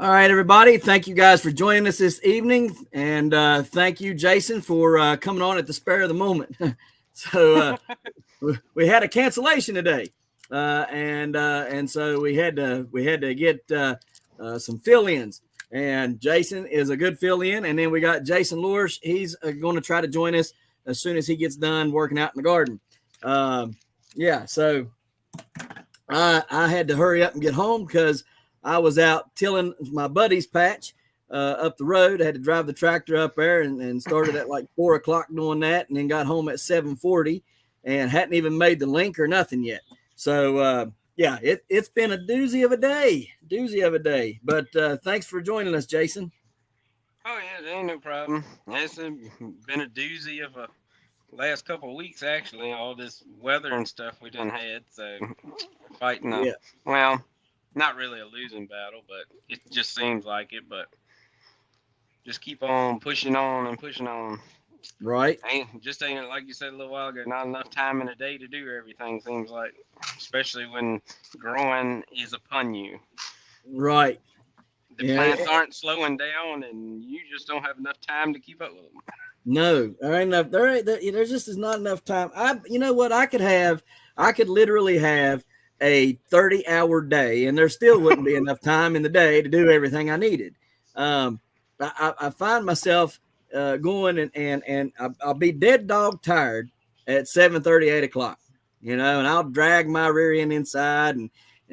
All right, everybody. Thank you guys for joining us this evening. And thank you, Jason, for coming on at the spur of the moment. So we had a cancellation today. And so we had to get some fill-ins. And Jason is a good fill-in. And then we got Jason Lorsch. He's going to try to join us as soon as he gets done working out in the garden. So I had to hurry up and get home because I was out tilling my buddy's patch up the road. I had to drive the tractor up there and started at like 4 o'clock doing that, and then got home at 7:40 and hadn't even made the link or nothing yet. So it's been a doozy of a day. But thanks for joining us, Jason. Oh yeah, there ain't no problem. It's been a doozy of a last couple of weeks actually. All this weather and stuff we done had. So fighting Yeah, well, not really a losing battle, but it just seems like it. But just keep on pushing on and pushing on. right. Ain't like you said a little while ago. Not enough time in a day to do everything. Seems like, especially when growing is upon you. Right. The Yeah. plants aren't slowing down, and you just don't have enough time to keep up with them. No, there ain't enough. There just is not enough time. You know what? I could literally have a 30-hour day, and there still wouldn't be enough time in the day to do everything I needed. Um, I find myself going and I'll be dead dog tired at 7:30, 8 o'clock, and I'll drag my rear end inside and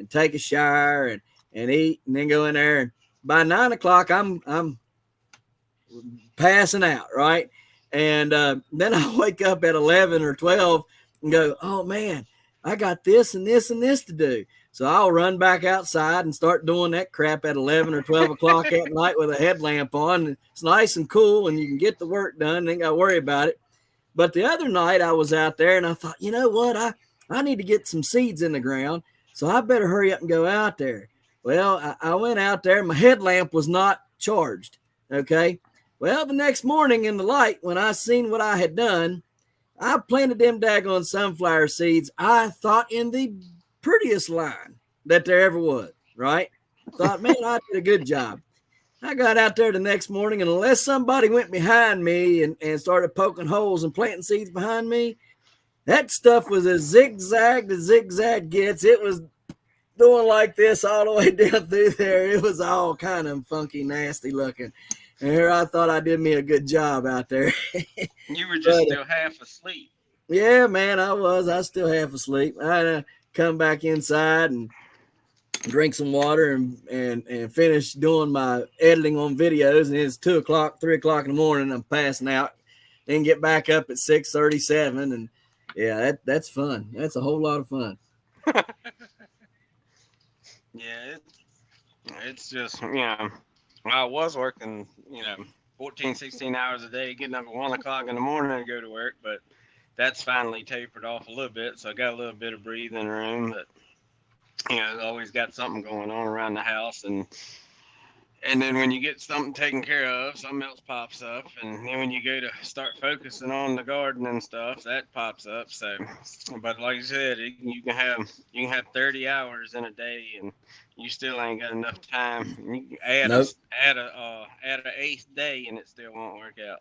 take a shower and eat, and then go in there. And by 9 o'clock, I'm passing out, right? And then I wake up at 11 or 12 and go, oh man, I got this and this and this to do. So I'll run back outside and start doing that crap at 11 or 12 o'clock at night with a headlamp on. It's nice and cool and you can get the work done. Ain't got to worry about it. But the other night I was out there and I thought, you know what? I need to get some seeds in the ground. So I better hurry up and go out there. Well, I went out there. My headlamp was not charged. Okay. Well, the next morning in the light, when I seen what I had done, I planted them daggone sunflower seeds, I thought, in the prettiest line that there ever was, right? I thought, man, I did a good job. I got out there the next morning, and unless somebody went behind me and started poking holes and planting seeds behind me, that stuff was as zigzag as zigzag gets. It was doing like this all the way down through there. It was all kind of funky, nasty looking. And here I thought I did me a good job out there. You were just still half asleep. Yeah, man, I was. I was still half asleep. I had to come back inside and drink some water and finish doing my editing on videos. And it's 2 o'clock, 3 o'clock in the morning. I'm passing out. Then get back up at 6:37. And yeah, that's fun. That's a whole lot of fun. Yeah, it's just, I was working, 14, 16 hours a day, getting up at 1 o'clock in the morning to go to work, but that's finally tapered off a little bit, so I got a little bit of breathing room, but, always got something going on around the house, and then when you get something taken care of, something else pops up, and then when you go to start focusing on the garden and stuff, that pops up. So, but like you said, you can have 30 hours in a day, and you still ain't got enough time. You can Nope. add a eighth day, and it still won't work out.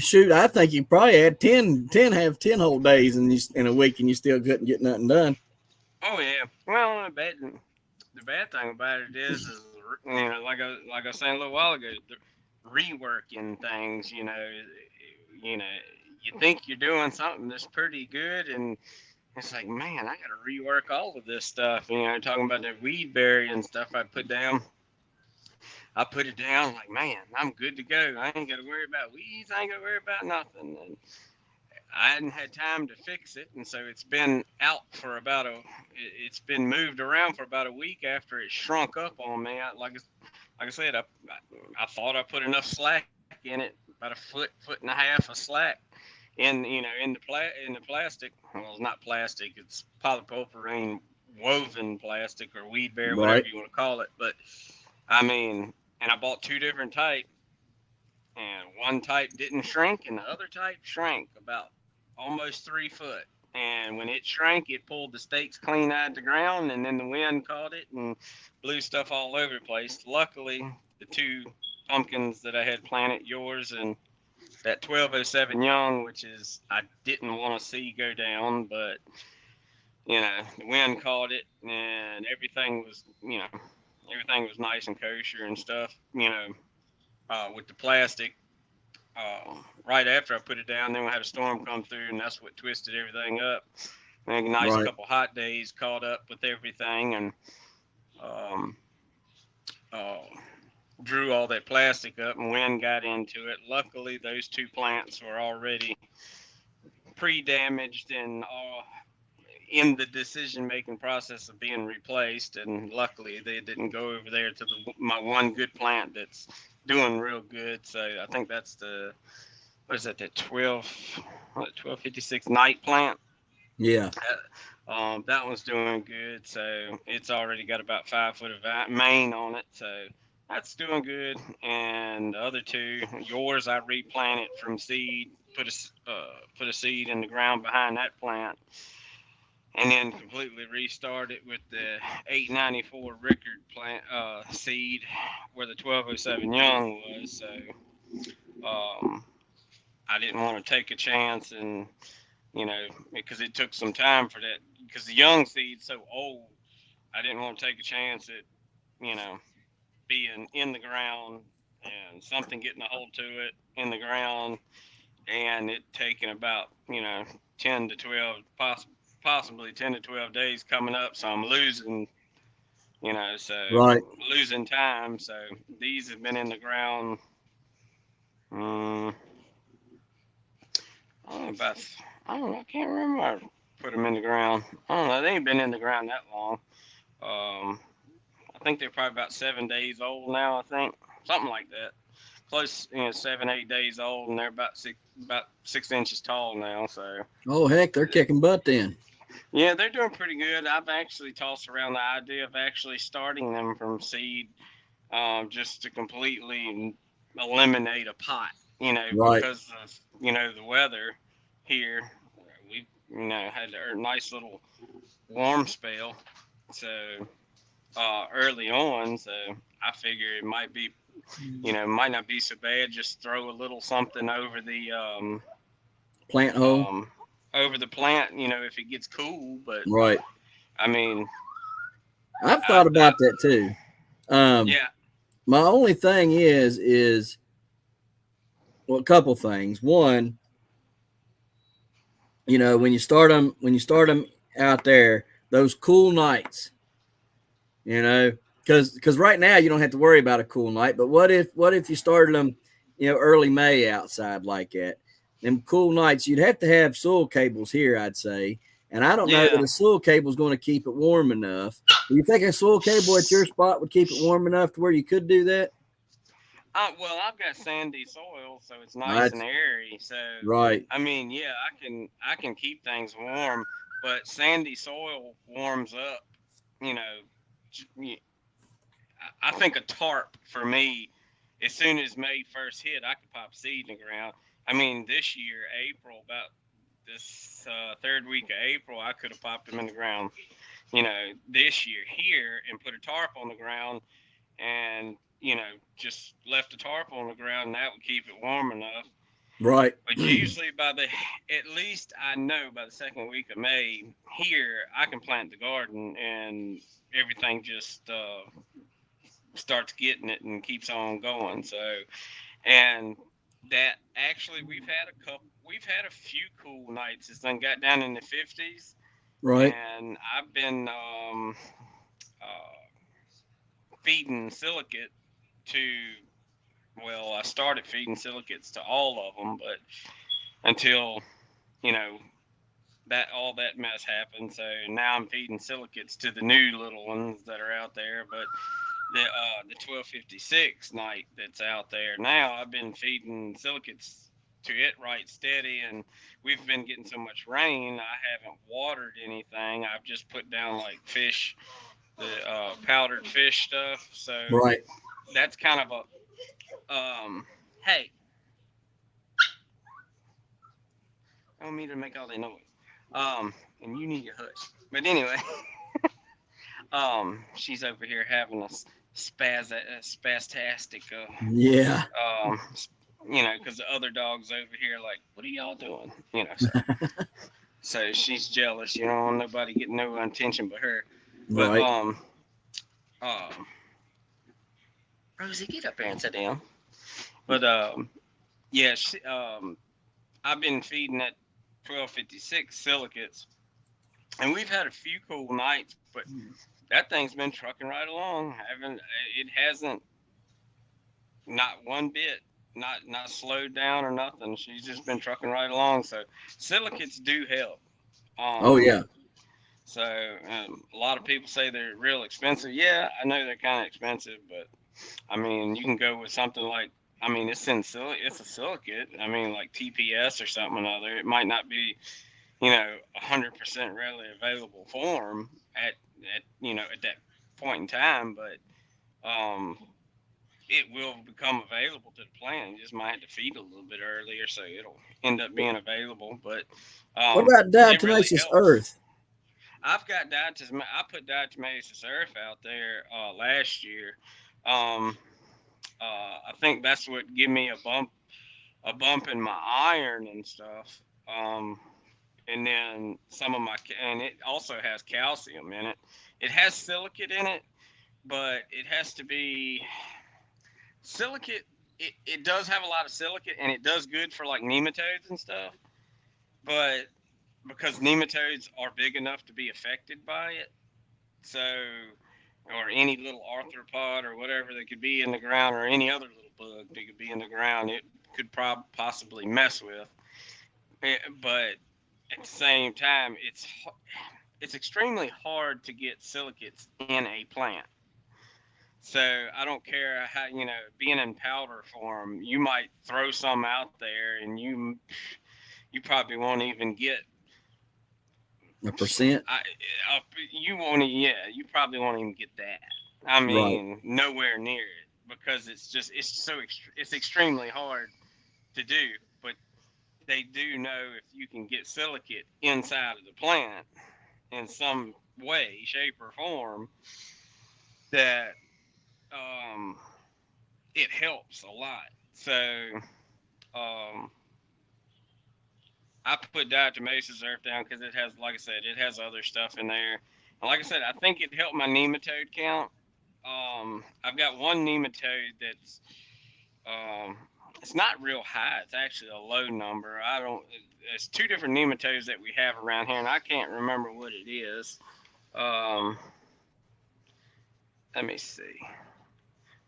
Shoot, I think you probably had 10 have 10 whole days in a week, and you still couldn't get nothing done. Oh yeah. Well, the bad thing about it is like I was saying a little while ago, the reworking things. You think you're doing something that's pretty good, and it's like, man, I got to rework all of this stuff. Talking about the weed berry and stuff I put it down like, man, I'm good to go. I ain't got to worry about weeds. I ain't got to worry about nothing. And I hadn't had time to fix it, and so it's been out for it's been moved around for about a week after it shrunk up on me. Like I said, I thought I put enough slack in it, about a foot and a half of slack in the plastic. Well, it's not plastic; it's polypropylene woven plastic or weed bear, whatever Right. you want to call it. But I mean, and I bought two different types, and one type didn't shrink, and the other type shrank about almost 3 foot. And when it shrank, it pulled the stakes clean out of the ground, and then the wind caught it and blew stuff all over the place. Luckily, the two pumpkins that I had planted, yours and that 1207 young, which is I didn't want to see go down, but the wind caught it, and everything was nice and kosher and stuff. With the plastic. Right after I put it down, then we had a storm come through, and that's what twisted everything up. And a nice Right. couple hot days caught up with everything, and um, uh, drew all that plastic up, and wind got into it. Luckily, those two plants were already pre-damaged and in the decision-making process of being replaced, and luckily they didn't go over there to my one good plant that's doing real good. So I think that's the what is that? That 1256 night plant. Yeah. That one's doing good. So it's already got about 5 foot of main on it. So that's doing good. And the other two, yours, I replanted from seed. Put a seed in the ground behind that plant, and then completely restart it with the 894 Rickard plant seed where the 1207 young was. So I didn't want to take a chance, and because it took some time for that, because the young seed's so old, I didn't want to take a chance at being in the ground and something getting a hold to it in the ground, and it taking about 10 to 12 possibly 10 to 12 days coming up, so I'm losing, so Right. losing time. So these have been in the ground. I don't know about, I don't know, I can't remember. I put them in the ground. I don't know. They ain't been in the ground that long. I think they're probably about 7 days old now. I think something like that. Close, 7, 8 days old, and they're about 6 inches tall now. So Oh heck, they're kicking butt then. yeah, they're doing pretty good. I've actually tossed around the idea of actually starting them from seed, just to completely eliminate a pot. Right. Because of the weather here. We had a nice little warm spell, so early on. So I figure it might be, might not be so bad. Just throw a little something over the Plant hole. um, over the plant. If it gets cool. But Right. I mean, I've I, thought I about that too. yeah, My only thing is well, a couple things. One, when you start them out there, those cool nights, because right now you don't have to worry about a cool night. But what if you started them, early May outside like that? Them cool nights, you'd have to have soil cables here, I'd say. And I don't know that yeah. a soil cable is going to keep it warm enough. Do you think a soil cable at your spot would keep it warm enough to where you could do that? Well, I've got sandy soil, so it's nice and That's airy. So, right. I mean, yeah, I can keep things warm, but sandy soil warms up. You know, I think a tarp for me, as soon as May first hit, I could pop seed in the ground. I mean, this year, April, about this third week of April, I could have popped them in the ground. This year here and put a tarp on the ground and just left a tarp on the ground, and that would keep it warm enough. Right. But usually at least I know by the second week of May here, I can plant the garden and everything just starts getting it and keeps on going. So, and that actually we've had a few cool nights. It's done got down in the 50s, Right. and I've been feeding silicate to, well, I started feeding silicates to all of them, but until, you know, that all that mess happened. So now I'm feeding silicates to the new little ones that are out there. But the 1256 night that's out there now, I've been feeding silicates to it right steady, and we've been getting so much rain. I haven't watered anything. I've just put down like fish, the powdered fish stuff. So Right. that's kind of a hey, I don't mean to make all that noise. And you need your hush. But anyway, she's over here having a spastastic, Yeah. um, because the other dogs over here like, what are y'all doing? So she's jealous. You don't want nobody getting no attention but her. But Right. um, Rosie, get up there and sit down. But yeah, I've been feeding at 1256 silicates, and we've had a few cool nights, but that thing's been trucking right along. Haven't it hasn't not one bit, not slowed down or nothing. She's just been trucking right along. So silicates do help. Oh Um, yeah. so a lot of people say they're real expensive. Yeah, I know they're kind of expensive, but I mean, you can go with something like, I mean, it's a silicate. I mean, like TPS or something or other. It might not be, 100% readily available form at that point in time, but um, it will become available to the plant. You just might have to feed a little bit earlier, so it'll end up being available. But What about it really diatomaceous helps. earth? I put diatomaceous earth out there last year. Um, I think that's what give me a bump in my iron and stuff. And then and it also has calcium in it. It has silicate in it, but it has to be silicate. It does have a lot of silicate, and it does good for like nematodes and stuff. But because nematodes are big enough to be affected by it, so or any little arthropod or whatever that could be in the ground, or any other little bug that could be in the ground, it could possibly mess with. But at the same time, it's extremely hard to get silicates in a plant. So I don't care how, being in powder form, you might throw some out there, and you probably won't even get. A percent. I, you won't. Yeah, you probably won't even get that. I Right. mean, nowhere near it, because it's extremely hard to do. But they do know if you can get silicate inside of the plant in some way, shape, or form, that um, it helps a lot. So um, I put diatomaceous earth down because it has, like I said, it has other stuff in there. And like I said, I think it helped my nematode count. I've got one nematode that's um, it's not real high. It's actually a low number. I don't. It's two different nematodes that we have around here, and I can't remember what it is. Um, Let me see.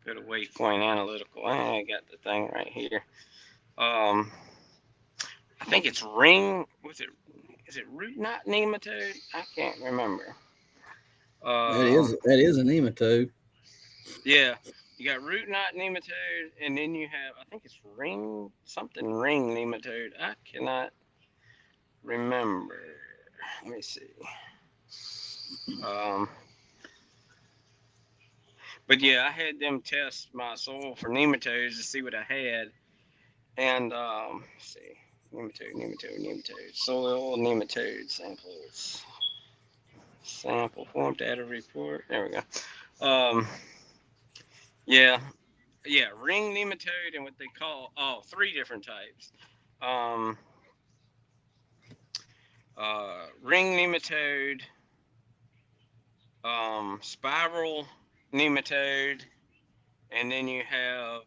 Go to Waypoint Analytical. I got the thing right here. Um, I think it's ring. Was it? Is it root knot nematode? I can't remember. Um, That is a nematode. yeah, you got root knot nematode, and then you have, I think it's ring nematode. I cannot remember. Let me see. Um, but yeah, I had them test my soil for nematodes to see what I had, and let's see, nematode, soil nematode samples, sample form data report. There we go. Yeah, yeah, ring nematode and what they call, three different types. Um, Ring nematode, spiral nematode, and then you have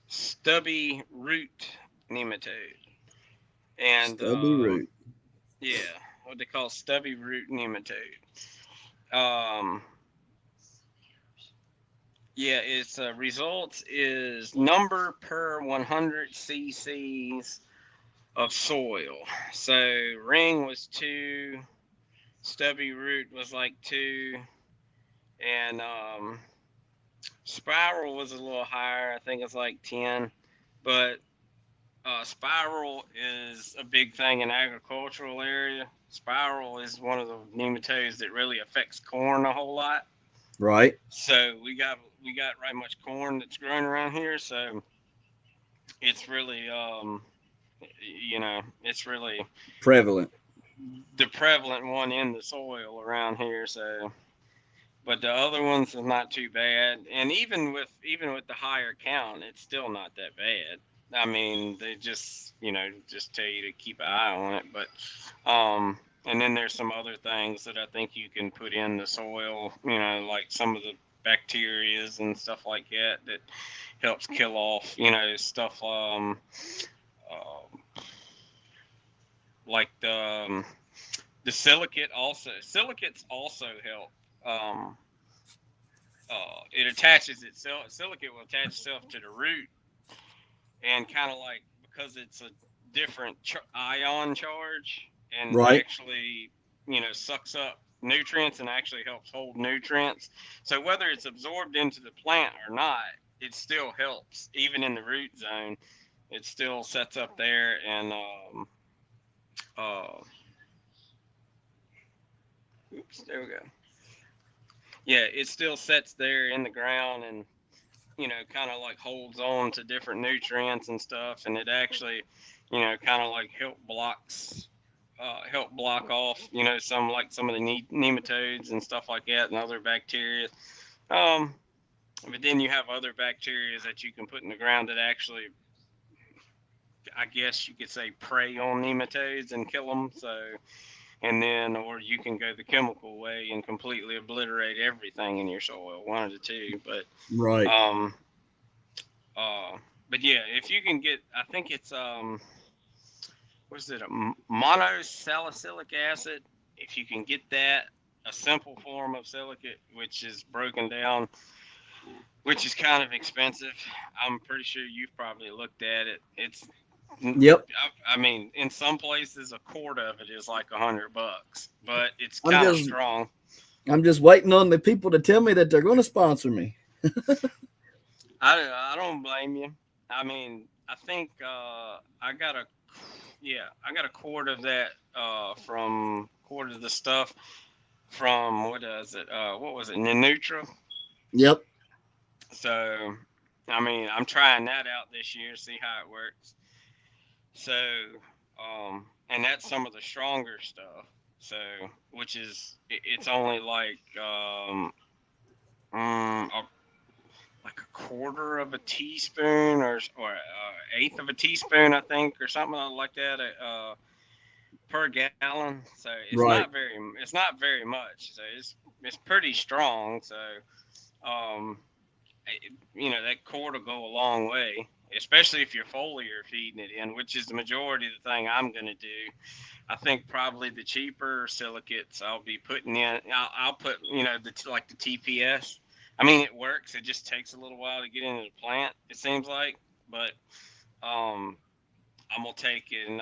stubby root nematode. And Stubby root. yeah, what they call stubby root nematode. Um, yeah, its results is number per 100 cc's of soil. So ring was 2, stubby root was like 2, and spiral was a little higher. I think it's like 10. But spiral is a big thing in agricultural area. Spiral is one of the nematodes that really affects corn a whole lot. Right. So we got right much corn that's growing around here. So it's really It's really Prevalent. the prevalent one in the soil around here. So, but the other ones is not too bad. And even with the higher count, it's still not that bad. I mean, they just tell you to keep an eye on it. But and then there's some other things that I think you can put in the soil. Like some of the bacterias and stuff like that helps kill off. Stuff like the silicates also help. Um, it attaches itself. Silicate will attach itself to the root, and kind of like, because it's a different ion charge, and Right. actually, sucks up nutrients and actually helps hold nutrients. So whether it's absorbed into the plant or not, it still helps. Even in the root zone, it still sets up there, and uh, oops, there we go. Yeah, it still sets there in the ground, and kind of like holds on to different nutrients and stuff, and it actually, kind of like help block off, some of the nematodes and stuff like that, and other bacteria. Um, but then you have other bacteria that you can put in the ground that actually, I guess you could say, prey on nematodes and kill them. So, and then, or you can go the chemical way and completely obliterate everything in your soil, one of the two. Right. Um, but yeah, if you can get, I think it's what's it, a monosalicylic acid. If you can get that, a simple form of silicate, which is broken down, which is kind of expensive. I'm pretty sure you've probably looked at it. Yep. I mean, in some places, a quart of it is like $100, but it's I'm kind of just strong. I'm just waiting on the people to tell me that they're going to sponsor me. I don't blame you. I mean, I think I got a quart of that from quart of the stuff from, what was it, Nenutra. Yep. So I mean, I'm trying that out this year, see how it works. So and that's some of the stronger stuff. So, which is, it's only like a like a quarter of a teaspoon, or eighth of a teaspoon, I think, or something like that, per gallon. So Right. it's not very much. So it's pretty strong. So um, that quart will go a long way, especially if you're foliar feeding it in, which is the majority of the thing I'm going to do. I think probably the cheaper silicates I'll be putting in. I'll put, like the TPS. I mean, it works. It just takes a little while to get into the plant, it seems like. But um, I'm gonna take it, and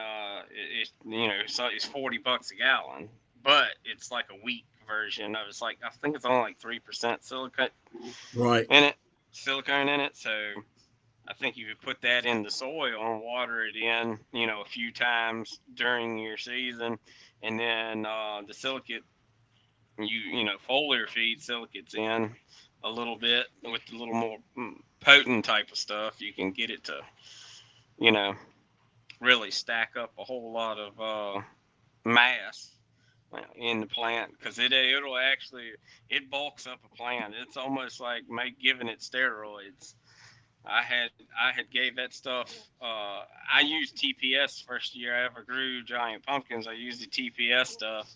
so it's $40 a gallon, but it's like a weak version of. It's like, I think it's only like 3% Right. in it, silicone in it. So I think you could put that in the soil and water it in, a few times during your season, and then the silicate, foliar feed silicates in a little bit with a little more potent type of stuff. You can get it to, you know, really stack up a whole lot of mass in the plant, because it'll actually, it bulks up a plant. It's almost like giving it steroids. I had gave that stuff. I used TPS first year I ever grew giant pumpkins. I used the TPS stuff,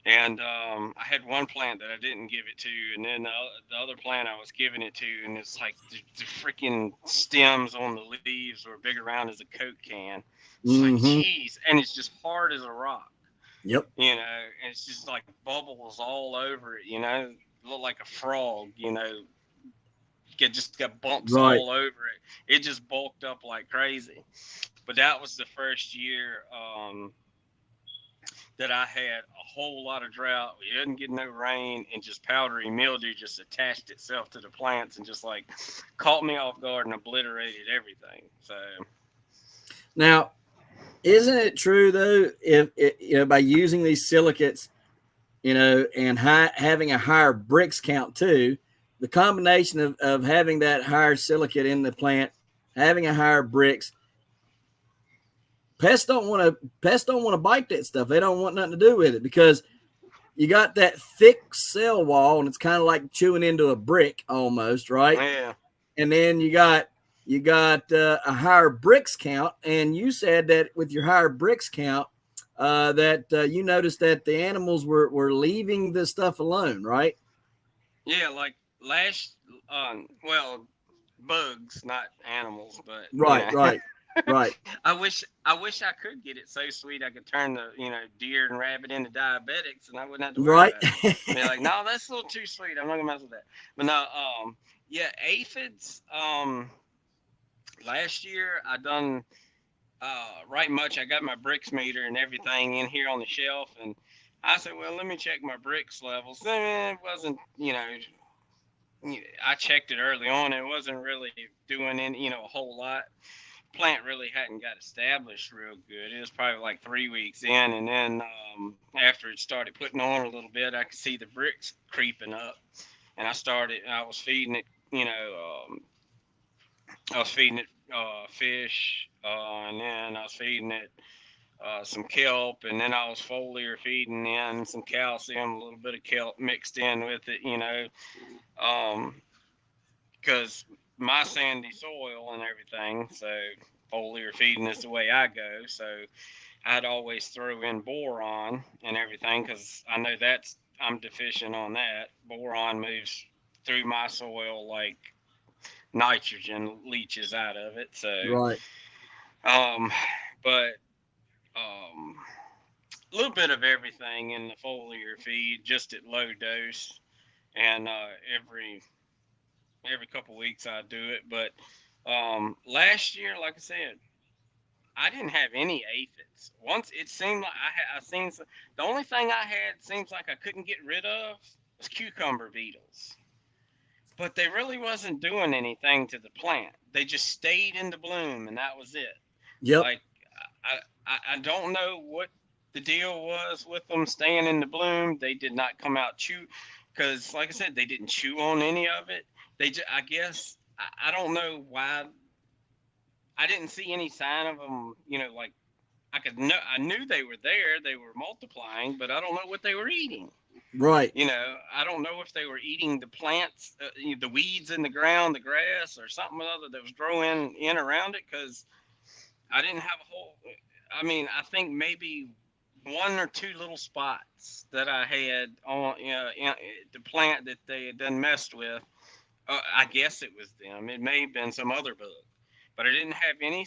and I had one plant that I didn't give it to, and then the other plant I was giving it to, and it's like the freaking stems on the leaves were big around as a Coke can. It's like, Mm-hmm. geez, and it's just hard as a rock, Yep. and it's just like bubbles all over it, look like a frog, just got bumps Right. all over it. It just bulked up like crazy. But that was the first year that I had a whole lot of drought. We didn't get no rain, and just powdery mildew just attached itself to the plants and just like caught me off guard and obliterated everything. So Now, isn't it true though, if by using these silicates, and having a higher bricks count too, the combination of having that higher silicate in the plant, having a higher bricks, pests don't want to bite that stuff. They don't want nothing to do with it because you got that thick cell wall and it's kind of like chewing into a brick almost, right? Yeah. And then you got a higher bricks count, and you said that with your higher bricks count, that you noticed that the animals were leaving the stuff alone, right? Yeah, like last, well, bugs, not animals, but Right, right, right. I wish I could get it so sweet I could turn the deer and rabbit into diabetics and I wouldn't have to worry Right. about it. Be like, no, that's a little too sweet. I'm not gonna mess with that. But no, yeah, aphids. Last year I done right much. I got my bricks meter and everything in here on the shelf, and I said, well, let me check my bricks levels. It wasn't, I checked it early on. It wasn't really doing any, a whole lot. Plant really hadn't got established real good. It was probably like 3 weeks in, and then after it started putting on a little bit, I could see the bricks creeping up, and I was feeding it, I was feeding it fish, and then I was feeding it some kelp, and then I was foliar feeding in some calcium, a little bit of kelp mixed in with it, um, because my sandy soil and everything, so foliar feeding is the way I go. So I'd always throw in boron and everything because I know I'm deficient on that. Boron moves through my soil like nitrogen leaches out of it. So, Right. um, but a little bit of everything in the foliar feed, just at low dose, and every couple weeks I do it. But last year, like I said, I didn't have any aphids. Once it seemed like I seen the only thing I had seems like I couldn't get rid of was cucumber beetles. But they really wasn't doing anything to the plant. They just stayed in the bloom, and that was it. Yep. Like I don't know what the deal was with them staying in the bloom. They did not come out chew, because like I said, they didn't chew on any of it. I guess I don't know why. I didn't see any sign of them. Like I knew they were there. They were multiplying, but I don't know what they were eating. Right. I don't know if they were eating the plants, the weeds in the ground, the grass, or something other that was growing in around it. Because I didn't have a whole. I mean, I think maybe one or two little spots that I had on the plant that they had done messed with. I guess it was them. It may have been some other bug, but I didn't have any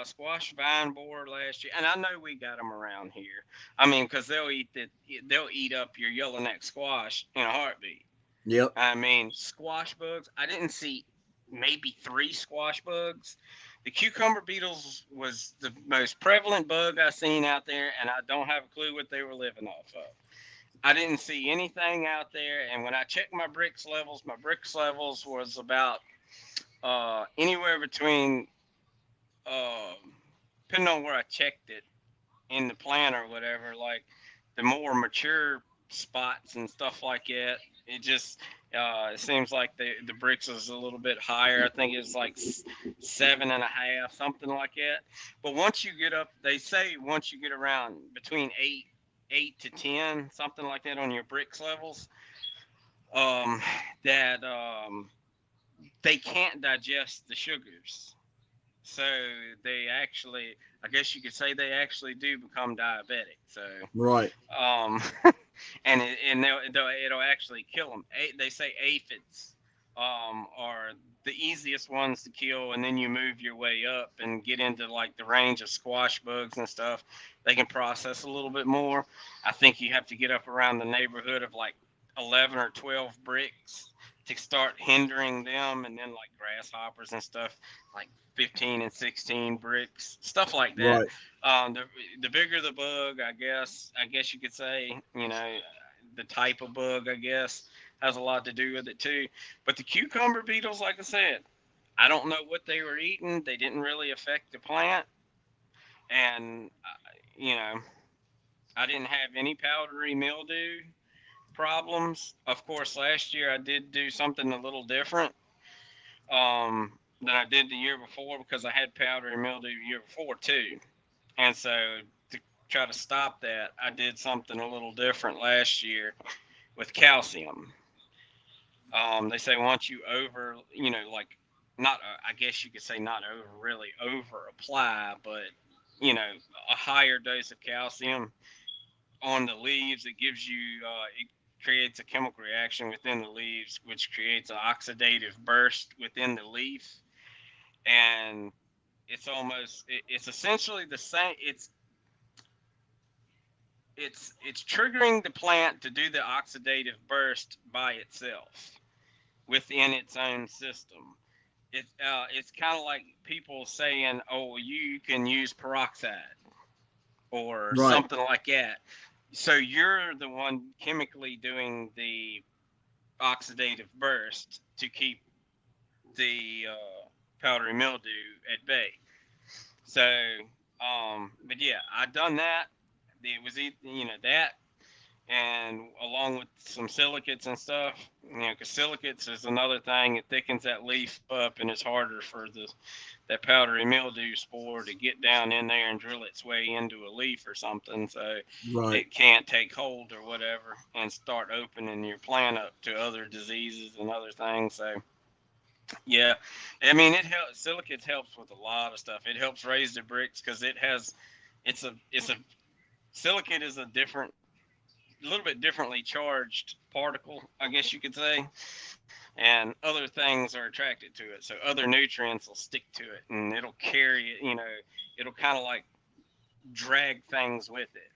squash vine borer last year, and I know we got them around here. I mean, because they'll eat up your yellowneck squash in a heartbeat. Yep. I mean, squash bugs. I didn't see maybe 3 squash bugs. The cucumber beetles was the most prevalent bug I seen out there, and I don't have a clue what they were living off of. I didn't see anything out there, and when I checked my bricks levels was about anywhere between, uh, depending on where I checked it in the plant or whatever, like the more mature spots and stuff like that, it just it seems like the bricks is a little bit higher. I think it's like 7.5, something like that. But once you get up, they say once you get around between eight to 10, something like that on your bricks levels, um, that they can't digest the sugars. So they actually, I guess you could say they actually do become diabetic. So, Right. um, and it'll actually kill them. They say aphids are the easiest ones to kill, and then you move your way up and get into like the range of squash bugs and stuff. They can process a little bit more. I think you have to get up around the neighborhood of like 11 or 12 bricks to start hindering them, and then like grasshoppers and stuff, like 15 and 16 bricks, stuff like that. Right. The bigger the bug, I guess you could say, the type of bug, I guess, has a lot to do with it too. But the cucumber beetles, like I said, I don't know what they were eating. They didn't really affect the plant, and you know, I didn't have any powdery mildew problems. Of course, last year I did do something a little different than I did the year before because I had powdery mildew the year before too. And so to try to stop that, I did something a little different last year with calcium. They say once you over, like not, I guess you could say not over, really over apply, but a higher dose of calcium on the leaves, it gives you, it creates a chemical reaction within the leaves, which creates an oxidative burst within the leaf, and it's essentially the same. It's triggering the plant to do the oxidative burst by itself within its own system. It's kind of like people saying, "Oh, you can use peroxide or Right. something like that." So you're the one chemically doing the oxidative burst to keep the powdery mildew at bay. So, but yeah, I done that. It was that, and along with some silicates and stuff, because silicates is another thing. It thickens that leaf up, and it's harder for that powdery mildew spore to get down in there and drill its way into a leaf or something. So Right. it can't take hold or whatever and start opening your plant up to other diseases and other things. So yeah, I mean it helps. Silicates helps with a lot of stuff. It helps raise the bricks because it's a silicate is a little bit differently charged particle, I guess you could say, and other things are attracted to it. So other nutrients will stick to it, and it'll carry it. It'll kind of like drag things with it.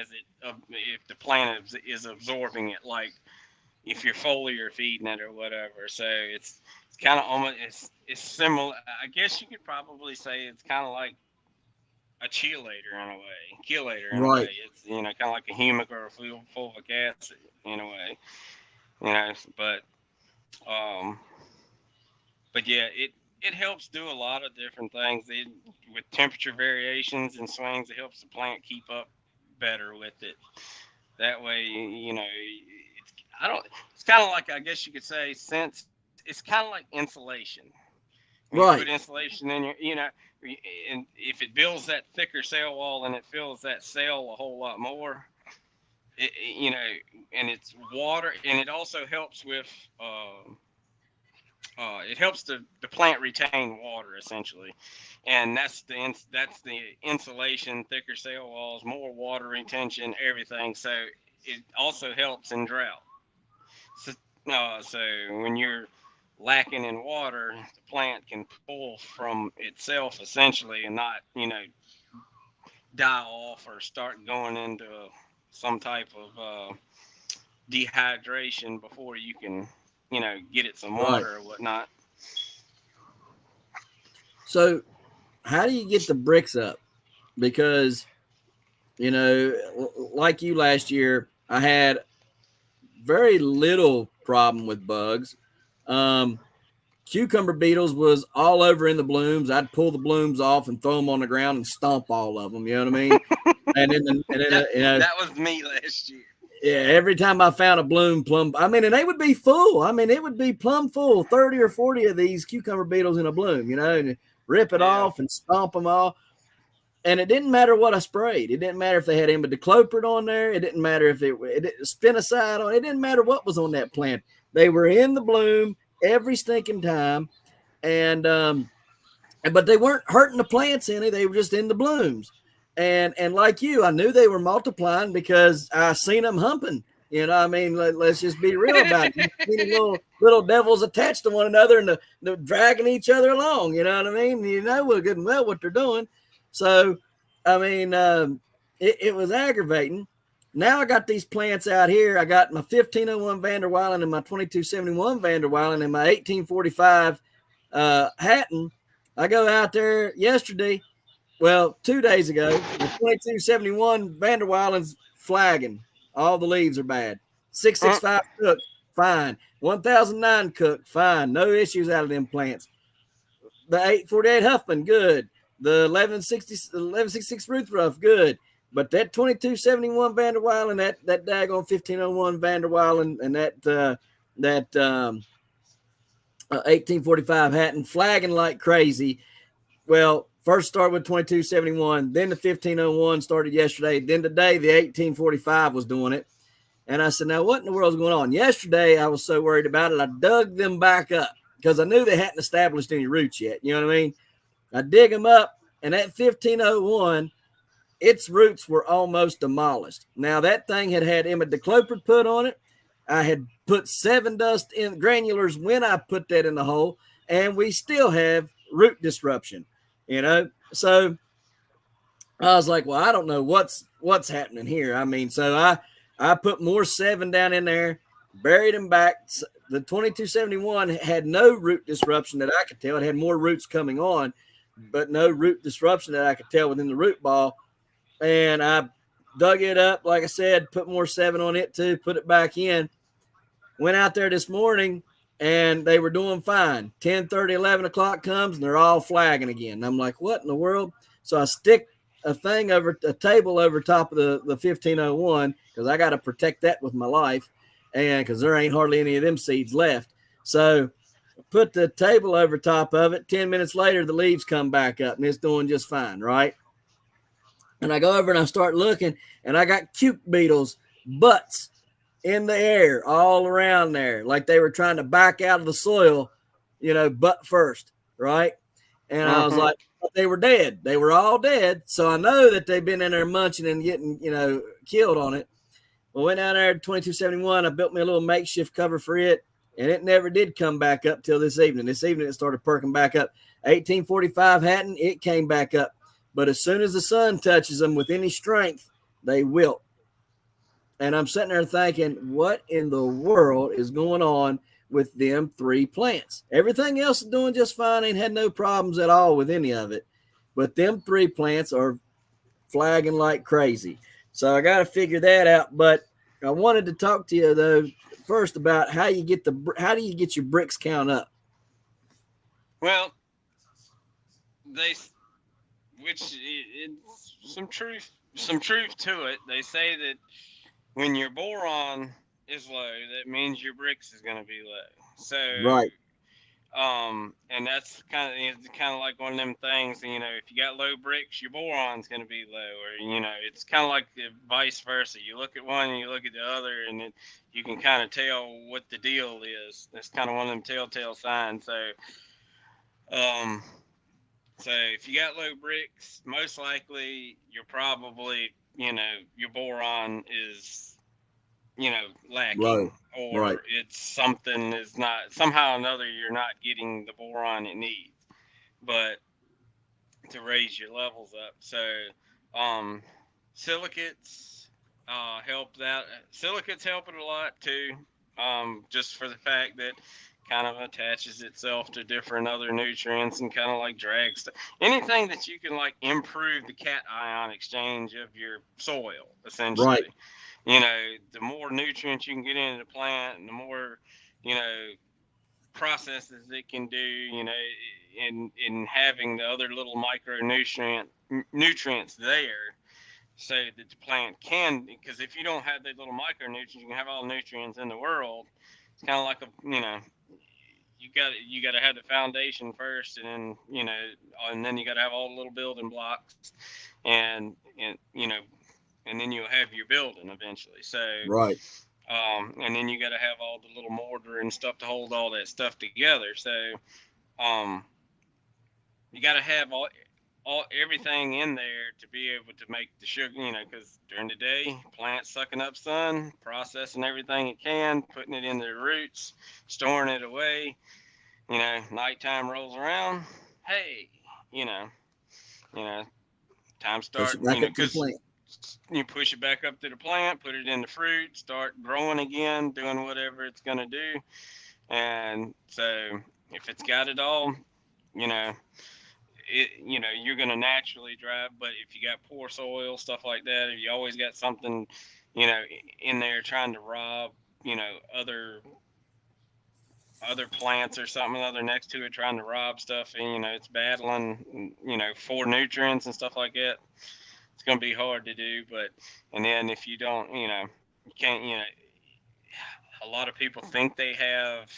As if the plant is absorbing it, like if you're foliar feeding it or whatever. So it's kind of almost it's similar. I guess you could probably say it's kind of like a chelator in a way, chelator in a way. Right. It's kind of like a humic or a fulvic acid in a way. But um, but yeah, it helps do a lot of different things. With temperature variations and swings, it helps the plant keep up better with it. That way, I don't. It's kind of like, I guess you could say, since it's kind of like insulation. When you put Right. insulation in and if it builds that thicker cell wall and it fills that cell a whole lot more, it, you know, and it's water, and it also helps with, it helps the plant retain water essentially, and that's the insulation, thicker cell walls, more water retention, everything. So it also helps in drought. So, so when you're lacking in water, the plant can pull from itself essentially and not, die off or start going into some type of dehydration before you can, get it some Right. water or whatnot. So how do you get the bricks up? Because, like you last year, I had very little problem with bugs. Um, Cucumber beetles was all over in the blooms. I'd pull the blooms off and throw them on the ground and stomp all of them. You know what I mean? that that was me last year. Yeah, every time I found a bloom, plum, I mean, and they would be full. I mean, it would be plumb full, 30 or 40 of these cucumber beetles in a bloom, and rip it Yeah. off and stomp them all. And it didn't matter what I sprayed. It didn't matter if they had imidacloprid on there. It didn't matter if it spinoside on. It didn't matter what was on that plant. They were in the bloom every stinking time, and but they weren't hurting the plants any. They were just in the blooms, and like you, I knew they were multiplying because I seen them humping. I mean, let's just be real about it. You see the little devils attached to one another and they're dragging each other along. You know what I mean? You know good and well what they're doing. So, I mean, it was aggravating. Now I got these plants out here. I got my 1501 Vanderweilen and my 2271 Vanderweilen and my 1845 Hatton. I go out there yesterday, well, 2 days ago, the 2271 Vanderweilen's flagging. All the leaves are bad. Mm. 665 Cook, fine. 1009 Cook, fine. No issues out of them plants. The 848 Huffman, good. The 1166 Ruth Ruff, good. But that 2271 Vanderweilen, that daggone 1501 Vanderweilen, and that 1845 Hatton flagging like crazy. Well, First started with 2271, then the 1501 started yesterday, then today the 1845 was doing it. And I said, now what in the world is going on? Yesterday I was so worried about it, I dug them back up because I knew they hadn't established any roots yet. You know what I mean? I dig them up, and at 1501, its roots were almost demolished. Now that thing had imidacloprid put on it. I had put 7 dust in granulars when I put that in the hole, and we still have root disruption. So I was like, well, I don't know what's happening here. I mean, so I put more 7 down in there, buried them back. The 2271 had no root disruption that I could tell. It had more roots coming on, but no root disruption that I could tell within the root ball. And I dug it up, like I said, put more 7 on it too, put it back in. Went out there this morning, and they were doing fine. 10:30, 11 o'clock comes, and they're all flagging again. And I'm like, what in the world? So I stick a table over top of the 1501 because I got to protect that with my life, and because there ain't hardly any of them seeds left. So put the table over top of it. 10 minutes later, the leaves come back up, and it's doing just fine, right? And I go over and I start looking, and I got cuke beetles, butts in the air all around there, like they were trying to back out of the soil, butt first, right? And I was like, they were dead. They were all dead. So I know that they've been in there munching and getting, killed on it. Well, went down there to 2271. I built me a little makeshift cover for it, and it never did come back up till this evening. This evening it started perking back up. 1845 hadn't, it came back up. But as soon as the sun touches them with any strength, they wilt. And I'm sitting there thinking, what in the world is going on with them 3 plants? Everything else is doing just fine. Ain't had no problems at all with any of it. But them 3 plants are flagging like crazy. So I got to figure that out. But I wanted to talk to you, though, first about how do you get your Brix count up? Well, it's some truth to it. They say that when your boron is low, that means your Brix is going to be low. So right. And that's kind of like one of them things. If you got low Brix, your boron's going to be low, or it's kind of like the vice versa. You look at one and you look at the other, and you can kind of tell what the deal is. That's kind of one of them telltale signs. So if you got low Brix, most likely you're probably, your boron is, lacking, Low. or right. it's something is not, somehow or another, you're not getting the boron it needs, but to raise your levels up. So, silicates, help that. Silicates help it a lot too. Just for the fact that kind of attaches itself to different other nutrients and kind of like drags anything that you can like improve the cation exchange of your soil, essentially. Right. The more nutrients you can get into the plant, and the more, processes it can do, in having the other little nutrients there, so that the plant can, because if you don't have the little micronutrients, you can have all the nutrients in the world. It's kind of like you got to have the foundation first, and then you got to have all the little building blocks, and and then you'll have your building eventually. So right. And then you got to have all the little mortar and stuff to hold all that stuff together. So you got to have all everything in there to be able to make the sugar, because during the day, plants sucking up sun, processing everything it can, putting it in their roots, storing it away. Nighttime rolls around. Hey, time start, because you push it back up to the plant, put it in the fruit, start growing again, doing whatever it's going to do. And so if it's got it all, you're going to naturally drive. But if you got poor soil, stuff like that, if you always got something, in there trying to rob, other plants or something other next to it, trying to rob stuff, and it's battling, for nutrients and stuff like that, it's going to be hard to do. But and then if you don't, you can't, a lot of people think they have,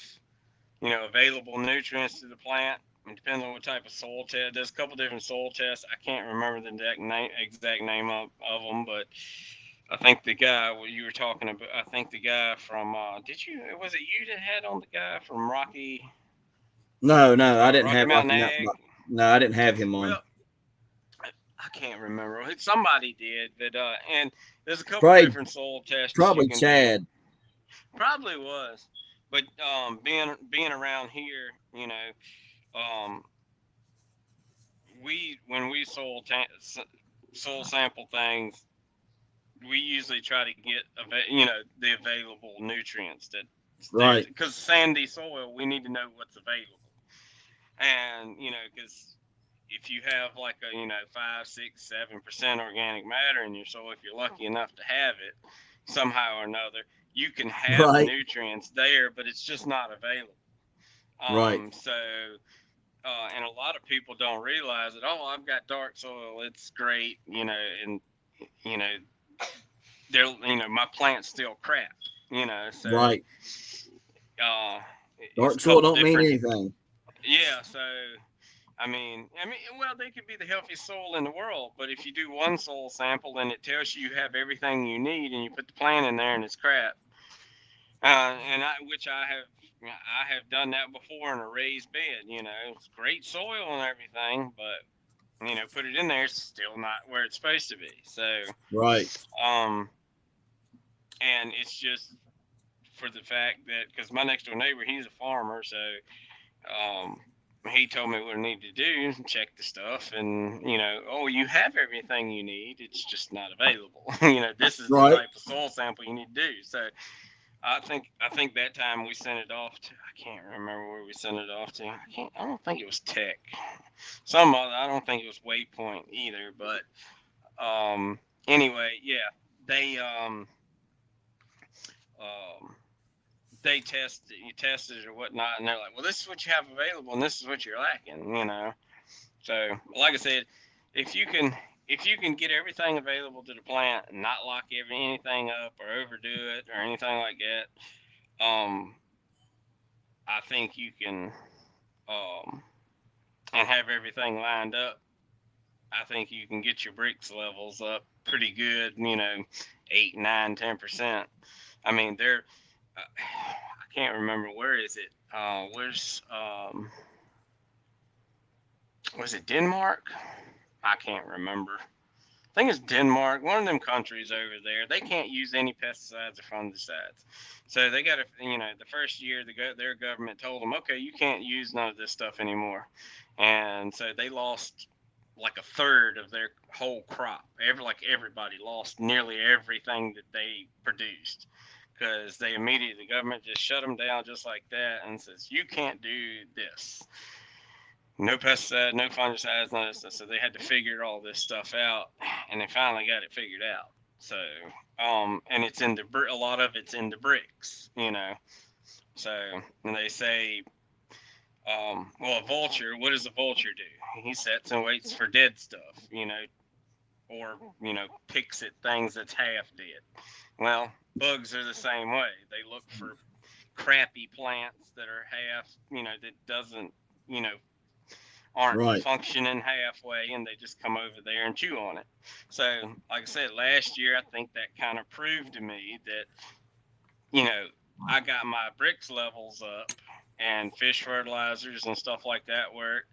available nutrients to the plant, It depends on what type of soil test. There's a couple different soil tests. I can't remember the exact name of them, but I think the guy what you were talking about. I think the guy from did you was it you that had on the guy from No, no, I didn't Rocky have Mountain Rocky Mountain. Ag? No, I didn't have him on. Well, I can't remember. Somebody did, but and there's a couple Probably, different soil tests you probably can do. Chad. Probably was, but being around here, um, we when we soil sample things, we usually try to get the available nutrients that Right, because sandy soil, we need to know what's available, and because if you have like a 5, 6, 7% organic matter in your soil, if you're lucky enough to have it somehow or another, you can have the right, nutrients there, but it's just not available. right, So and a lot of people don't realize that. Oh, I've got dark soil, it's great, and you know they're my plant's still crap, so right. uh, it's a Dark soil couple don't mean different. anything. Yeah, so well, they could be the healthiest soil in the world, but if you do one soil sample and it tells you have everything you need, and you put the plant in there and it's crap, which I have done that before in a raised bed. It's great soil and everything, but put it in there, it's still not where it's supposed to be. So, Right, um, and it's just for the fact that because my next door neighbor, he's a farmer, so um, he told me what I need to do, check the stuff, and oh, you have everything you need. It's just not available. This is the right. type of soil sample you need to do. So I think that time we sent it off to. I can't remember where we sent it off to. I don't think it was Tech. Some other. I don't think it was Waypoint either. But anyway, yeah, they um they tested it or whatnot, and they're like, well, this is what you have available, and this is what you're lacking. So, like I said, if you can get everything available to the plant and not lock anything up or overdo it or anything like that, I think you can and have everything lined up. I think you can get your bricks levels up pretty good. 8, 9, 10%. I mean, they're. I can't remember where is it. Where's was it Denmark? I can't remember. I think it's Denmark, one of them countries over there. They can't use any pesticides or fungicides. So they got to, the first year their government told them, okay, you can't use none of this stuff anymore. And so they lost like a third of their whole crop. Everybody lost nearly everything that they produced because the government just shut them down just like that and says, you can't do this. No pesticide, no fungicides, none of this stuff. So they had to figure all this stuff out, and they finally got it figured out. So, and it's in a lot of it's in the bricks. So, and they say, well, a vulture. What does a vulture do? He sits and waits for dead stuff, or picks at things that's half dead. Well, bugs are the same way. They look for crappy plants that are half, that doesn't, you know, aren't Right. functioning halfway, and they just come over there and chew on it. So, like I said, last year, I think that kind of proved to me that, I got my bricks levels up and fish fertilizers and stuff like that work.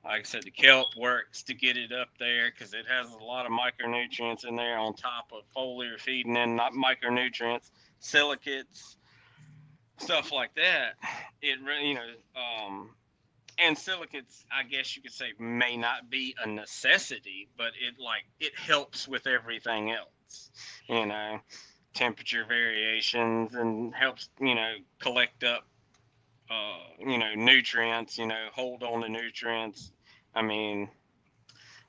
Like I said, the kelp works to get it up there because it has a lot of micronutrients in there on top of foliar feeding in, not micronutrients, silicates, stuff like that. It really, and silicates, I guess you could say, may not be a necessity, but it helps with everything else, you know, temperature variations, and helps, collect up, nutrients, hold on to nutrients. I mean,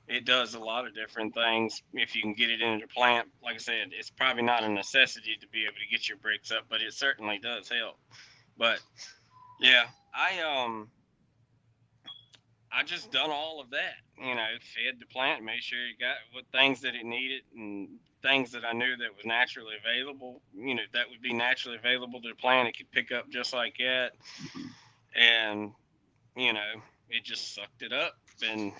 it does a lot of different things if you can get it into the plant. Like I said, it's probably not a necessity to be able to get your bricks up, but it certainly does help. But yeah, I just done all of that. Fed the plant, made sure it got what things that it needed, and things that I knew that was naturally available. That would be naturally available to the plant. It could pick up just like that, and you know, it just sucked it up, and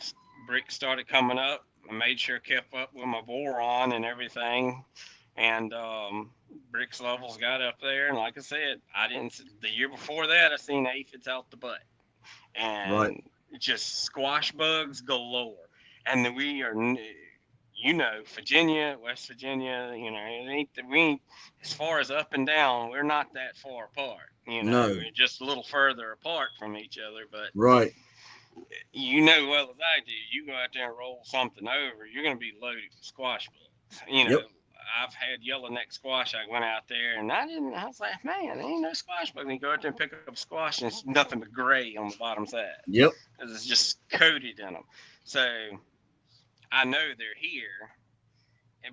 bricks started coming up. I made sure I kept up with my boron and everything, and bricks levels got up there. And like I said, I didn't. The year before that, I seen aphids out the butt, Right. and just squash bugs galore. And then you know, Virginia, West Virginia, you know, we ain't, as far as up and down, we're not that far apart. You know, No. we're just a little further apart from each other. But Right. you know well as I do, you go out there and roll something over, you're going to be loaded with squash bugs. You know, Yep. I've had yellow neck squash. I went out there and I was like, man, there ain't no squash bug. And you go out there and pick up squash and it's nothing but gray on the bottom side Yep. because it's just coated in them. So I know they're here,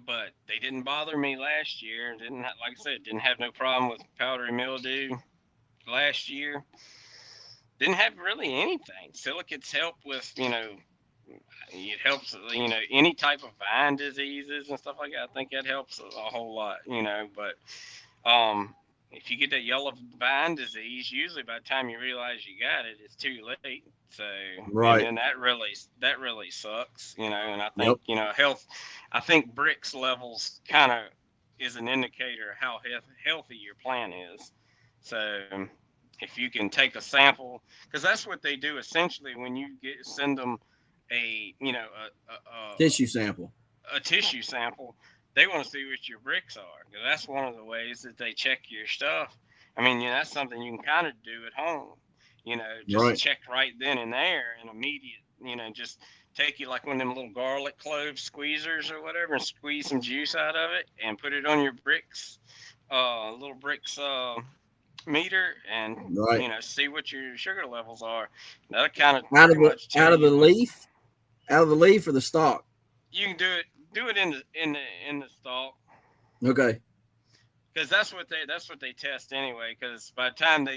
but they didn't bother me last year. Didn't like I said, didn't have no problem with powdery mildew last year. Didn't have really anything. Silicates help with, you know, it helps, you know, any type of vine diseases and stuff like that. I think that helps a whole lot, you know. But if you get that yellow vine disease, usually by the time you realize you got it, it's too late. So, and Right. then that really sucks, you know. And I Yep. think, you know, I think bricks levels kind of is an indicator of how healthy your plant is. So if you can take a sample, because that's what they do essentially when you send them a, you know, Tissue sample. a tissue sample, they want to see what your bricks are, because that's one of the ways that they check your stuff. I mean, you know, that's something you can kind of do at home, you know, just Right. check right then and there and immediate, you know, just take you like one of them little garlic clove squeezers or whatever and squeeze some juice out of it and put it on your bricks, little bricks, meter, and Right. you know, see what your sugar levels are. That'll kind of Out of pretty the much tell the you what leaf, out of the leaf or the stalk. you can do it in the stalk, Okay. because that's what they test anyway. Because by the time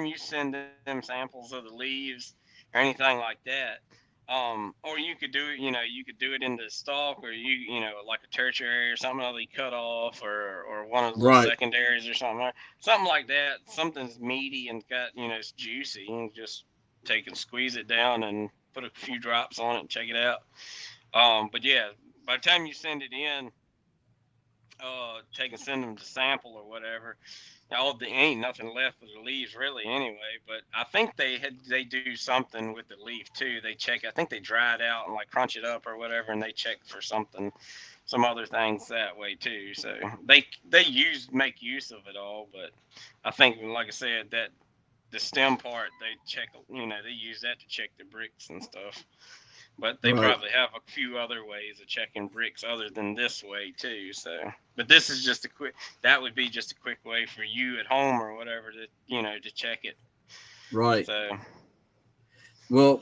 you send them samples of the leaves or anything like that, or you could do it, you know, you could do it in the stalk, or you know, like a tertiary or something that they cut off, or one of the little Right. secondaries or something like that. Something's meaty and got, you know, it's juicy. You can just take and squeeze it down and put a few drops on it and check it out. But yeah, by the time you send it in, take and send them to sample or whatever. Now, there ain't nothing left of the leaves really anyway. But I think they do something with the leaf too. They check. I think they dry it out and like crunch it up or whatever, and they check for some other things that way too. So they make use of it all. But I think, like I said, that the stem part they check. You know, they use that to check the bricks and stuff. But they Right. probably have a few other ways of checking bricks other than this way too. So, but this is just a quick. That would be just a quick way for you at home or whatever to, you know, to check it. Right. So Well,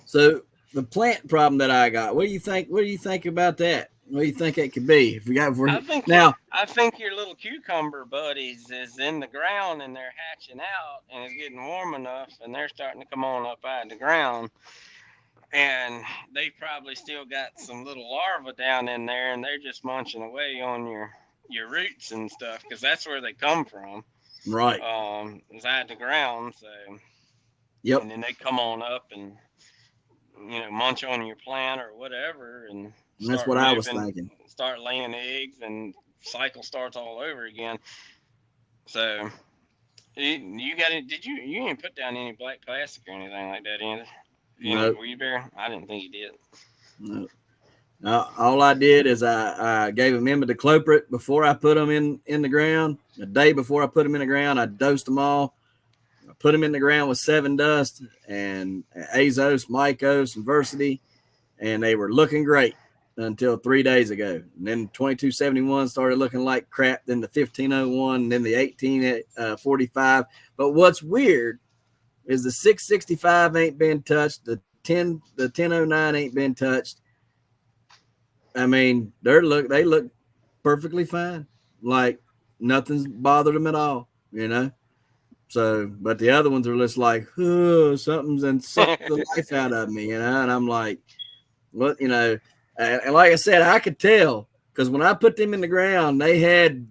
so the plant problem that I got. What do you think? What do you think about that? What do you think it could be? If we're now, I think your little cucumber buddies is in the ground and they're hatching out and it's getting warm enough and they're starting to come on up out of the ground. And they probably still got some little larvae down in there, and they're just munching away on your roots and stuff, because that's where they come from. right. Inside the ground. So, Yep. and then they come on up and, you know, munch on your plant or whatever, and And that's start what I was moving, thinking. start laying eggs, and cycle starts all over again. So you got it? Did you didn't put down any black plastic or anything like that in it? Any No. weed bear? I didn't think you did. No. All I did is I gave them imidacloprid before I put them in the ground. A day before I put them in the ground, I dosed them all. I put them in the ground with 7 Dust and Azos, Mycos, and Versity, and they were looking great until 3 days ago. And then 2271 started looking like crap. Then the 1501, and then the 1845. But what's weird is the 665 ain't been touched. The 1009 ain't been touched. I mean, they look perfectly fine. Like nothing's bothered them at all, you know. So, but the other ones are just like, oh, something's and sucked the life out of me, you know. And I'm like, what, you know? And like I said, I could tell because when I put them in the ground, they had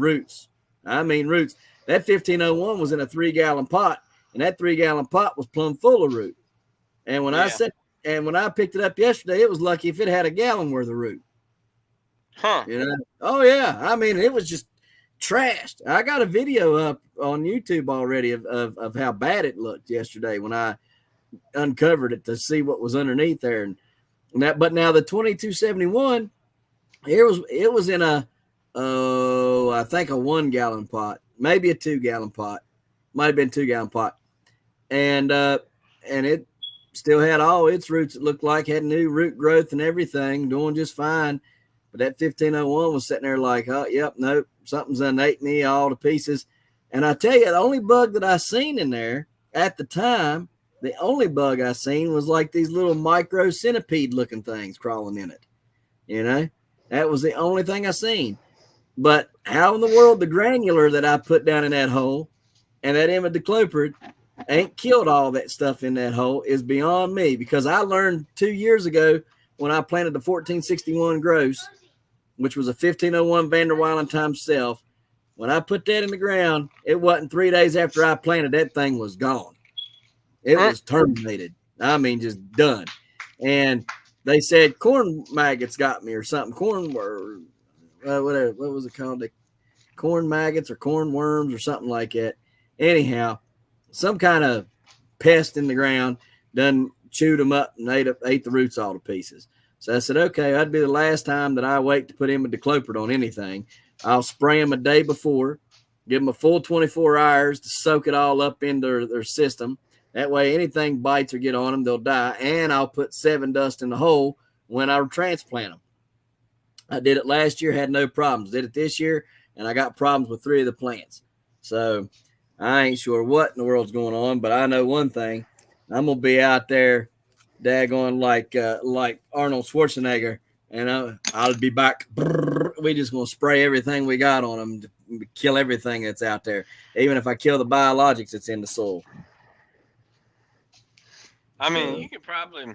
roots. I mean, roots. That 1501 was in a 3-gallon pot, and that 3-gallon pot was plumb full of root. And when Yeah. when I picked it up yesterday, it was lucky if it had a gallon worth of root. Huh. You know? Oh yeah. I mean, it was just trashed. I got a video up on YouTube already of how bad it looked yesterday when I uncovered it to see what was underneath there. And that, but now the 2271, it was in a I think a 1 gallon pot, maybe a 2 gallon pot, might have been 2 gallon pot, and it still had all its roots. It looked like had new root growth and everything, doing just fine. But that 1501 was sitting there like, oh, yep, nope, something's done ate me all to pieces. And I tell you, the only bug that I seen in there at the time, the only bug I seen was like these little micro centipede looking things crawling in it. You know, that was the only thing I seen. But how in the world the granular that I put down in that hole and that imidacloprid ain't killed all that stuff in that hole is beyond me, because I learned 2 years ago when I planted the 1461 gross, which was a 1501 Vanderweilen times self. When I put that in the ground, it wasn't 3 days after I planted, that thing was gone. It was terminated. I mean, just done. And they said corn maggots got me or something. Corn or whatever. What was it called? The corn maggots or corn worms or something like that. Anyhow, some kind of pest in the ground done chewed them up and ate the roots all to pieces. So I said, okay, that'd be the last time that I wait to put imidacloprid on anything. I'll spray them a day before, give them a full 24 hours to soak it all up into their system. That way, anything bites or get on them, they'll die. And I'll put 7 dust in the hole when I transplant them. I did it last year, had no problems. Did it this year, and I got problems with 3 of the plants. So I ain't sure what in the world's going on, but I know one thing. I'm going to be out there daggone like Arnold Schwarzenegger, and I'll be back. We just going to spray everything we got on them to kill everything that's out there, even if I kill the biologics that's in the soil. I mean, you could probably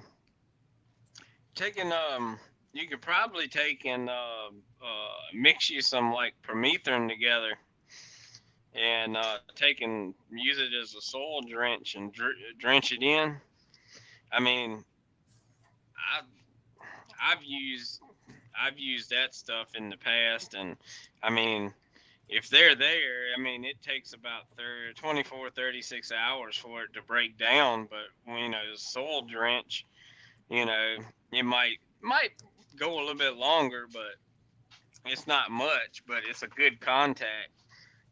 take and mix you some like permethrin together and take and use it as a soil drench and drench it in. I mean, I've used that stuff in the past, and I mean, if they're there, I mean, it takes about 24, 36 hours for it to break down. But the soil drench, it might go a little bit longer, but it's not much. But it's a good contact,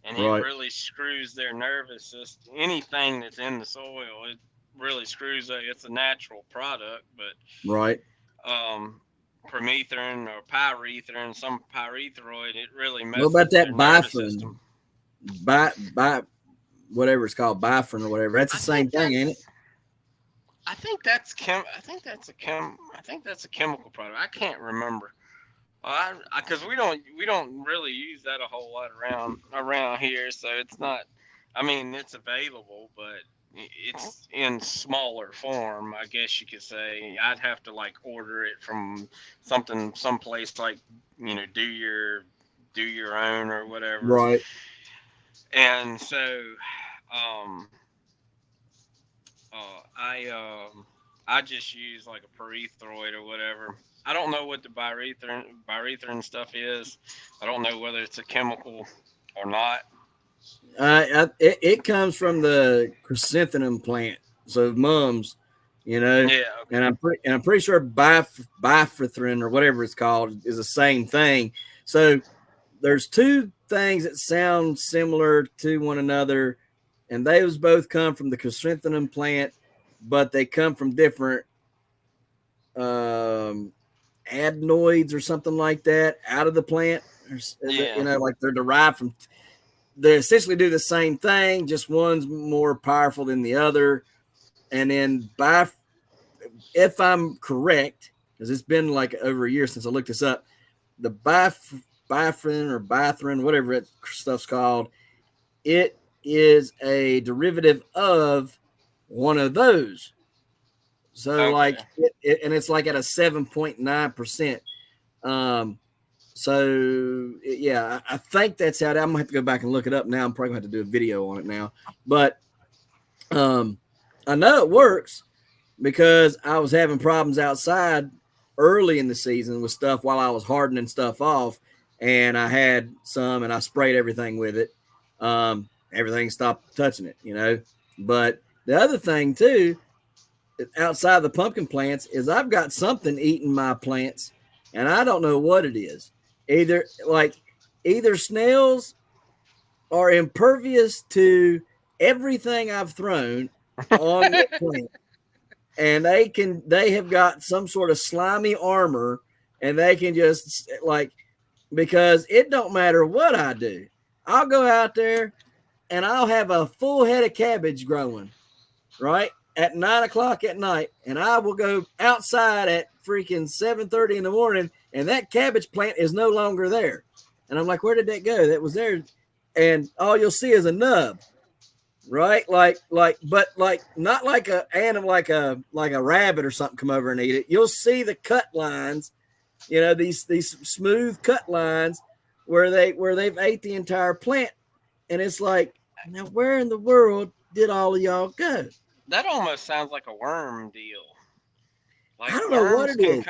and it really screws their nervous system. Anything that's in the soil, it really screws it. It's a natural product, but permethrin or pyrethrin, some pyrethroid, it really messes what about that bifrin? Whatever it's called, bifrin or whatever. That's the same thing, ain't it? I think that's I think that's a chemical product. I can't remember. Because we don't really use that a whole lot around here, so it's not. I mean, it's available, but it's in smaller form, I guess you could say. I'd have to like order it from someplace like do your own or whatever. Right. And so I just use like a pyrethroid or whatever. I don't know what the pyrethrin stuff is. I don't know whether it's a chemical or not. It comes from the chrysanthemum plant, so mums, Yeah. Okay. And I'm pretty sure bifrithrin or whatever it's called is the same thing. So there's 2 things that sound similar to one another, and those both come from the chrysanthemum plant, but they come from different adenoids or something like that out of the plant. Like they're derived from. They essentially do the same thing, just one's more powerful than the other. And then if I'm correct, because it's been like over a year since I looked this up, the bifrin or bithrin, whatever that stuff's called, it is a derivative of one of those. So like, and it's like at a 7.9%. So yeah, I think that's how. I'm gonna have to go back and look it up now. I'm probably gonna have to do a video on it now, but I know it works. because I was having problems outside early in the season with stuff while I was hardening stuff off, and I had some, and I sprayed everything with it. Everything stopped touching it, you know. But the other thing too, outside the pumpkin plants, is I've got something eating my plants, and I don't know what it is. Either like either snails are impervious to everything I've thrown on the plant, and they have got some sort of slimy armor, and they can just like, because it don't matter what I do, I'll go out there and I'll have a full head of cabbage growing right at 9 o'clock at night, and I will go outside at freaking 7:30 in the morning, and that cabbage plant is no longer there, and I'm like, where did that go? That was there, and all you'll see is a nub, right? But not like a animal, like a rabbit or something come over and eat it. You'll see the cut lines, you know, these smooth cut lines where they've ate the entire plant, and it's like, now where in the world did all of y'all go? That almost sounds like a worm deal. I Like don't know what it is.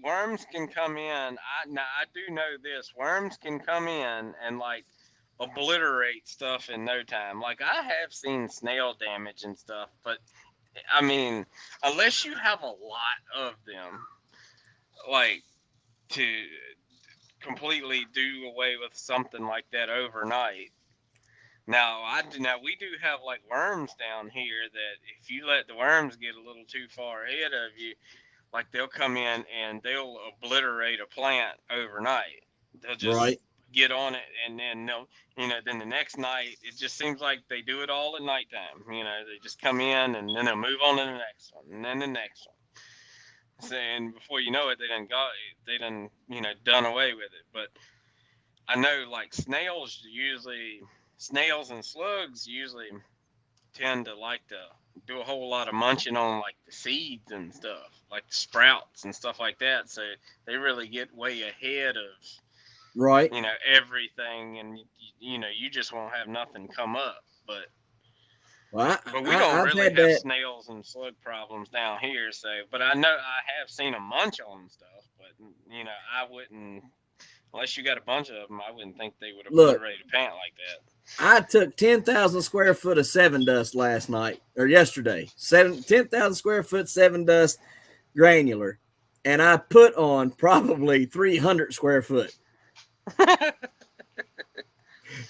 worms can come in. I do know this. Worms can come in and like obliterate stuff in no time. Like I have seen snail damage and stuff, but I mean, unless you have a lot of them, like to completely do away with something like that overnight. Now we do have like worms down here that if you let the worms get a little too far ahead of you, like they'll come in and they'll obliterate a plant overnight. They'll just Right. get on it, and then then the next night it just seems like they do it all at nighttime. They just come in and then they'll move on to the next one, and then the next one. So, and before you know it, they done done away with it. But I know like snails and slugs usually tend to like to do a whole lot of munching on like the seeds and stuff, like the sprouts and stuff like that. So they really get way ahead of Right. everything, and you just won't have nothing come up. But Well, we don't I've really had have that. snails and slug problems down here. So, but I know I have seen them munch on stuff. But I wouldn't, unless you got a bunch of them, I wouldn't think they would Look, obliterate a plant like that. I took 10,000 square foot of seven dust last night or yesterday. 10,000 square foot seven dust granular, and I put on probably 300 square foot.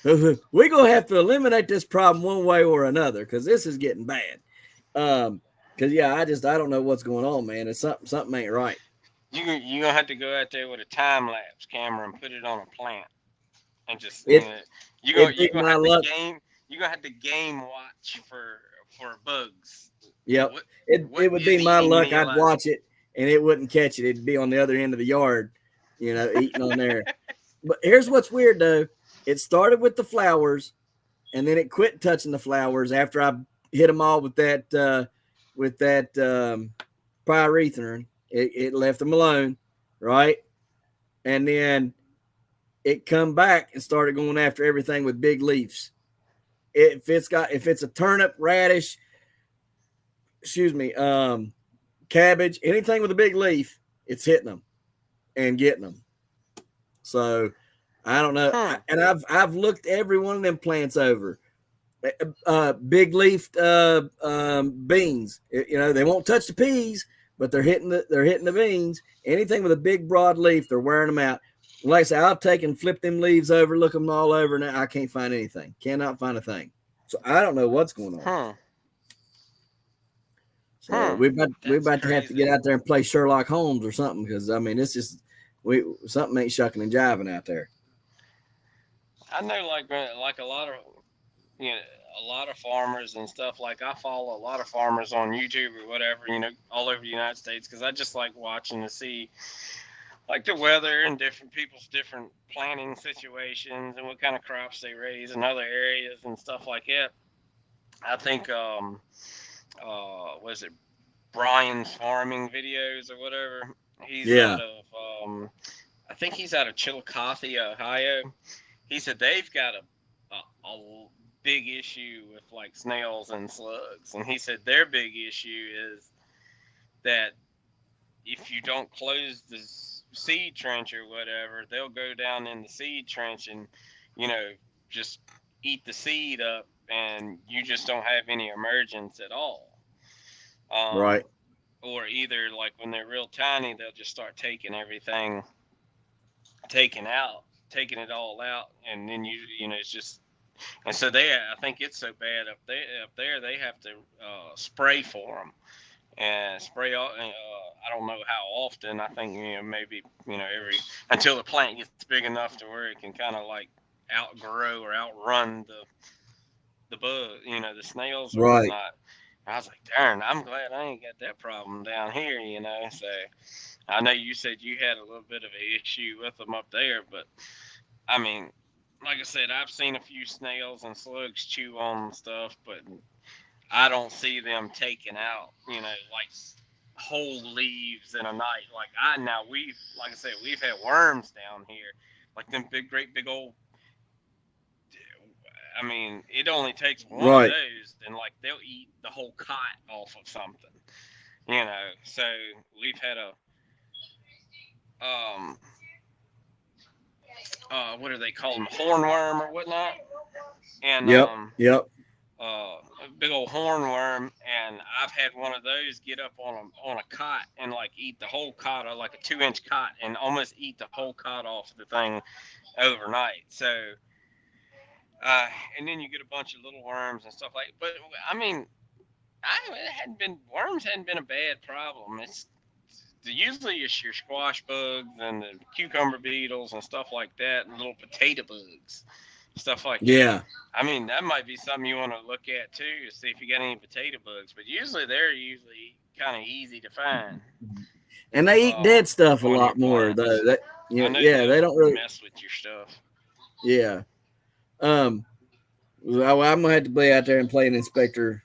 We're gonna have to eliminate this problem one way or another, because this is getting bad. Because yeah, I don't know what's going on, man. It's something ain't right. You gonna have to go out there with a time lapse camera and put it on a plant, and just It it'd you be gonna my have to luck. game watch for bugs. Yep. What what It would is be my eating luck. me I'd alive? watch it and it wouldn't catch it. It'd be on the other end of the yard, eating on there. But here's what's weird though. It started with the flowers, and then it quit touching the flowers after I hit them all with that pyrethrin. It left them alone, right? And then it come back and started going after everything with big leaves. If it's a turnip, radish, excuse me, cabbage, anything with a big leaf, it's hitting them and getting them. So I don't know. Hmm. And I've looked every one of them plants over. Big leafed beans. They won't touch the peas, but they're hitting the beans. Anything with a big broad leaf, they're wearing them out. Like I say, I'll take and flip them leaves over, look them all over, and I can't find anything. Cannot find a thing. So I don't know what's going on. Hmm. So we're That's about to have to get crazy. out there and play Sherlock Holmes or something, because I mean it's just something ain't shucking and jiving out there. I know, like you know a lot of farmers and stuff. Like I follow a lot of farmers on YouTube or whatever, all over the United States, because I just like watching to see like the weather and different people's different planting situations and what kind of crops they raise in other areas and stuff like that. I think was it Brian's farming videos or whatever. He's Yeah, out of I think he's out of Chillicothe, Ohio. He said they've got a big issue with like snails and slugs, and he said their big issue is that if you don't close the seed trench or whatever, they'll go down in the seed trench and, you know, just eat the seed up, and you just don't have any emergence at all. Right. Or either like when they're real tiny, they'll just start taking everything, taking out, taking it all out, and then you know, it's just. And so I think it's so bad up there, they have to spray for them and spray. I don't know how often. I think maybe every until the plant gets big enough to where it can kind of like outgrow or outrun the bug, the snails or Right. whatnot. I was like, darn, I'm glad I ain't got that problem down here. So I know you said you had a little bit of an issue with them up there, but I mean, like I said, I've seen a few snails and slugs chew on stuff, but I don't see them taking out, like whole leaves in a night. Like I said, we've had worms down here, like them great big old. I mean, it only takes one of Right. those, and like they'll eat the whole cot off of something, So we've had a um what do they call them, hornworm or whatnot, and Yep. Yep. a big old hornworm, and I've had one of those get up on a cot and like eat the whole cot, or like a 2-inch cot, and almost eat the whole cot off the thing overnight. So, and then you get a bunch of little worms and stuff like. But I mean, worms hadn't been a bad problem. Usually it's your squash bugs and the cucumber beetles and stuff like that, and little potato bugs, stuff like that. Yeah. I mean, that might be something you want to look at too, to see if you got any potato bugs. But usually they're kind of easy to find And they eat dead stuff a on your lot more plants. though. That I know yeah, they'll they don't really. mess with your stuff. Yeah. Um. Well, I'm gonna have to be out there and play an inspector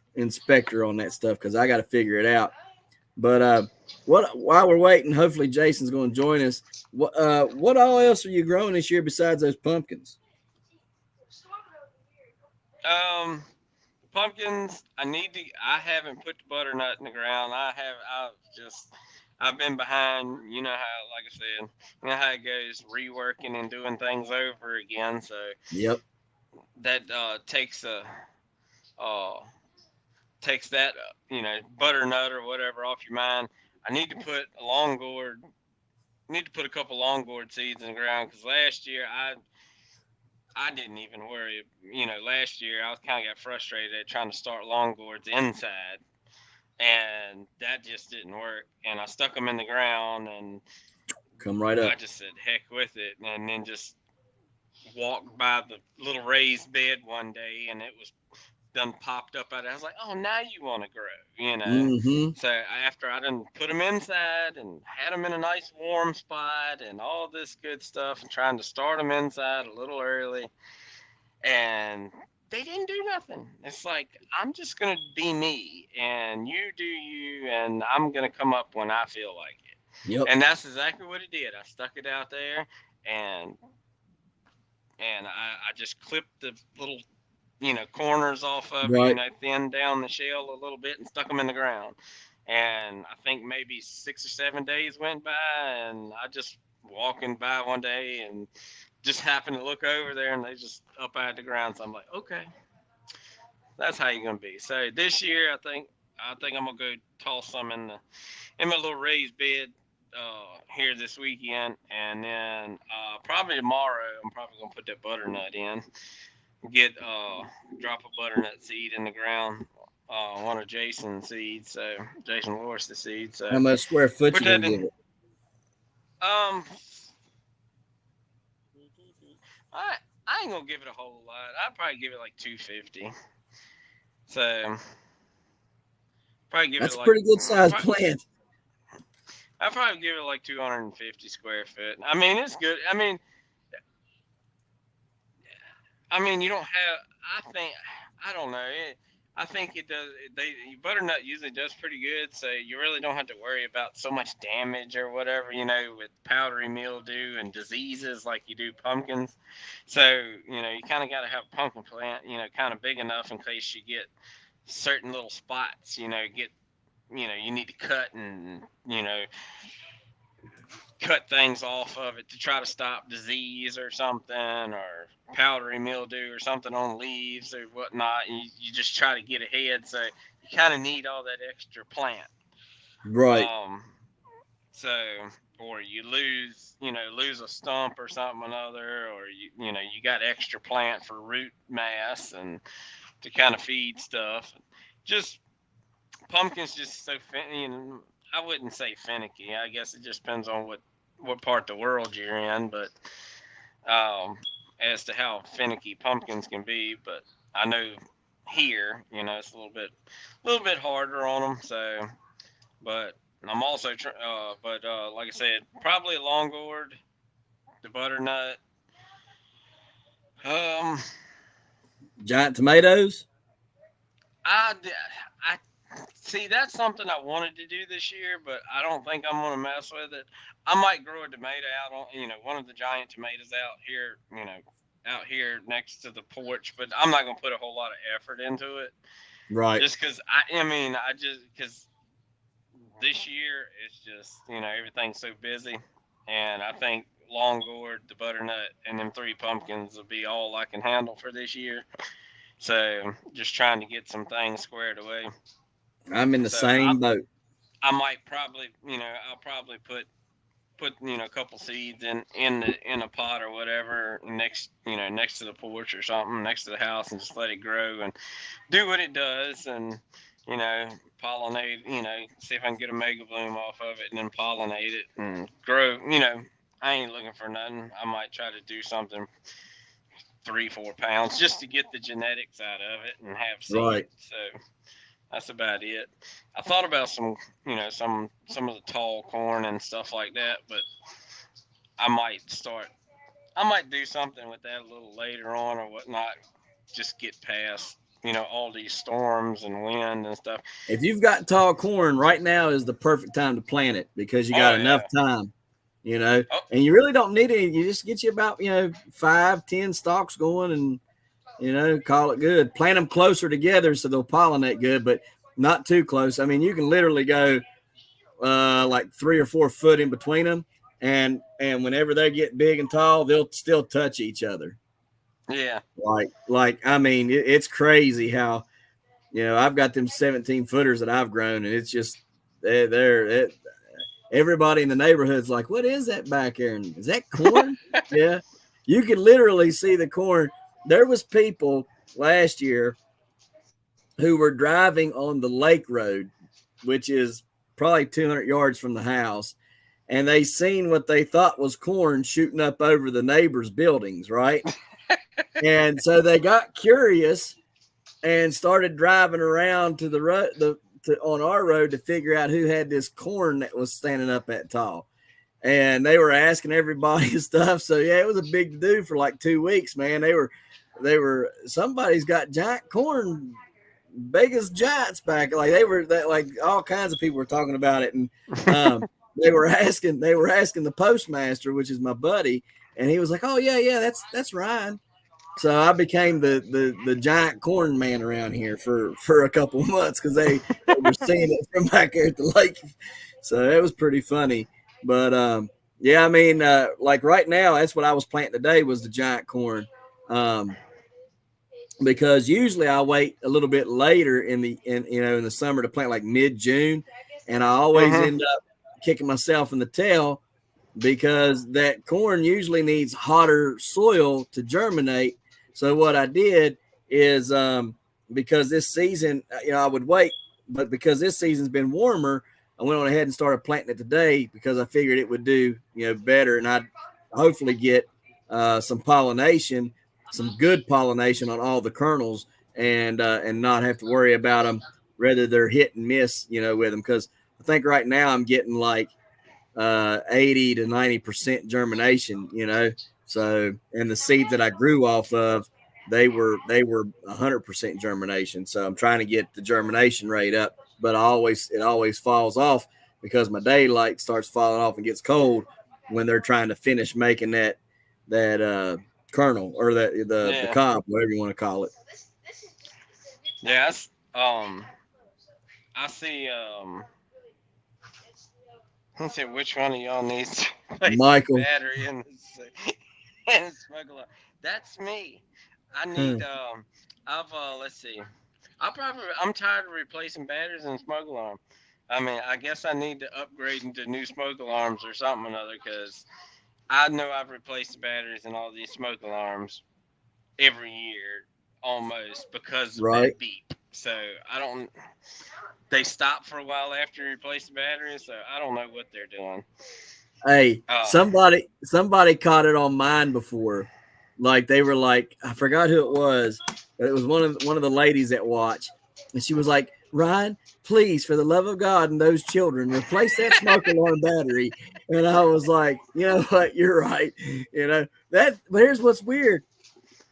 on that stuff because I got to figure it out. But while we're waiting, hopefully Jason's going to join us. What all else are you growing this year besides those pumpkins? Um, Pumpkins. I haven't put the butternut in the ground. I've been behind. You know how, like I said, you know how it goes, reworking and doing things over again. So Yep. that uh takes that butternut or whatever off your mind. I need to put a long gourd. Need to put a couple long gourd seeds in the ground, because last year I didn't even worry. Last year I was kind of got frustrated at trying to start long gourds inside, and that just didn't work. And I stuck them in the ground, and Come right up. I just said heck with it, and then just walked by the little raised bed one day, and it was done popped up out. I was like, oh, now you want to grow. Mm-hmm. So after I done put them inside and had them in a nice warm spot and all this good stuff, and trying to start them inside a little early, and they didn't do nothing. It's like, I'm just gonna be me, and you do you, and I'm gonna come up when I feel like it. Yep. And that's exactly what it did. I stuck it out there, and I just clipped the little corners off of it, Right. thinned down the shell a little bit and stuck them in the ground. And I think maybe 6 or 7 days went by, and I just walking by one day and just happened to look over there, and they just up out of the ground. So I'm like, okay, that's how you're gonna be. So this year, I think I'm gonna go toss some in my little raised bed here this weekend, and then probably tomorrow I'm probably gonna put that butternut in. Get drop a butternut seed in the ground, one of Jason's seeds, so Jason Lawrence's seeds. So How much square foot put you that gonna give in. it? Um, I ain't gonna give it a whole lot. I'd probably give it like 250. So probably give That's it a like pretty good sized plant. I'd probably give it like 250 square foot. I mean, it's good. I mean, you don't have. I don't know. I think it does. Butternut usually does pretty good, so you really don't have to worry about so much damage or whatever, with powdery mildew and diseases like you do pumpkins. So you kind of got to have a pumpkin plant, kind of big enough in case you get certain little spots, get you need to cut and cut things off of it to try to stop disease or something, or powdery mildew or something on leaves or whatnot. And you just try to get ahead, so you kind of need all that extra plant. Right. Um, so, or you lose a stump or something another, or you got extra plant for root mass and to kind of feed stuff. Just pumpkins just so I wouldn't say finicky. I guess it just depends on what part of the world you're in, but as to how finicky pumpkins can be. But I know here, it's a little bit harder on them. So, but I'm also, like I said, probably a long gourd, the butternut. Um, Giant tomatoes. I see that's something I wanted to do this year, but I don't think I'm gonna mess with it. I might grow a tomato out on, one of the giant tomatoes out here next to the porch, but I'm not gonna put a whole lot of effort into it. Right. Just because I just because this year it's just everything's so busy, and I think long gourd, the butternut, and them three pumpkins will be all I can handle for this year. So just trying to get some things squared away. I'm in the So same boat. I might probably I'll probably put a couple seeds in a pot or whatever next to the porch or something next to the house, and just let it grow and do what it does, and pollinate, see if I can get a mega bloom off of it and then pollinate it and grow. I ain't looking for nothing. I might try to do something 3-4 pounds just to get the genetics out of it and have seed. Right. So that's about it. I thought about some of the tall corn and stuff like that, but I might do something with that a little later on or whatnot. Just get past all these storms and wind and stuff. If you've got tall corn, right now is the perfect time to plant it because you got Oh enough yeah. time, Oh, and you really don't need any. You just get you about 5-10 stalks going, and call it good. Plant them closer together so they'll pollinate good, but not too close. I mean, you can literally go like 3 or 4 foot in between them, and whenever they get big and tall, they'll still touch each other. yeah. Like I mean, it's crazy how I've got them 17 footers that I've grown, and it's just they're everybody in the neighborhood's like, "What is that back there? And is that corn?" Yeah, you could literally see the corn. There was people last year who were driving on the lake road, which is probably 200 yards from the house, and they seen what they thought was corn shooting up over the neighbors' buildings, right? And so they got curious and started driving around to the road, on our road to figure out who had this corn that was standing up that tall. And they were asking everybody and stuff. So yeah, it was a big to do for like 2 weeks, man. They were somebody's got giant corn, big as giants back. Like like all kinds of people were talking about it. And they were asking the postmaster, which is my buddy, and he was like, "Oh yeah, that's Ryan." So I became the giant corn man around here for a couple of months because they were seeing it from back here at the lake. So it was pretty funny. But yeah, I mean, like right now, that's what I was planting today was the giant corn. Because usually I wait a little bit later in the summer to plant like mid-June, and I always end up kicking myself in the tail because that corn usually needs hotter soil to germinate. So what I did is because this season, I would wait, but because this season's been warmer, I went on ahead and started planting it today because I figured it would do better, and I'd hopefully get some pollination, some good pollination on all the kernels, and not have to worry about them, whether they're hit and miss, with them. Because I think right now I'm getting like 80 to 90% germination, So, and the seeds that I grew off of, they were 100% germination. So I'm trying to get the germination rate up, but it always falls off because my daylight starts falling off and gets cold when they're trying to finish making that kernel or the cob, whatever you want to call it. Yes. I see. Let's see which one of y'all needs to replace the Michael. battery in the smoke alarm. That's me. I Huh. need. I've let's see. I'm tired of replacing batteries in smoke alarm. I mean, I guess I need to upgrade into new smoke alarms or something or another because I know I've replaced the batteries in all these smoke alarms every year almost because of Right. that beep. So I don't. They stop for a while after you replace the batteries, so I don't know what they're doing. Hey, Uh, somebody caught it on mine before. Like they were like, I forgot who it was, but it was one of the ladies that watch, and she was like, Ryan, please, for the love of God and those children, replace that smoke alarm battery. And I was like, you know what, you're right. You know that. But here's what's weird.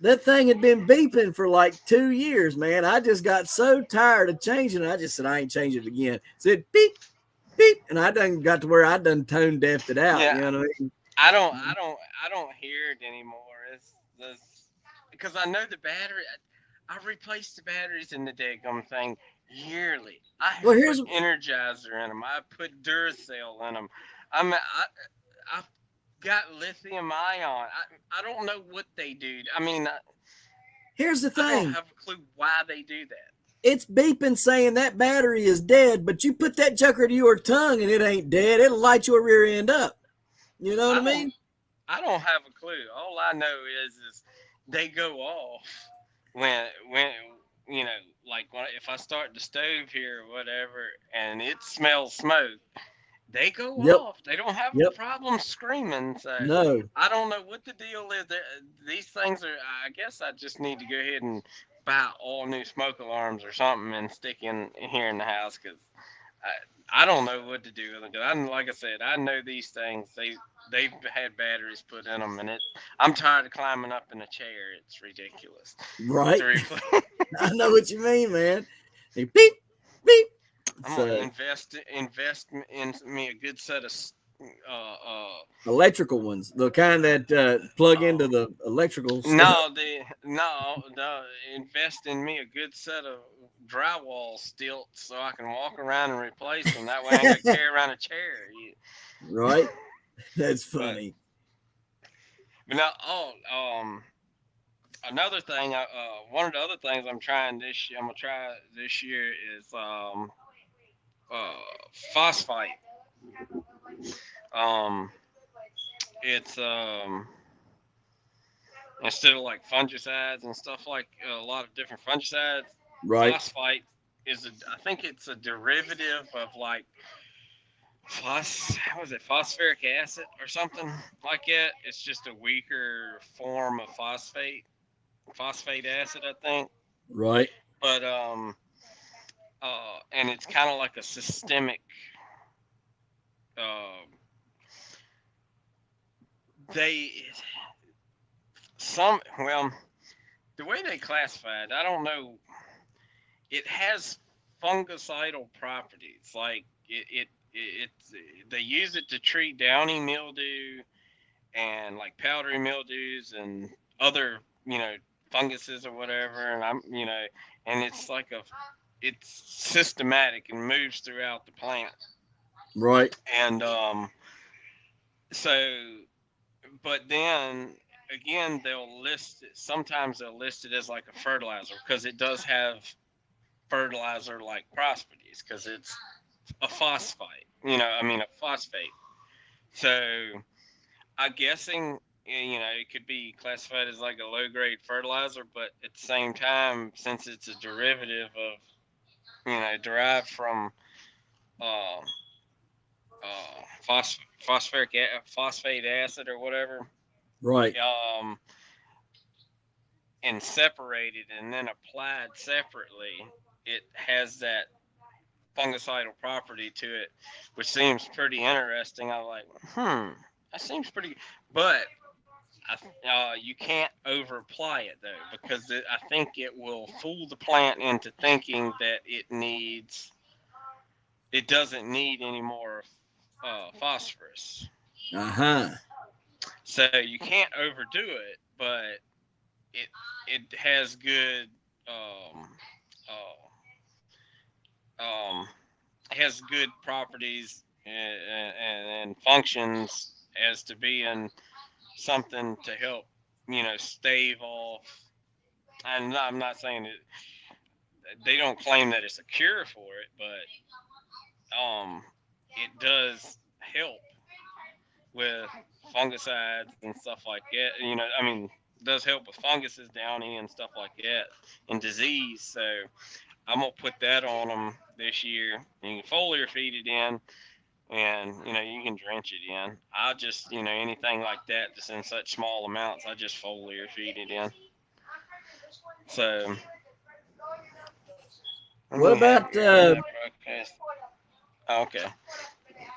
That thing had been beeping for like 2 years, man. I just got so tired of changing it. I just said I ain't changing it again. Said beep, beep, and I done got to where I done tone deafed it out. yeah, You know what I mean? I don't hear it anymore. It's because I know the battery. I replace the batteries in the daggum thing yearly. I have Well, put here's Energizer in them. I put Duracell in them. I've got lithium ion. I don't know what they do. I mean, here's the I don't thing. have a clue why they do that. It's beeping saying that battery is dead, but you put that joker to your tongue and it ain't dead. It'll light your rear end up. You know what I I don't mean? I don't have a clue. All I know is they go off when you know like if I start the stove here or whatever and it smells smoke, they go Yep. off. They don't have a Yep. problem screaming. So No. I don't know what the deal is. These things are. I guess I just need to go ahead and buy all new smoke alarms or something and stick in here in the house because I don't know what to do with them. 'Cause like I said, I know these things. They've had batteries put in them, and I'm tired of climbing up in a chair. It's ridiculous. To Right. replace, I know what you mean, man. They beep, beep. I'm gonna So invest in me a good set of uh uh electrical ones, the kind that plug into oh the electrical stuff. no, invest in me a good set of drywall stilts so I can walk around and replace them. That way I ain't gonna carry around a chair. Right. That's But funny. now, another thing. One of the other things I'm trying this year. I'm gonna try this year is uh, phosphite. Um, it's instead of like fungicides and stuff like a lot of different fungicides, Right. phosphite is I think it's a derivative of like how is it phosphoric acid or something like that. It's just a weaker form of phosphate acid, I think. Right. But and it's kind of like a systemic. Uh, they well, the way they classify it, I don't know. It has fungicidal properties, like it's they use it to treat downy mildew and like powdery mildews and other funguses or whatever, and and it's systematic and moves throughout the plant, Right. and so but then again sometimes they'll list it as like a fertilizer because it does have fertilizer like properties because it's a phosphite, a phosphate. So I'm guessing it could be classified as like a low grade fertilizer, but at the same time, since it's a derivative of derived from uh, phosphate acid or whatever, Right. um, and separated and then applied separately, it has that fungicidal property to it, which seems pretty interesting. I'm like, that seems pretty, but you can't over apply it though, because I think it will fool the plant into thinking that it doesn't need any more phosphorus. Uh-huh. So you can't overdo it, but it it has good has good properties and functions as to being something to help, stave off. And I'm not saying it, they don't claim that it's a cure for it, but it does help with fungicides and stuff like that. I mean, it does help with funguses, downy, and stuff like that, and disease. So I'm gonna put that on them this year. You can foliar feed it in, and you can drench it in. I just anything like that, just in such small amounts, I just foliar feed it in. So let What me have about you on that broadcast. Okay.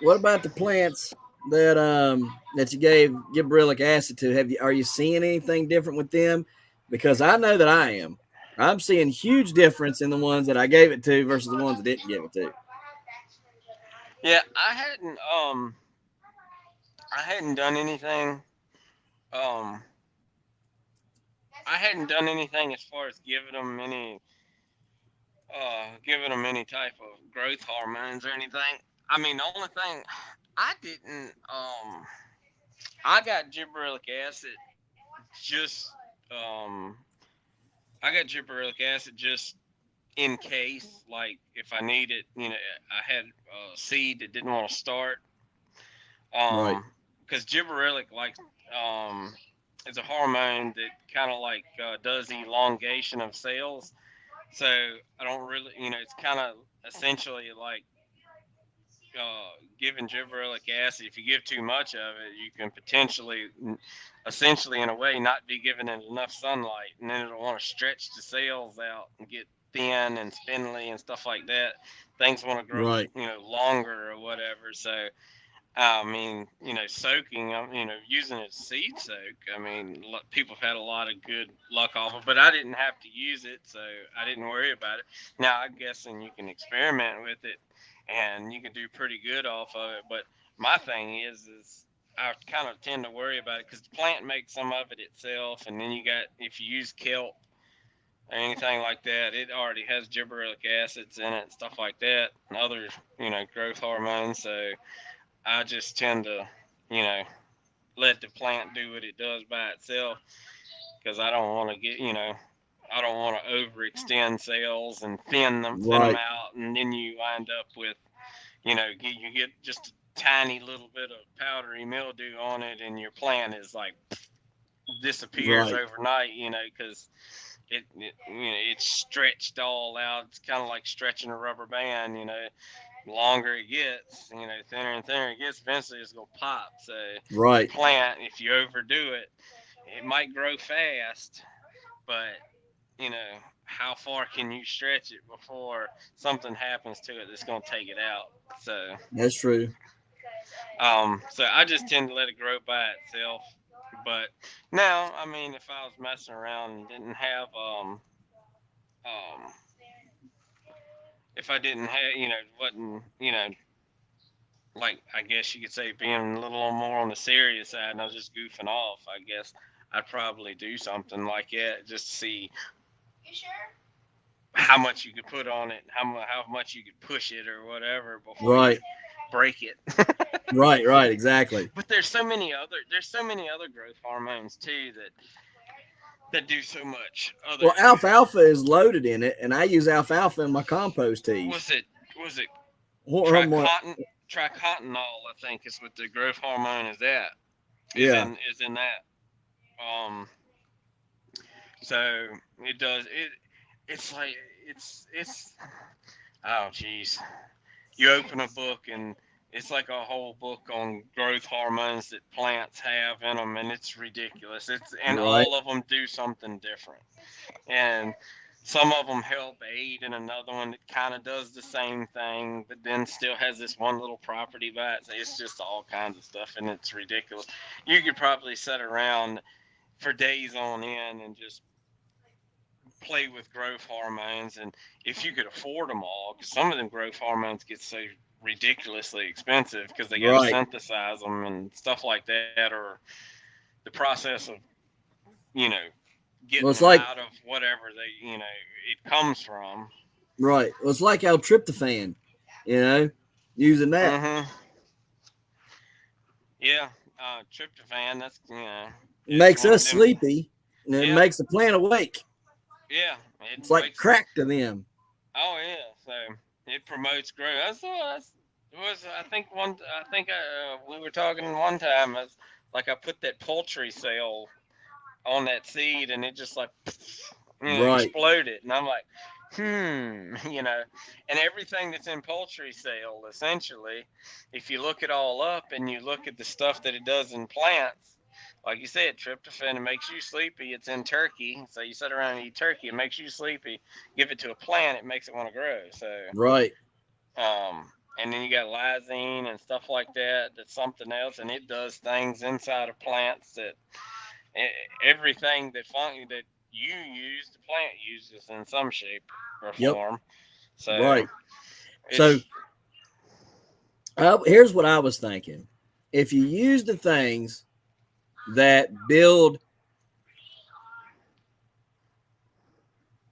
what about the plants that you gave gibberellic acid to? Are you seeing anything different with them? Because I know that I am. I'm seeing huge difference in the ones that I gave it to versus the ones that didn't give it to. Yeah, I hadn't done anything. Um, I hadn't done anything as far as giving them any type of growth hormones or anything. I mean, the only thing I didn't, I got gibberellic acid just, um, I got gibberellic acid just in case, like if I need it, I had a seed that didn't want to start. Right. Because gibberellic, like, is a hormone that kind of like does elongation of cells. So I don't really, it's kind of essentially like giving gibberellic acid. If you give too much of it, you can potentially, essentially in a way, not be giving it enough sunlight, and then it'll want to stretch the cells out and get thin and spindly and stuff like that. Things want to grow, Right. longer or whatever. So I mean, soaking, using it seed soak. I mean, people have had a lot of good luck off it, but I didn't have to use it, so I didn't worry about it. Now, I'm guessing you can experiment with it and you can do pretty good off of it. But my thing is I kind of tend to worry about it because the plant makes some of it itself, and then if you use kelp or anything like that, it already has gibberellic acids in it, stuff like that, and other, growth hormones. So I just tend to, you know, let the plant do what it does by itself because I don't want to I don't want to overextend cells and thin them Right. out, and then you wind up with, you get just a tiny little bit of powdery mildew on it, and your plant is like disappears Right. overnight, because it's stretched all out. It's kind of like stretching a rubber band, longer it gets, thinner and thinner it gets, eventually it's gonna pop. So your Right. plant, if you overdo it, it might grow fast, but how far can you stretch it before something happens to it that's gonna take it out? So That's true. so I just tend to let it grow by itself. But now, I mean, if I was messing around and didn't have um if I didn't have, wasn't, like, I guess you could say being a little more on the serious side and I was just goofing off, I guess I'd probably do something like that just to see how much you could put on it, how much you could push it or whatever before you Right. break it. Right. Right. Exactly. But there's so many other growth hormones too that do so much other. Well, alfalfa is loaded in it, and I use alfalfa in my compost teas. Was it What? trichotinol? I think is what the growth hormone is at. Yeah. Is in that. So it does it. It's like it's. Oh jeez. You open a book and it's like a whole book on growth hormones that plants have in them, and it's ridiculous. And Right. all of them do something different, and some of them help aid in another one that kind of does the same thing, but then still has this one little property by it. It's just all kinds of stuff, and it's ridiculous. You could probably sit around for days on end and just play with growth hormones, and if you could afford them all, because some of them growth hormones get so ridiculously expensive because they got to Right. synthesize them and stuff like that, or the process of you know Well, getting it's them like out of whatever it comes from. right. Well, it's like L-tryptophan. using that. Mm-hmm. Yeah. Tryptophan. It's Makes one of us them. sleepy and it Yeah. makes the plant awake. Yeah. It's It like wakes. crack to them. Oh yeah. So it promotes growth. That's was I think one. I think we were talking one time. I put that poultry cell on that seed, and it just like Right. exploded, and I'm like, and everything that's in poultry cell, essentially, if you look it all up and you look at the stuff that it does in plants, like you said, tryptophan, it makes you sleepy. It's in turkey, so you sit around and eat turkey, it makes you sleepy. Give it to a plant, it makes it want to grow. So, Right. and then you got lysine and stuff like that. That's something else, and it does things inside of plants that everything that you use, the plant uses in some shape or Yep. form. So Right. So it's here's what I was thinking. If you use the things that build,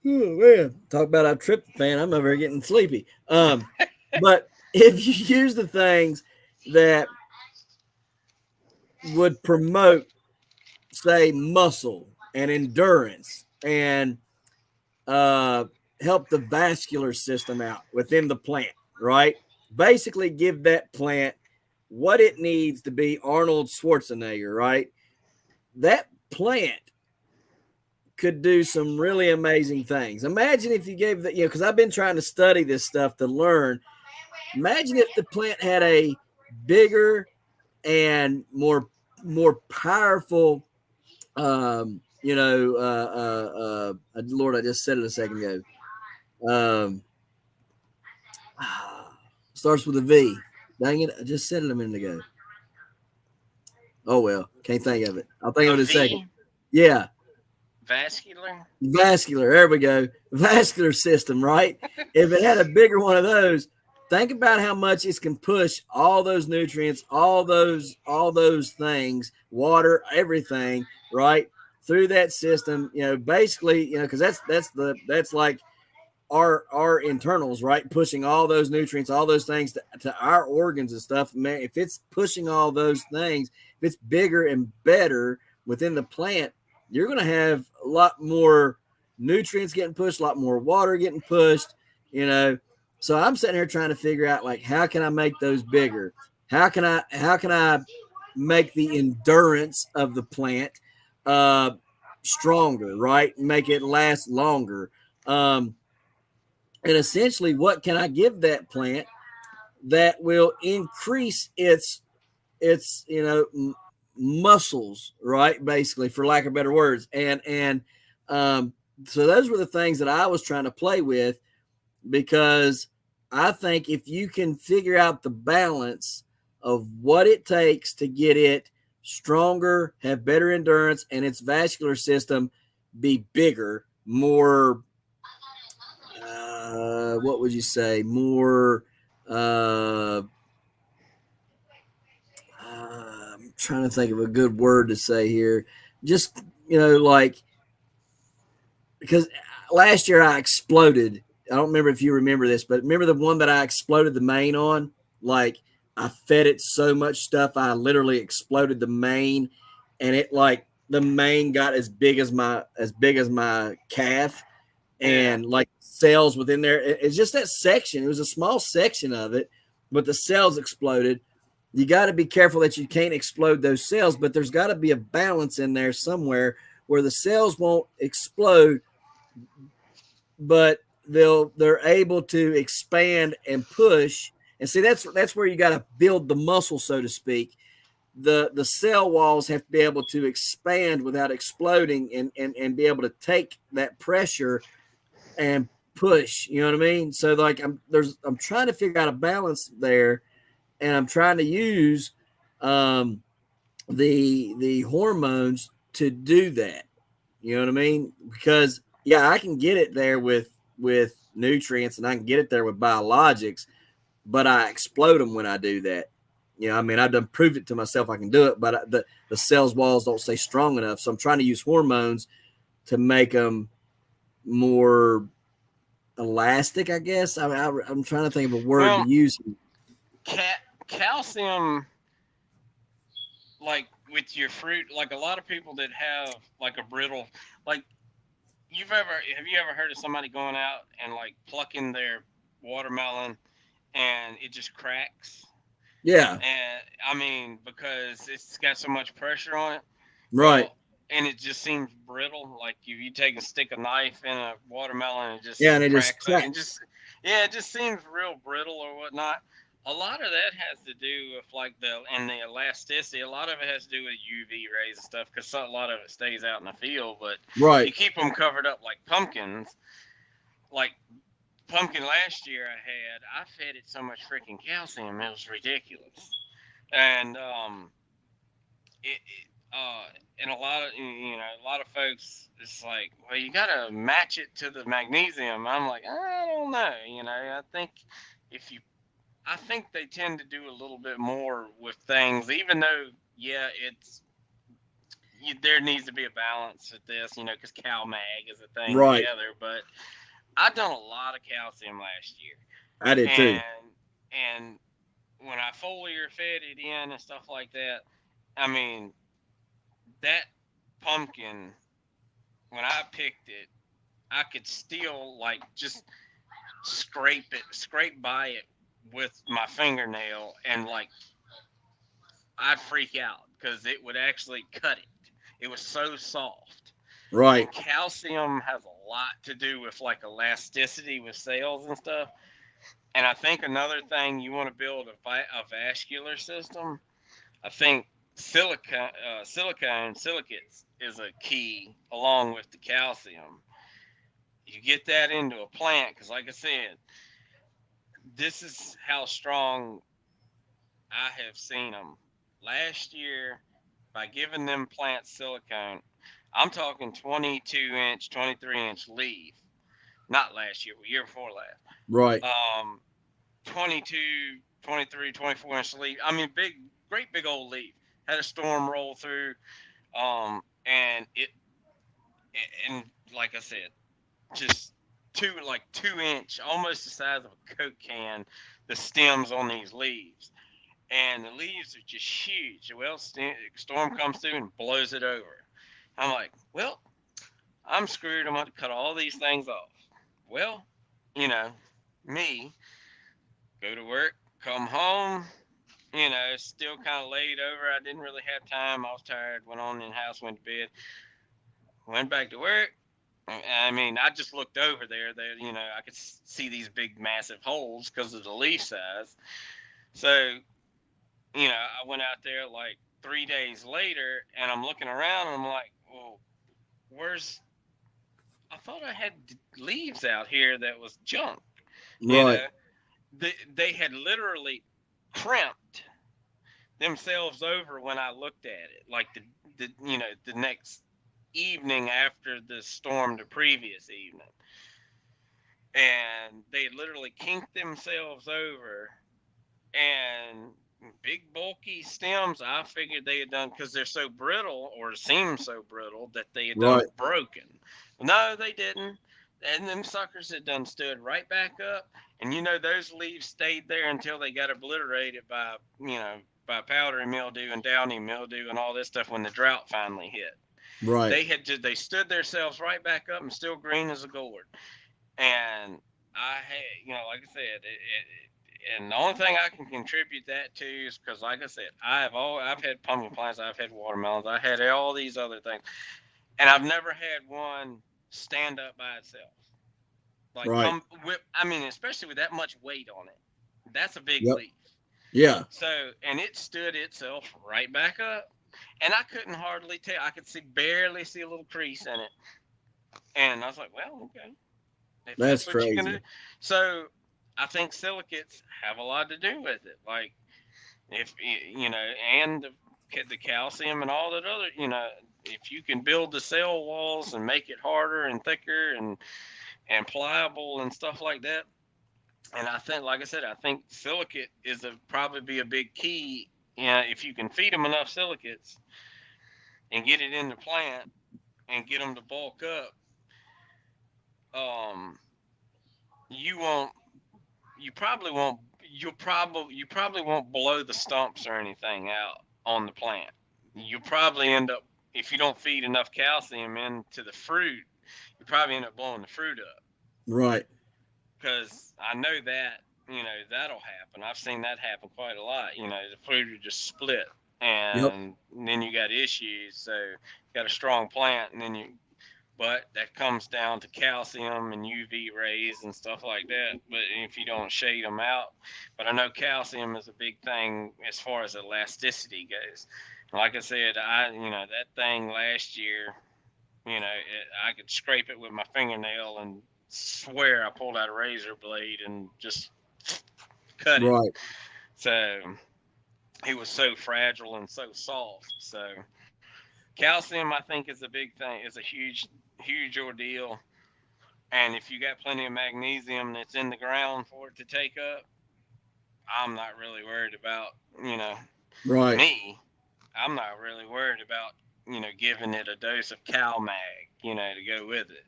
oh man, talk about our tryptophan. I'm over here getting sleepy. But if you use the things that would promote, say, muscle and endurance and uh, help the vascular system out within the plant, right? Basically, give that plant what it needs to be Arnold Schwarzenegger, right? That plant could do some really amazing things. Imagine if you gave that, because I've been trying to study this stuff to learn. Imagine if the plant had a bigger and more powerful, Lord, I just said it a second ago. Um, starts with a V. Dang it, I just said it a minute ago. Oh well, can't think of it. I'll think of a it in a second. V Yeah, vascular. vascular. There we go. Vascular system, right? If it had a bigger one of those, think about how much it can push all those nutrients, all those things, water, everything, right? Through that system, basically, because that's like our internals, right? Pushing all those nutrients, all those things to our organs and stuff. Man, if it's pushing all those things, if it's bigger and better within the plant, you're going to have a lot more nutrients getting pushed, a lot more water getting pushed, you know. So I'm sitting here trying to figure out, like, how can I make those bigger? How can I make the endurance of the plant uh stronger, right? Make it last longer. And essentially, what can I give that plant that will increase its muscles, right? Basically, for lack of better words. And so those were the things that I was trying to play with, because I think if you can figure out the balance of what it takes to get it stronger, have better endurance, and its vascular system be bigger, more, what would you say, more, uh, I'm trying to think of a good word to say here. Just, like, because last year I exploded. I don't remember if you remember this, but remember the one that I exploded the main on? Like, I fed it so much stuff, I literally exploded the main, and it, like, the main got as big as my calf, Yeah, and like cells within there. It's just that section. It was a small section of it, but the cells exploded. You got to be careful that you can't explode those cells, but there's got to be a balance in there somewhere where the cells won't explode, but they're able to expand and push. And see, that's where you got to build the muscle, so to speak. The cell walls have to be able to expand without exploding, and be able to take that pressure and push. You know what I mean? So, like, I'm trying to figure out a balance there, and I'm trying to use um, the hormones to do that. You know what I mean? Because, yeah, I can get it there with nutrients, and I can get it there with biologics, but I explode them when I do that. I mean, I've done proved it to myself I can do it, but the cells walls don't stay strong enough. So I'm trying to use hormones to make them more elastic, I guess. I mean, I'm trying to think of a word to Well, use. calcium, like with your fruit, like a lot of people that have like a brittle, like have you ever heard of somebody going out and like plucking their watermelon and it just cracks? Yeah, And I mean, because it's got so much pressure on it. right. Well, and it just seems brittle. Like if you take a stick of knife in a watermelon, it just Yeah, and it just cracks. And cracks. just yeah, it just seems real brittle or whatnot. A lot of that has to do with like the elasticity. A lot of it has to do with UV rays and stuff because a lot of it stays out in the field. But you Right. keep them covered up like pumpkins. Like pumpkin last year, I fed it so much freaking calcium, it was ridiculous. And and a lot of folks, it's like, well, you gotta match it to the magnesium. I'm like, I don't know. I think if you, I think they tend to do a little bit more with things, even though, yeah, there needs to be a balance with this, because CalMag is a thing Right. together. But I done a lot of calcium last year, I did too. and when I foliar fed it in and stuff like that, I mean, that pumpkin, when I picked it, I could still like just scrape by it with my fingernail, and like I'd freak out because it would actually cut it. It was so soft. Right. And calcium has a lot to do with like elasticity with cells and stuff. And I think another thing, you want to build a vascular system. I think silicates is a key along with the calcium. You get that into a plant because, like I said, this is how strong I have seen them. Last year, by giving them plants silicone, I'm talking 22-inch, 23-inch leaf. Not last year, but year before last. Right. 22, 23, 24-inch leaf. I mean, great big old leaf. Had a storm roll through, and and like I said, just 2 inch, almost the size of a Coke can, the stems on these leaves. And the leaves are just huge. Well, storm comes through and blows it over. I'm like, well, I'm screwed. I'm going to cut all these things off. Well, you know, me, go to work, come home, still kind of laid over. I didn't really have time. I was tired, went on in the house, went to bed, went back to work. I mean, I just looked over there. I could see these big, massive holes because of the leaf size. So, I went out there like 3 days later, and I'm looking around, and I'm like, well, where's? I thought I had leaves out here that was junk. You Right. know, they had literally crimped themselves over when I looked at it. Like the next evening after the storm, the previous evening, and they literally kinked themselves over, and big bulky stems, I figured they had done, because they're so brittle, or seem so brittle, that they had done Right. broken. No, they didn't. And them suckers had done stood right back up, and those leaves stayed there until they got obliterated by powdery mildew and downy mildew and all this stuff when the drought finally hit. Right. They stood themselves right back up and still green as a gourd. And I had, like I said, and the only thing I can contribute that to is because, like I said, I've had pumpkin plants, I've had watermelons, I had all these other things, and I've never had one stand up by itself. Like Right. come with, I mean, especially with that much weight on it, that's a big Yep. leaf. Yeah. So, and it stood itself right back up, and I couldn't hardly tell. I could barely see a little crease in it, and I was like, well, okay, if That's that's what you're gonna crazy. do. So I think silicates have a lot to do with it. Like if and the calcium and all that other, if you can build the cell walls and make it harder and thicker and pliable and stuff like that. And I think, like I said, I think silicate is probably be a big key. If you can feed them enough silicates and get it in the plant and get them to bulk up, um, you won't. You probably won't. You probably won't blow the stumps or anything out on the plant. You probably end up, if you don't feed enough calcium into the fruit, you probably end up blowing the fruit up. Right. Because I know that, that'll happen. I've seen that happen quite a lot. The fruit will just split, Yep. and then you got issues. So you got a strong plant, and then but that comes down to calcium and UV rays and stuff like that. But if you don't shade them out, but I know calcium is a big thing as far as elasticity goes. Like I said, that thing last year, I could scrape it with my fingernail and swear I pulled out a razor blade and just cut it. Right. So it was so fragile and so soft. So calcium, I think, is a big thing. It's a huge ordeal. And if you got plenty of magnesium that's in the ground for it to take up, I'm not really worried about, you know, Right. me. I'm not really worried about, giving it a dose of CalMag, to go with it.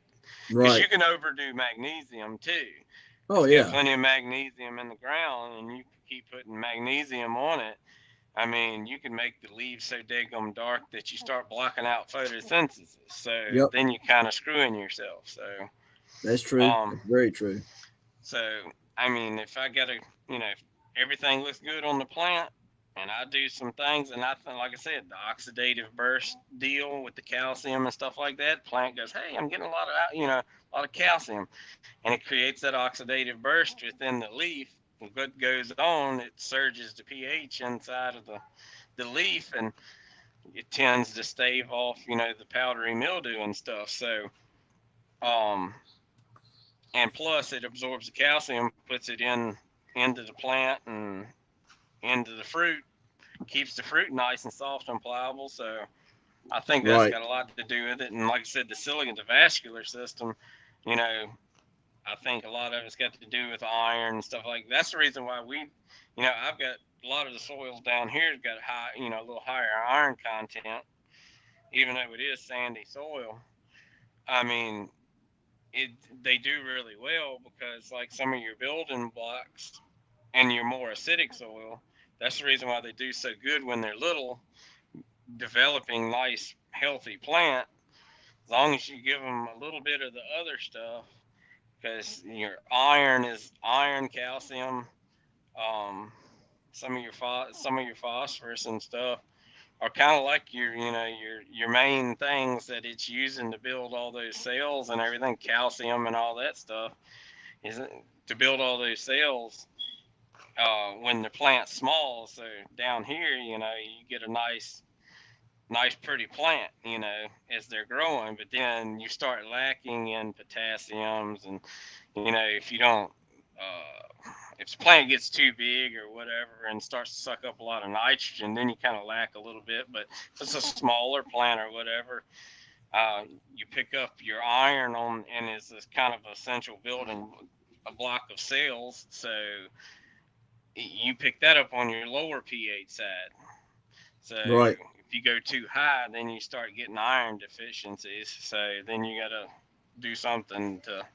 Because Right. you can overdo magnesium too. Oh If you got yeah. plenty of magnesium in the ground and you keep putting magnesium on it, I mean, you can make the leaves so daggum dark that you start blocking out photosynthesis. So Yep. then you're kind of screwing yourself. That's true. Um, That's very true. so I mean, if I got to, if everything looks good on the plant, and I do some things, and I think, like I said, the oxidative burst deal with the calcium and stuff like that, plant goes, hey, I'm getting a lot of, a lot of calcium, and it creates that oxidative burst within the leaf. And what goes on, it surges the pH inside of the leaf, and it tends to stave off, the powdery mildew and stuff. So, um, and plus it absorbs the calcium, puts it into the plant and into the fruit, keeps the fruit nice and soft and pliable. So I think that's Right. got a lot to do with it. And like I said, the silicon, the vascular system, you know, I think a lot of it's got to do with iron and stuff like that. That's the reason why I've got a lot of the soils down here has got high, a little higher iron content, even though it is sandy soil. I mean, it they do really well because like some of your building blocks and your more acidic soil, that's the reason why they do so good when they're little, developing nice healthy plant. As long as you give them a little bit of the other stuff, because your iron is iron, calcium, um, some of your phosphorus and stuff are kind of like your main things that it's using to build all those cells and everything, calcium and all that stuff is to build all those cells when the plant's small. So down here, you get a nice pretty plant, as they're growing, but then you start lacking in potassiums, and if you don't if the plant gets too big or whatever and starts to suck up a lot of nitrogen, then you kind of lack a little bit. But if it's a smaller plant or whatever, you pick up your iron on, and it's this kind of essential building a block of cells. So you pick that up on your lower pH side. So Right. if you go too high, then you start getting iron deficiencies. So then you got to do something to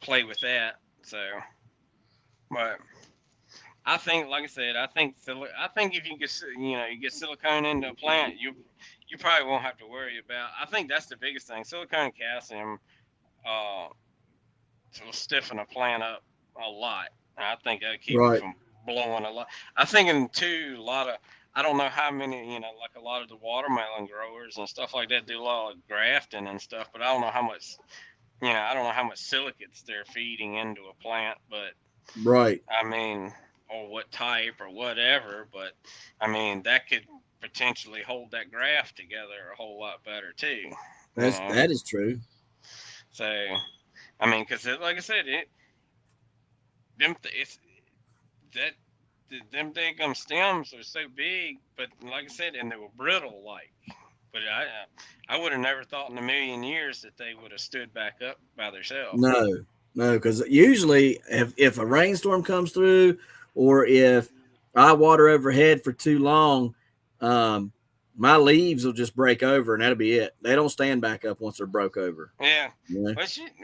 play with that. So, but I think, like I said, I think if you get you get silicone into a plant, you probably won't have to worry about. I think that's the biggest thing. Silicone and calcium uh, will stiffen a plant up a lot. I think that'll keep it Right. from blowing a lot. I think in too a lot of I don't know how many like a lot of the watermelon growers and stuff like that do a lot of grafting and stuff, but I don't know how much I don't know how much silicates they're feeding into a plant, but Right. I mean, or what type or whatever, but I mean that could potentially hold that graft together a whole lot better too. You know, That is true. so I mean, because like I said, it's that them daggum stems are so big, but like I said, and they were brittle like. But I would have never thought in a million years that they would have stood back up by themselves. No, no, because usually if a rainstorm comes through, or if I water overhead for too long, um, my leaves will just break over, and that'll be it. They don't stand back up once they're broke over. Yeah, You know?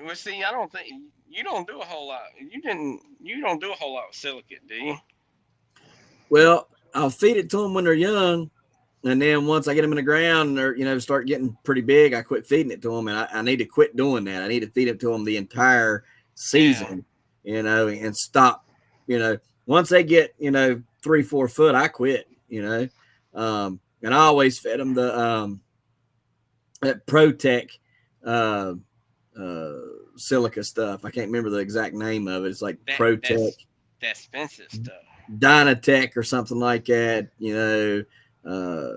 well, see, I don't think. you don't do a whole lot. You don't do a whole lot with silicate, do you? Well, I'll feed it to them when they're young, and then once I get them in the ground and they're start getting pretty big, I quit feeding it to them, and I need to quit doing that. I need to feed it to them the entire Yeah. season, and stop. Once they get 3-4 foot, I quit. And I always fed them that Protec uh, uh, silica stuff. I can't remember the exact name of it. It's like That Protec, that's expensive stuff. Dynatech, or something like that. Uh,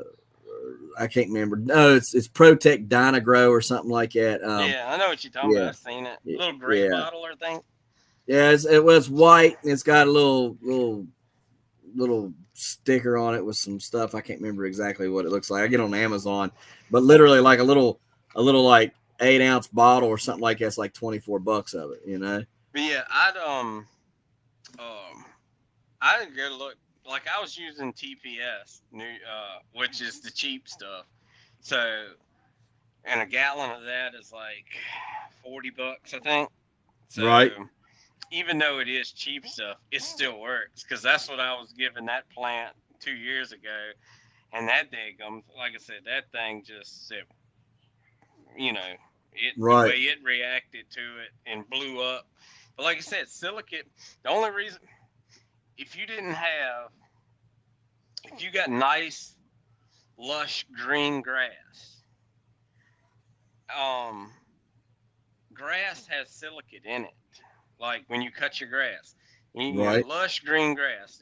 I can't remember. No, it's Protec Dynagrow or something like that. Yeah, I know what you're talking about. Yeah, I've seen it. Little gray yeah, bottle or thing. yeah. It was white, and it's got a little sticker on it with some stuff. I can't remember exactly what it looks like. I get on Amazon, but literally like a little like 8-ounce bottle or something like that's like $24 of it. But yeah, um I'd go look. Like I was using TPS, which is the cheap stuff. So, and a gallon of that is like $40, I think. So, Right, even though it is cheap stuff, it still works because that's what I was giving that plant 2 years ago, and that daggum, like I said, that thing just said, you know, the right, way it reacted to it and blew up. But like I said, silicate. The only reason, if you didn't have, if you got nice, lush green grass, um, grass has silicate in it. Like when you cut your grass, you got right, lush green grass,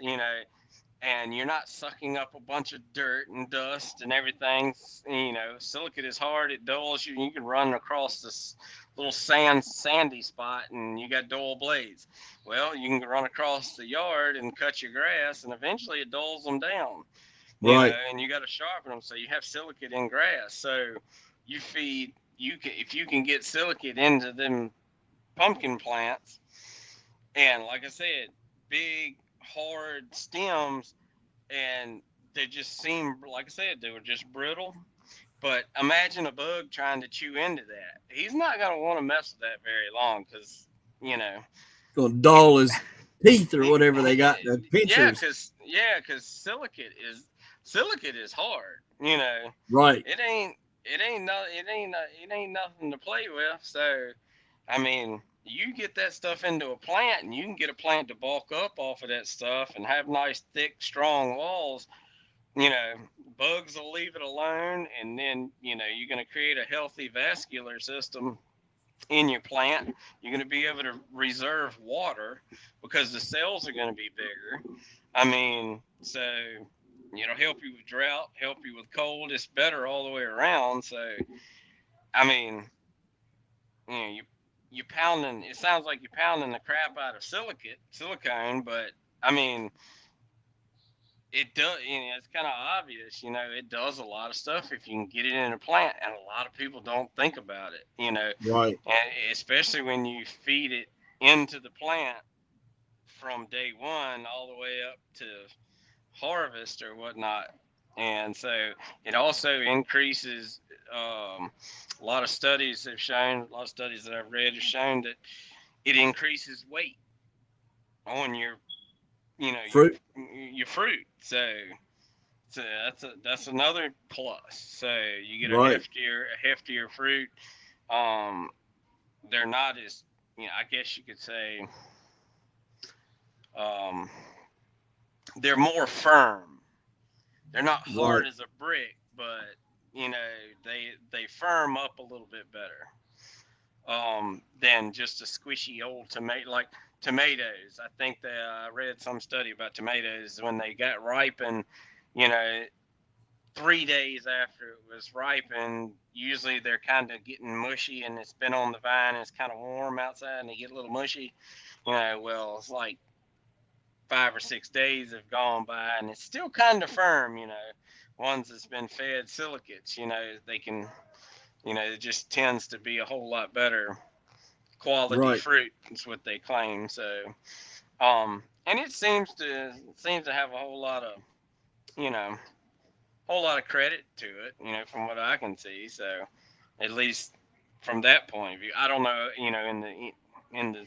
and you're not sucking up a bunch of dirt and dust and everything. Silicate is hard. It dulls you. You can run across this little sandy spot, and you got dull blades. Well, you can run across the yard and cut your grass, and eventually it dulls them down. right, And you got to sharpen them. So you have silicate in grass. So you feed if you can get silicate into them pumpkin plants, and like I said, big hard stems, and they just seem, like I said, they were just brittle. But imagine a bug trying to chew into that. He's not going to want to mess with that very long because, you know, gonna he, dull his teeth or he, whatever they got, the yeah, pinchers. because silicate is hard. Right, It ain't nothing to play with. So, I mean, you get that stuff into a plant, and you can get a plant to bulk up off of that stuff and have nice, thick, strong walls. you know, Bugs will leave it alone, and then you're going to create a healthy vascular system in your plant. You're going to be able to reserve water because the cells are going to be bigger. I mean, so help you with drought, help you with cold. It's better all the way around. So, I mean, you pounding. It sounds like you're pounding the crap out of silicone, but I mean, it does. It's kind of obvious. It does a lot of stuff if you can get it in a plant, and a lot of people don't think about it. right, And especially when you feed it into the plant from day one all the way up to harvest or whatnot. And so it also increases. A lot of studies have shown. A lot of studies that I've read have shown that it increases weight on your you know your fruit. your fruit. So that's another plus. So you get a Right, heftier fruit. Um, they're not as, I guess you could say, um, they're more firm. They're not right, hard as a brick, but they firm up a little bit better than just a squishy old tomato, like tomatoes. I think that I read some study about tomatoes when they got ripened. You know, 3 days after it was ripened, usually they're kind of getting mushy, and it's been on the vine and it's kind of warm outside, and they get a little mushy. Well, it's like 5 or 6 days have gone by, and it's still kind of firm. Ones that's been fed silicates, they can, it just tends to be a whole lot better quality right, fruit. Is what they claim. So, and it seems to have a you know, whole lot of credit to it. From what I can see. So, at least from that point of view, I don't know. In the in the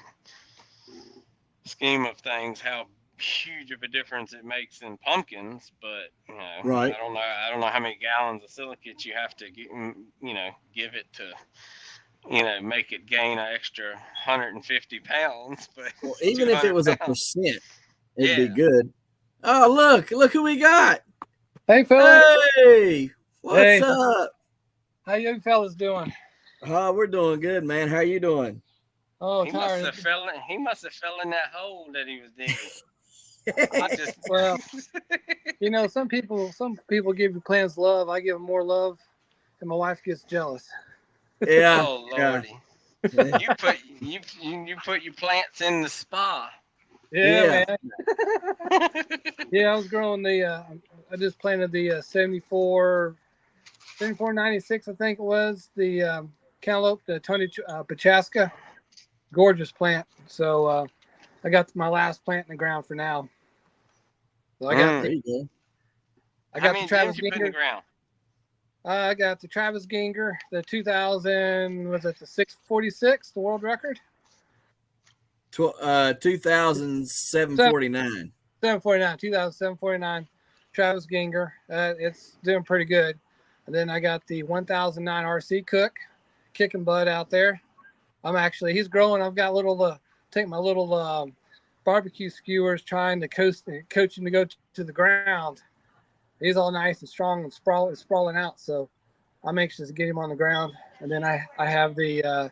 scheme of things how huge of a difference it makes in pumpkins, but Right. I don't know how many gallons of silicate you have to give it to make it gain an extra 150 pounds, but Well, even if it 200 was a pounds. percent, it'd be Yeah. good. Oh, look who we got. Hey, fellas. Hey, what's Hey, up? how you fellas doing? Oh, we're doing good, man. How you doing? Oh, tired. He must have fell in that hole that he was digging. I just Well, some people give you plants love. I give them more love, and my wife gets jealous. Yeah, oh yeah, lordy. You put your plants in the spa. Yeah, yeah. man. Yeah, I was growing I just planted the 7496, I think it was, the cantaloupe, the Tony Pachaska. Gorgeous plant. So I got my last plant in the ground for now. So There you go. I How got the many Travis gems you put in the Ginger. ground? I got the Travis Ginger, the 2000, was it the 646, the world record? 2,749. 749, 2007-49, Travis Ginger. It's doing pretty good. And then I got the 1009 RC Cook, kicking butt out there. He's growing. I've got take my little barbecue skewers, trying to coach him to go to the ground. He's all nice and strong and sprawling out. So I'm anxious to get him on the ground. And then I have the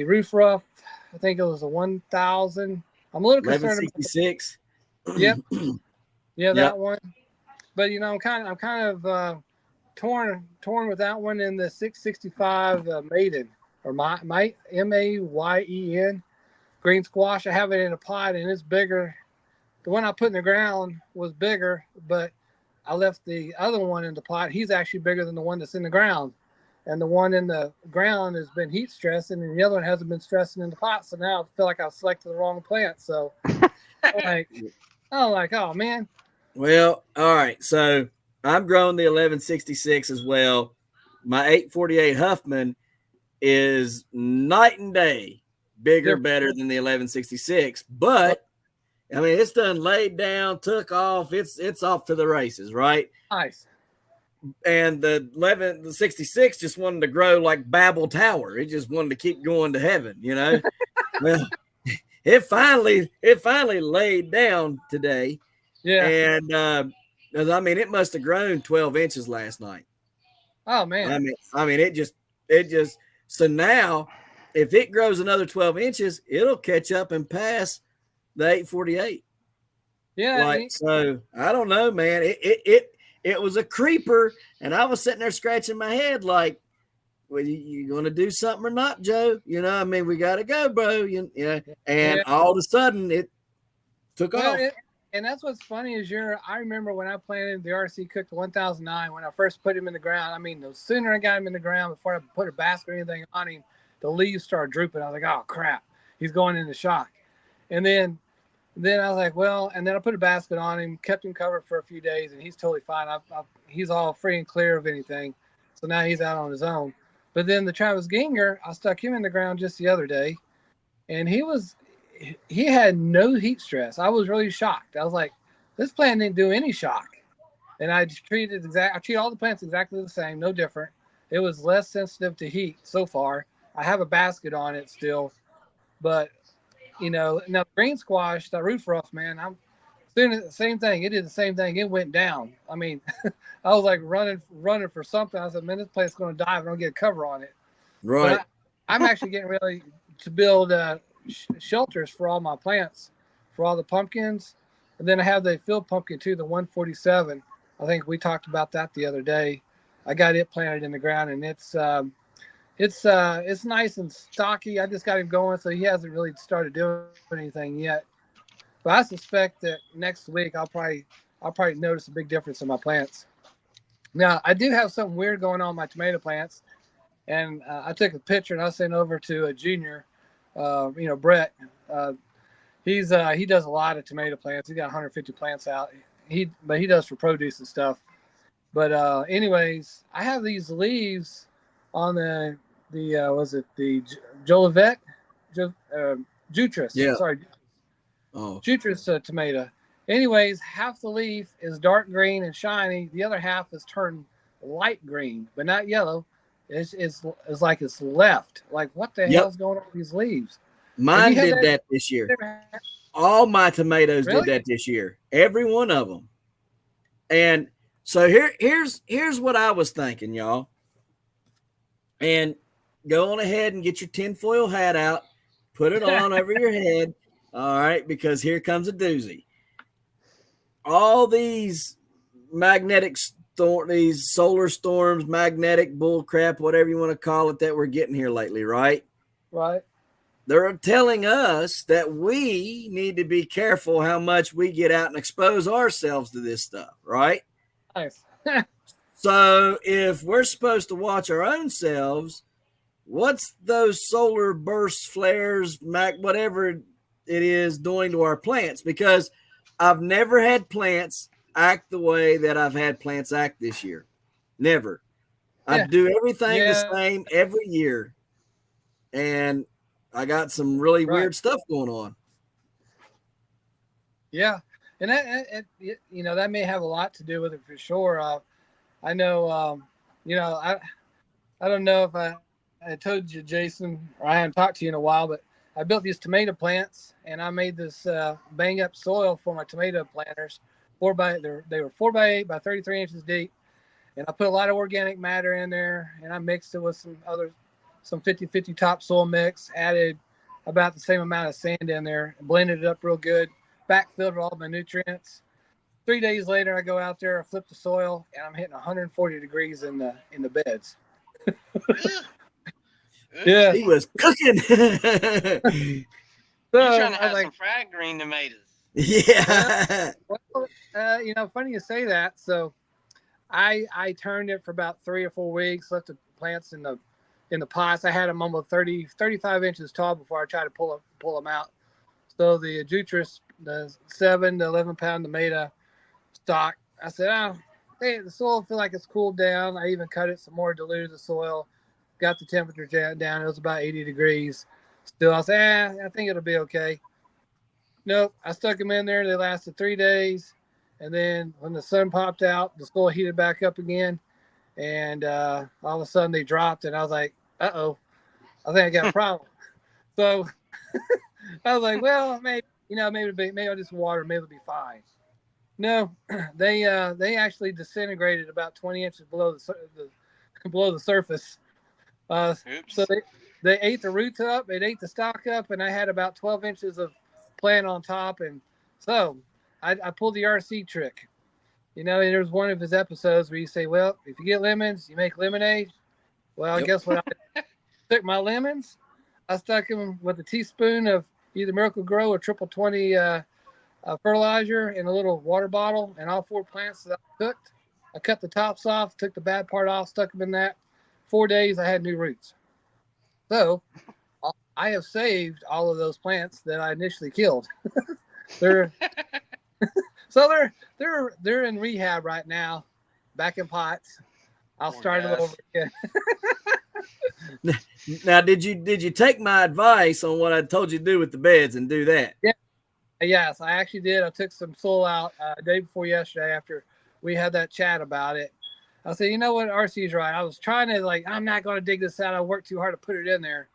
roof rough. I think it was a 1000. I'm a little concerned about 1166. Yep. Yeah, Yep. that one. But I'm kind of torn with that one in the 665 maiden, or my Mayen green squash. I have it in a pot and it's bigger. The one I put in the ground was bigger, but I left the other one in the pot. He's actually bigger than the one that's in the ground. And the one in the ground has been heat stressing, and the other one hasn't been stressing in the pot. So now I feel like I've selected the wrong plant. So I'm like, oh man. Well, all right. So I'm growing the 1166 as well. My 848 Huffman is night and day bigger, better than the 1166. But I mean, it's done laid down, took off. It's off to the races, right? Nice. And the 66 just wanted to grow like Babel Tower. It just wanted to keep going to heaven, Well, it finally laid down today. Yeah. And I mean, it must have grown 12 inches last night. Oh man. I mean, it just so now if it grows another 12 inches, it'll catch up and pass the 848. Yeah. So I don't know, man. It was a creeper, and I was sitting there scratching my head like, well, you going to do something or not, Joe? I mean, we got to go, bro. And all of a sudden it took off. And that's what's funny is I remember when I planted the RC Cook 1009, when I first put him in the ground. I mean, the sooner I got him in the ground, before I put a basket or anything on him, the leaves started drooping. I was like, oh crap, he's going into shock. And then I was like, well, and then I put a basket on him, kept him covered for a few days, and he's totally fine. He's all free and clear of anything. So now he's out on his own. But then the Travis Ginger, I stuck him in the ground just the other day, and he had no heat stress. I was really shocked. I was like, this plant didn't do any shock. And I treat all the plants exactly the same, no different. It was less sensitive to heat so far. I have a basket on it still, but now green squash, that roof rough, man, I'm doing the same thing. It did the same thing. It went down. I mean, I was like running for something. I said, man, this plant's going to die if I don't get a cover on it. Right. I'm actually getting ready to build shelters for all my plants, for all the pumpkins. And then I have the field pumpkin too, the 147. I think we talked about that the other day. I got it planted in the ground, and it's nice and stocky. I just got him going, so he hasn't really started doing anything yet. But I suspect that next week I'll probably notice a big difference in my plants. Now I do have something weird going on with my tomato plants, and I took a picture and I sent over to a junior, Brett. He does a lot of tomato plants. He got 150 plants out. But he does for produce and stuff. But anyways, I have these leaves on the Jolivet Jutras. Yeah. Sorry, Oh, Jutras tomato. Anyways, half the leaf is dark green and shiny. The other half is turned light green, but not yellow. It's like it's left. Like, what the yep. hell's going on with these leaves? Have you Mine had did that? that this year. All my tomatoes did Really? that this year. Every one of them. And so here's what I was thinking, y'all. And go on ahead and get your tinfoil hat out, put it on over your head. All right, because here comes a doozy. All these these solar storms, magnetic bullcrap, whatever you want to call it, that we're getting here lately, right? Right. They're telling us that we need to be careful how much we get out and expose ourselves to this stuff, right? Nice. So if we're supposed to watch our own selves, what's those solar bursts, flares, whatever it is doing to our plants? Because I've never had plants act the way that I've had plants act this year. Never. I do everything the same every year. And I got some really weird stuff going on. Yeah. And that, that may have a lot to do with it for sure. I know, I don't know if I told you, Jason, or I haven't talked to you in a while, but I built these tomato plants and I made this bang up soil for my tomato planters. They were 4x8 by 33 inches deep. And I put a lot of organic matter in there and I mixed it with some 50-50 topsoil mix, added about the same amount of sand in there, and blended it up real good, backfilled all my nutrients. 3 days later, I go out there, I flip the soil, and I'm hitting 140 degrees in the beds. Yeah, He was cooking. So You're trying to have like, some fried green tomatoes. Yeah. Well, funny you say that. So I turned it for about 3 or 4 weeks, left the plants in the pots. I had them almost 35 inches tall before I tried to pull them out. So the Jutras, the 7 to 11 pound tomato stock, I said, hey, the soil feel like it's cooled down. I even cut it some more, diluted the soil, got the temperature down. It was about 80 degrees. Still, I said, I think it'll be okay. Nope, I stuck them in there. They lasted 3 days. And then when the sun popped out, the soil heated back up again. And all of a sudden they dropped. And I was like, uh-oh, I think I got a problem. So I was like, well, maybe I'll just water, maybe it'll be fine. No, they actually disintegrated about 20 inches below the surface. So they ate the roots up, it ate the stalk up, and I had about 12 inches of plant on top. And so I pulled the RC trick. There's one of his episodes where you say, well, if you get lemons, you make lemonade. Well, Yep. Guess what? I took my lemons, I stuck them with a teaspoon of either Miracle Grow or Triple 20 fertilizer in a little water bottle, and all 4 plants that I cooked, I cut the tops off, took the bad part off, stuck them in that. 4 days, I had new roots. So I have saved all of those plants that I initially killed. they're in rehab right now, back in pots. I'll start them over again. Now, did you take my advice on what I told you to do with the beds and do that? Yeah. Yes, I actually did. I took some soil out day before yesterday after we had that chat about it. I said, you know what, RC's right. I was trying to I'm not going to dig this out. I worked too hard to put it in there.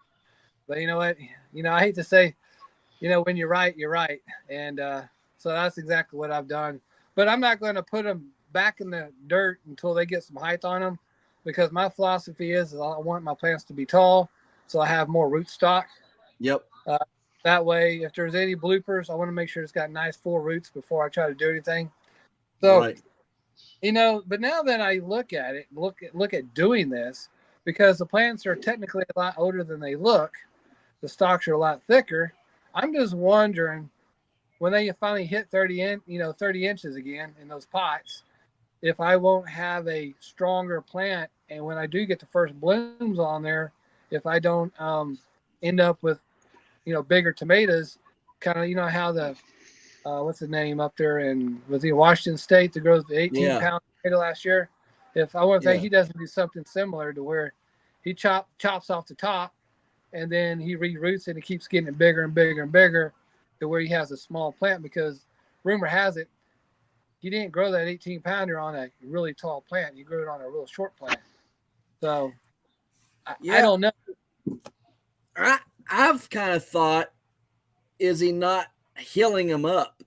But you know what? I hate to say, when you're right, you're right. And so that's exactly what I've done. But I'm not going to put them back in the dirt until they get some height on them, because my philosophy is I want my plants to be tall so I have more root stock. Yep. That way, if there's any bloopers, I want to make sure it's got nice full roots before I try to do anything. So, right. But now that I look at it, look at doing this, because the plants are technically a lot older than they look, the stalks are a lot thicker. I'm just wondering, when they finally hit 30 inches again in those pots, if I won't have a stronger plant, and when I do get the first blooms on there, if I don't end up with bigger tomatoes, kind of how the what's the name up there in Washington State that grows the 18-pound tomato last year. If I want to say he doesn't do something similar to where he chops off the top, and then he reroots it and keeps getting it bigger and bigger and bigger to where he has a small plant, because rumor has it he didn't grow that 18 pounder on a really tall plant. He grew it on a real short plant. So I Yeah, don't know. I've kind of thought, is he not healing them up?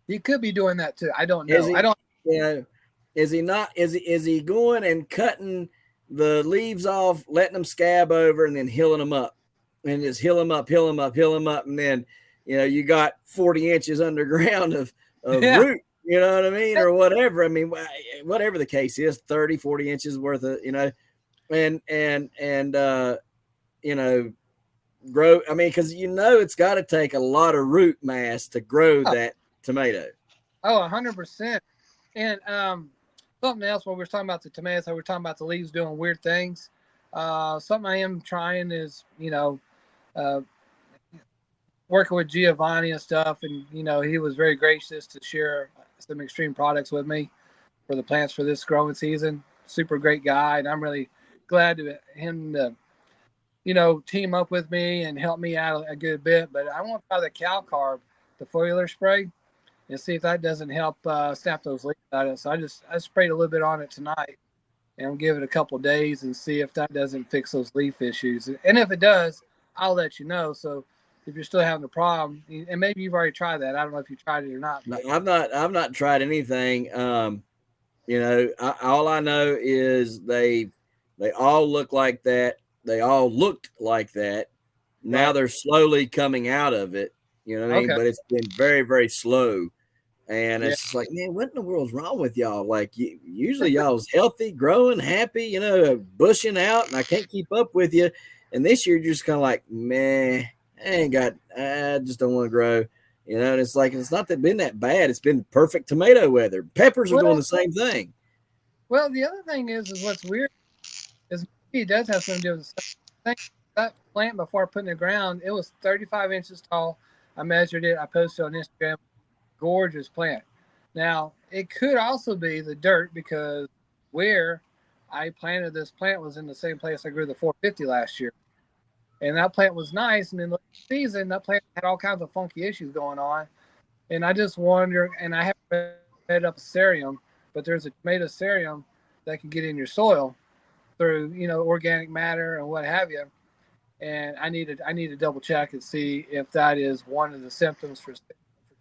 He could be doing that too. I don't Is know. I he, don't. you know, is he not? Is he going and cutting the leaves off, letting them scab over, and then healing them up, and just heal them up, heal them up, heal them up, and then you got 40 inches underground of Yeah. root. You know what I mean, or whatever. I mean, whatever the case is, 30, 40 inches worth of and grow. I mean, because it's got to take a lot of root mass to grow that tomato. Oh, 100%. And something else when we were talking about the tomatoes, we were talking about the leaves doing weird things. Something I am trying is, uh, working with Giovanni and stuff. And, he was very gracious to share some extreme products with me for the plants for this growing season. Super great guy. And I'm really glad to him to, team up with me and help me out a good bit. But I want to try the cow carb, the foliar spray, and see if that doesn't help snap those leaves out of it. So I sprayed a little bit on it tonight, and I'll give it a couple of days and see if that doesn't fix those leaf issues. And if it does, I'll let you know. So if you're still having a problem, and maybe you've already tried that, I don't know if you tried it or not. No, I've not tried anything. All I know is they all look like that. They all looked like that. Now Right. they're slowly coming out of it. You know what I mean? Okay. But it's been very, very slow. And Yeah. it's just like, man, what in the world's wrong with y'all? Like, usually y'all's healthy, growing, happy, bushing out, and I can't keep up with you. And this year, you're just kind of like, man, I just don't want to grow. And it's like, it's not been that bad. It's been perfect tomato weather. Peppers are doing Well, the same thing. well, the other thing is what's weird is maybe it does have something to do with the thing. That plant before I put in the ground, it was 35 inches tall. I measured it. I posted on Instagram. Gorgeous plant. Now, it could also be the dirt, because where I planted this plant was in the same place I grew the 450 last year. And that plant was nice. And in the season, that plant had all kinds of funky issues going on. And I just wonder, and I haven't read up a cerium, but there's a tomato cerium that can get in your soil through, organic matter and what have you. And I need to double check and see if that is one of the symptoms for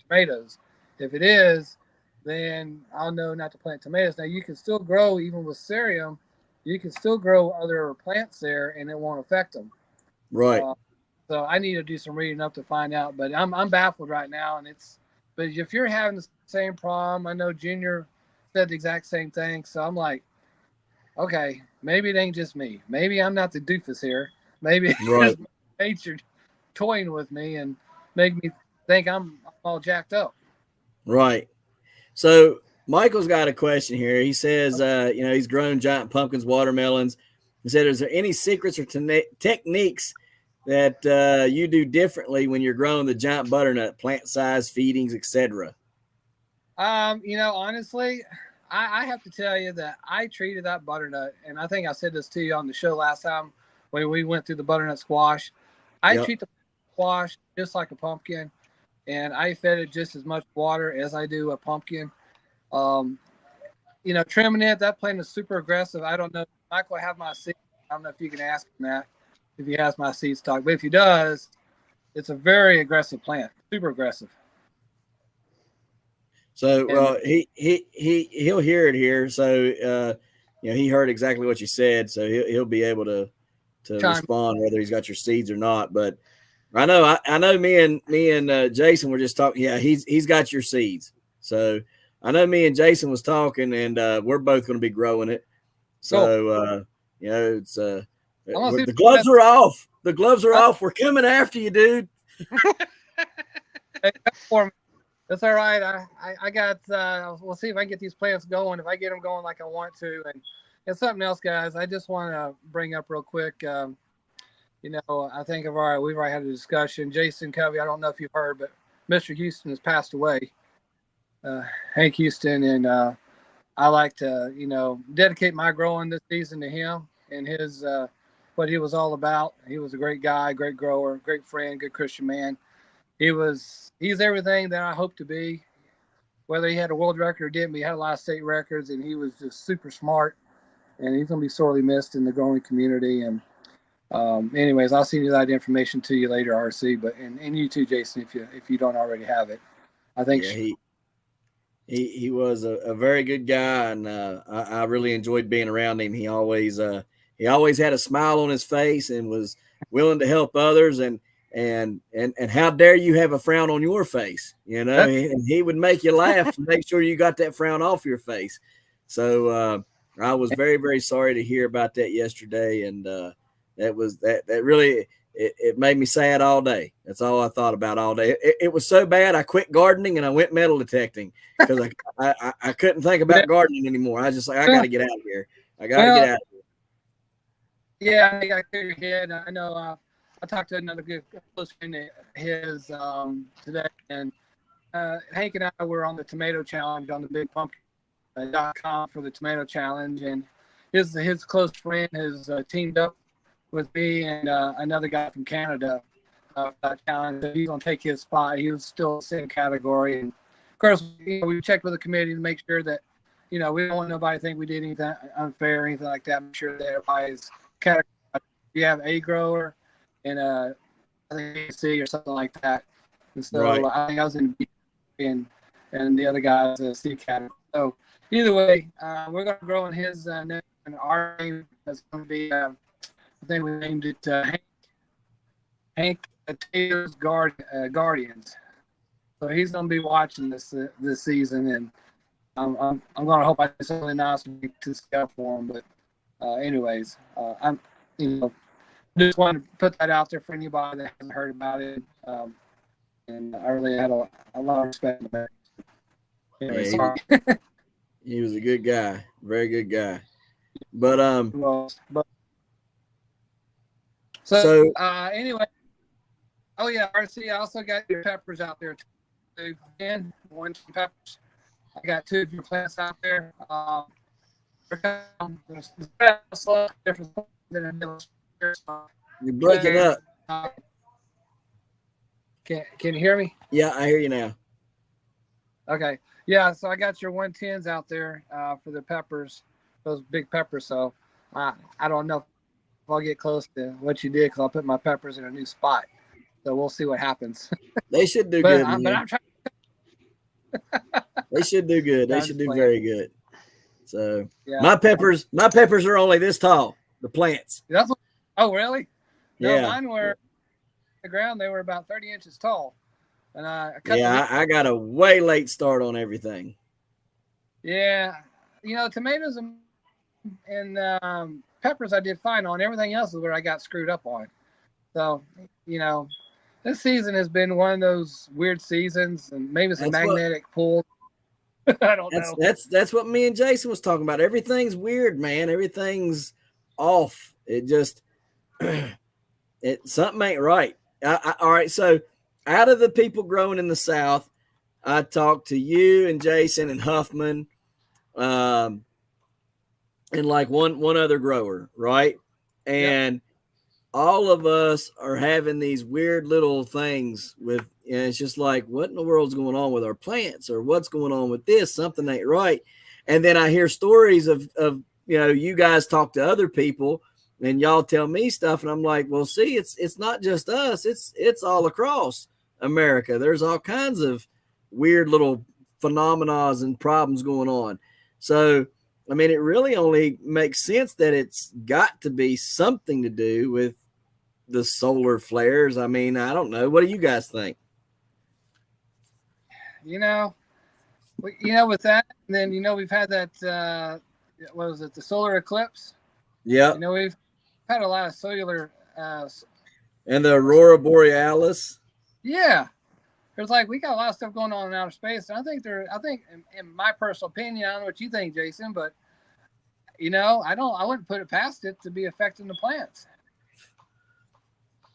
tomatoes. If it is, then I'll know not to plant tomatoes. Now you can still grow even with cerium. You can still grow other plants there, and it won't affect them. Right. So I need to do some reading up to find out. But I'm baffled right now, and it's. But if you're having the same problem, I know Junior said the exact same thing. So I'm like, okay, maybe it ain't just me. Maybe I'm not the doofus here. Maybe Right. it's nature toying with me and make me think I'm all jacked up. Right. So Michael's got a question here. He says, he's grown giant pumpkins, watermelons. He said, is there any secrets or techniques that you do differently when you're growing the giant butternut, plant size, feedings, etc.? Honestly, I have to tell you that I treated that butternut, and I think I said this to you on the show last time when we went through the butternut squash. I treat the squash just like a pumpkin, and I fed it just as much water as I do a pumpkin. Trimming it, that plant is super aggressive. I don't know. Michael, I have my seeds. I don't know if you can ask him that, if he has my seed stock. But if he does, it's a very aggressive plant, super aggressive. So, well, he'll hear it here. So, he heard exactly what you said. So he'll be able to respond whether he's got your seeds or not. But I know me and Jason were just talking. Yeah, he's got your seeds. So I know me and Jason was talking, and we're both going to be growing it. So it's the gloves are off. The gloves are off. We're coming after you, dude. That's all right. I got. We'll see if I can get these plants going. If I get them going like I want to, and something else, guys. I just want to bring up real quick. I think we've already had a discussion. Jason Covey. I don't know if you've heard, but Mr. Houston has passed away. Hank Houston, and I like to dedicate my growing this season to him and his what he was all about. He was a great guy, great grower, great friend, good Christian man. He's everything that I hope to be. Whether he had a world record or didn't, but he had a lot of state records, and he was just super smart. And he's going to be sorely missed in the growing community. And anyways, I'll send you that information to you later, RC. But and you too, Jason, if you don't already have it. I think yeah, he was a very good guy, and I really enjoyed being around him. He always had a smile on his face and was willing to help others. And how dare you have a frown on your face? And he would make you laugh to make sure you got that frown off your face. So I was very, very sorry to hear about that yesterday, and that really it made me sad all day. That's all I thought about all day. It was so bad I quit gardening and I went metal detecting because I couldn't think about gardening anymore. I was just like, I got to get out of here. I got to get out of here. Yeah, I think I clear your head. I know. I talked to another good close friend of his today, and Hank and I were on the tomato challenge on the Big Pumpkin.com for the tomato challenge, and his close friend has teamed up with me and another guy from Canada challenge. So he's gonna take his spot. He was still in the same category, and of course, we checked with the committee to make sure that we don't want nobody to think we did anything unfair or anything like that. Make sure that everybody's categorized. You have a grower and I think C or something like that. And so Right. I think I was in B and the other guy's C category. So either way, we're going to grow in his name, and our name is going to be, I think we named it Hank Potatoes Guardians. So he's going to be watching this season, and I'm going to hope I do something nice to scout for him. But anyways, I'm just wanted to put that out there for anybody that hasn't heard about it. And I really had a lot of respect for that. Anyway, sorry. He was a good guy, very good guy. But so anyway, oh yeah, RC, I also got your peppers out there too. Again, one peppers. I got 2 of your plants out there. You're breaking up. Can you hear me? Yeah, I hear you now. Okay. Yeah, so I got your 110s out there for the peppers, those big peppers. So I don't know if I'll get close to what you did because I'll put my peppers in a new spot. So we'll see what happens. They should do good. But I'm trying. They should do good. They should do very good. So yeah. my peppers are only this tall. The plants. Oh, really? No, yeah. Mine were on the ground. They were about 30 inches tall. And I I got a way late start on everything. Yeah. Tomatoes and peppers I did fine on. Everything else is where I got screwed up on. So, this season has been one of those weird seasons, and maybe it's a magnetic pull. I don't know. That's what me and Jason was talking about. Everything's weird, man. Everything's off. It just something ain't right. All right, so out of the people growing in the South, I talked to you and Jason and Huffman, and like one other grower, right? And all of us are having these weird little things with, and it's just like, what in the world's going on with our plants, or what's going on with this? Something ain't right. And then I hear stories of you guys talk to other people and y'all tell me stuff, and I'm like, well, see, it's not just us, it's all across America. There's all kinds of weird little phenomena and problems going on. So I mean, it really only makes sense that it's got to be something to do with the solar flares. I mean, I don't know. What do you guys think? With that, and then we've had that what was it, the solar eclipse? Yeah. We've had a lot of solar and the Aurora Borealis. Yeah. There's we got a lot of stuff going on in outer space. And I think in my personal opinion, I don't know what you think, Jason, but I wouldn't put it past it to be affecting the plants.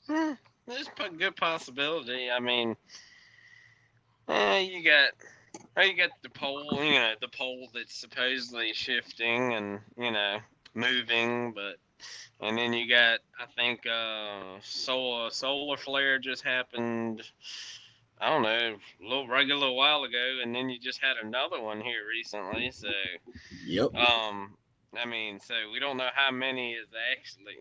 There's a good possibility. I mean, you got the pole, the pole that's supposedly shifting and moving, but And then you got, I think, solar flare just happened. I don't know, a little while ago, and then you just had another one here recently. So, Yep. I mean, so we don't know how many is actually,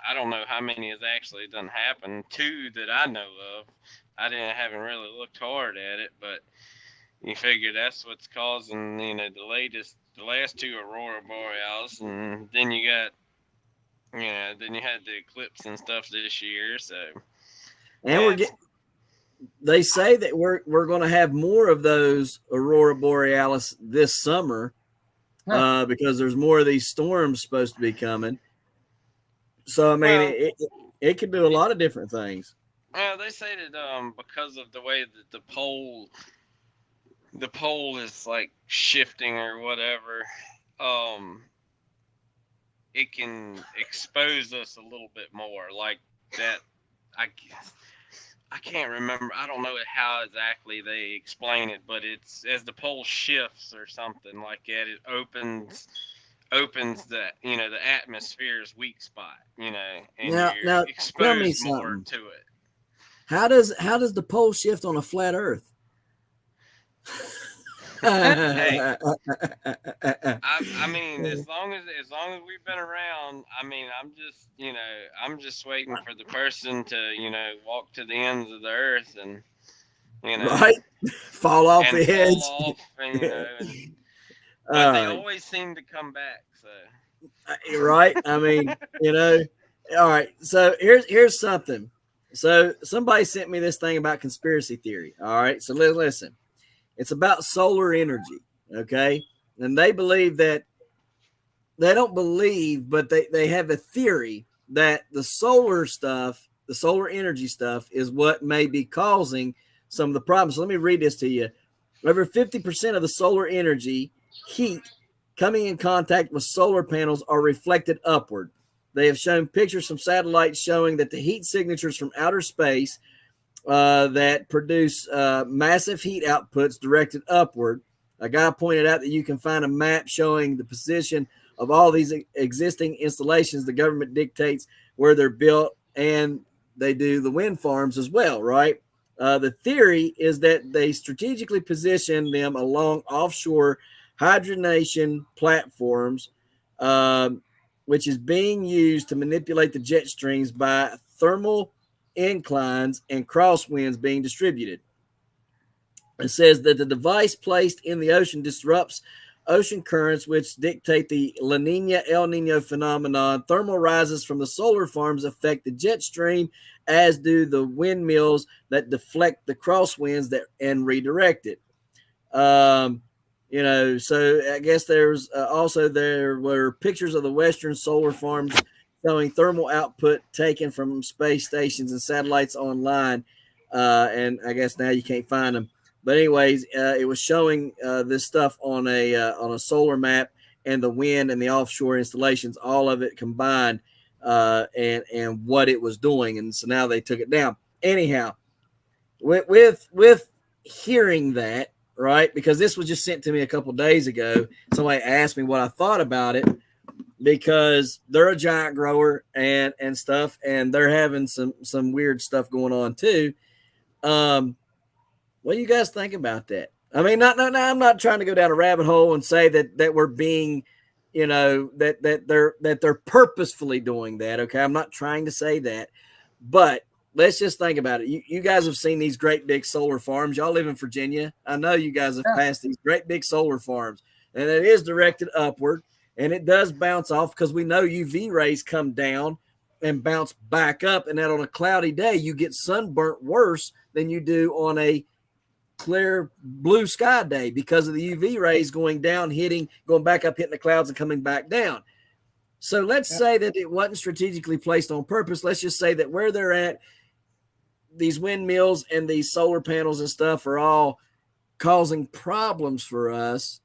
I don't know how many has actually done happen. Two that I know of. Haven't really looked hard at it, but you figure that's what's causing, the last two aurora borealis, and then you got, then you had the eclipse and stuff this year. So, And yeah, they say that we're going to have more of those aurora borealis this summer, because there's more of these storms supposed to be coming. So I mean, well, it could do a lot of different things. they say that because of the way that the pole is like shifting or whatever, um, it can expose us a little bit more. Like that, I guess. I can't remember. I don't know how exactly they explain it, but it's as the pole shifts or something like that. It opens the atmosphere's weak spot, and you're Now, tell me exposed more something. to it. How does the pole shift on a flat Earth? Hey, I mean, as long as we've been around, I mean, I'm just waiting for the person to walk to the ends of the earth and you know Right? Fall off and the fall edge. off, but they Uh, always seem to come back. So right? I mean, all right. So here's something. So somebody sent me this thing about conspiracy theory. All right. So listen. It's about solar energy. Okay. And they believe that they don't believe, but they have a theory that the solar energy stuff is what may be causing some of the problems. So let me read this to you. Over 50% of the solar energy heat coming in contact with solar panels are reflected upward. They have shown pictures from satellites showing that the heat signatures from outer space that produce massive heat outputs directed upward. A guy pointed out that you can find a map showing the position of all these existing installations. The government dictates where they're built, and they do the wind farms as well, right? The theory is that they strategically position them along offshore hydrogenation platforms, which is being used to manipulate the jet streams by thermal inclines and crosswinds being distributed. It says that the device placed in the ocean disrupts ocean currents, which dictate the La Nina El Nino phenomenon. Thermal rises from the solar farms affect the jet stream, as do the windmills that deflect the crosswinds and redirect it. So I guess there were pictures of the Western solar farms showing thermal output taken from space stations and satellites online. And I guess now you can't find them. But anyways, it was showing this stuff on a solar map, and the wind and the offshore installations, all of it combined, and what it was doing. And so now they took it down. Anyhow, with hearing that, right, because this was just sent to me a couple days ago. Somebody asked me what I thought about it, because they're a giant grower and stuff, and they're having some weird stuff going on too. What do you guys think about that? I mean, I'm not trying to go down a rabbit hole and say that we're being, that they're purposefully doing that. Okay, I'm not trying to say that, but let's just think about it. You guys have seen these great big solar farms. Y'all live in Virginia. I know you guys have passed these great big solar farms, and it is directed upward, and it does bounce off, because we know UV rays come down and bounce back up, and that on a cloudy day you get sunburnt worse than you do on a clear blue sky day, because of the UV rays going down, going back up, hitting the clouds and coming back down. So let's say that it wasn't strategically placed on purpose. Let's just say that where they're at, these windmills and these solar panels and stuff are all causing problems for us,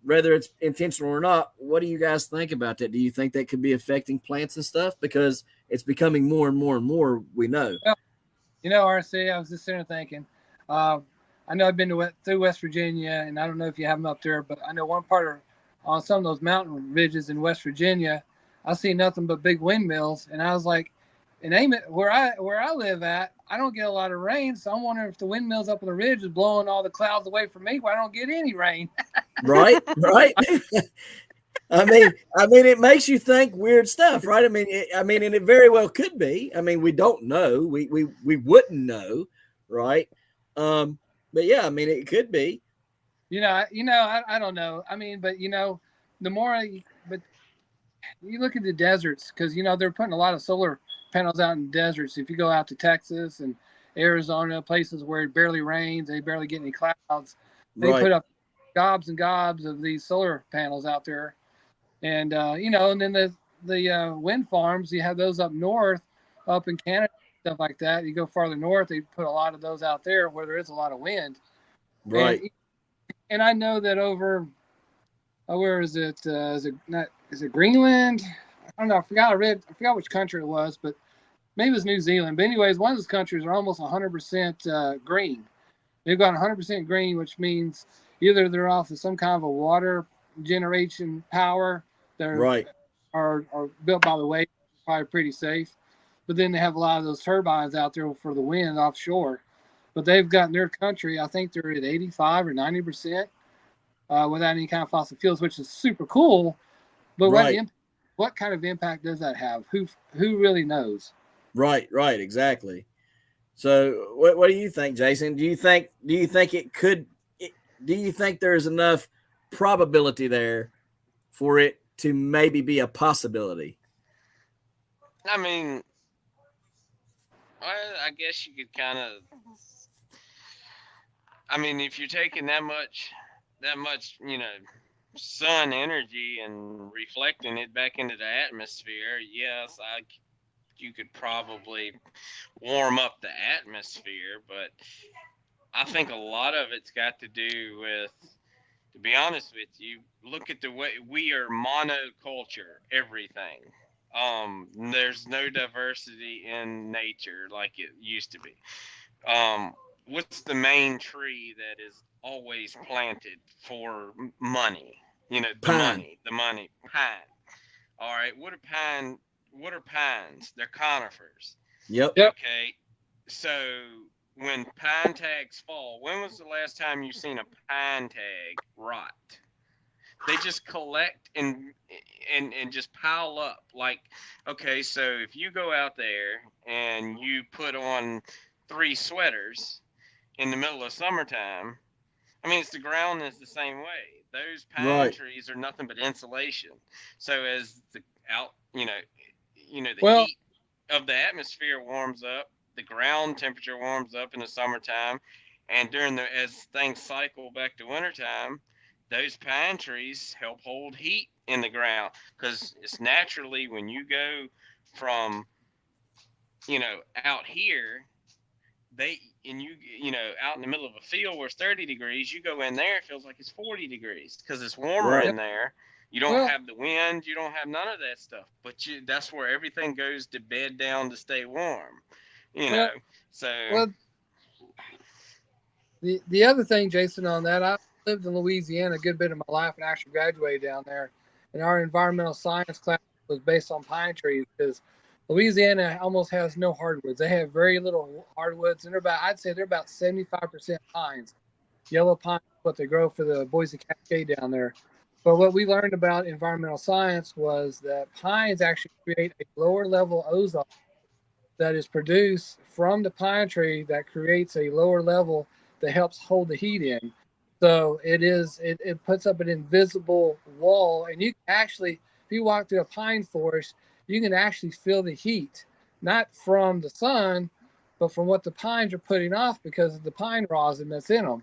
whether it's intentional or not. What do you guys think about that? Do you think that could be affecting plants and stuff? Because it's becoming more and more and more, we know. Well, RC, I was just sitting there thinking, I know I've been through West Virginia, and I don't know if you have them up there, but I know one part on some of those mountain ridges in West Virginia, I see nothing but big windmills, and I was like, and where I live at, I don't get a lot of rain, so I'm wondering if the windmills up on the ridge is blowing all the clouds away from me, where I don't get any rain. Right, right. It makes you think weird stuff, right? And it very well could be. I mean, we don't know. We wouldn't know, right? But yeah, I mean, it could be. I don't know. I mean, but the more but you look at the deserts, because they're putting a lot of solar panels out in deserts. If you go out to Texas and Arizona, places where it barely rains, they barely get any clouds, they Right, put up gobs and gobs of these solar panels out there. And and then the wind farms, you have those up north, up in Canada, stuff like that. You go farther north, they put a lot of those out there where there is a lot of wind. right. And I know that over, where is it? Is it Greenland? I don't know. I forgot which country it was, but maybe it was New Zealand. But anyways, one of those countries are almost 100% green. They've got 100% green, which means either they're off of some kind of a water generation power that Right. are built by the way, probably pretty safe. But then they have a lot of those turbines out there for the wind offshore. But they've got in their country, I think they're at 85 or 90% without any kind of fossil fuels, which is super cool. But Right. what kind of impact does that have? Who really knows? Right, right, exactly. So, what do you think, Jason? Do you think it could? Do you think there's enough probability there for it to maybe be a possibility? I mean, I guess you could kind of. I mean, if you're taking that much, sun energy and reflecting it back into the atmosphere, yes, you could probably warm up the atmosphere, but I think a lot of it's got to do with, to be honest with you, look at the way we are monoculture, everything. There's no diversity in nature like it used to be. Um, what's the main tree that is always planted for money? Pine. The money, pine. All right, What are pines? They're conifers. Yep. Yep. Okay, so when pine tags fall, when was the last time you seen a pine tag rot? They just collect and just pile up. Like, okay, so if you go out there and you put on 3 sweaters in the middle of summertime, I mean, it's the ground is the same way. Those pine Right. trees are nothing but insulation. So as the out, the Well, heat of the atmosphere warms up, the ground temperature warms up in the summertime, and as things cycle back to wintertime, those pine trees help hold heat in the ground, because it's naturally when you go from out here, they and out in the middle of a field where it's 30 degrees, you go in there, it feels like it's 40 degrees because it's warmer Right. in there. You don't well, have the wind, you don't have none of that stuff, but that's where everything goes to bed down to stay warm, you know well, so well. The other thing, Jason, on that, I lived in Louisiana a good bit of my life and actually graduated down there. And our environmental science class was based on pine trees, because Louisiana almost has no hardwoods. They have very little hardwoods, and I'd say they're about 75% pines. Yellow pine is what they grow for the Boise Cascade down there. But what we learned about environmental science was that pines actually create a lower level ozone that is produced from the pine tree that creates a lower level that helps hold the heat in. So it puts up an invisible wall, and you can actually, if you walk through a pine forest, you can actually feel the heat, not from the sun, but from what the pines are putting off because of the pine rosin that's in them.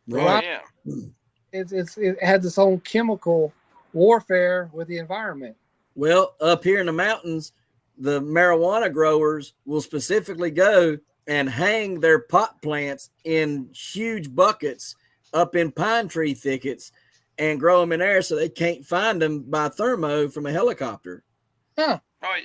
The oh Right. rosin, yeah. it has its own chemical warfare with the environment. Well, up here in the mountains, the marijuana growers will specifically go and hang their pot plants in huge buckets up in pine tree thickets and grow them in there so they can't find them by thermo from a helicopter. Huh. Oh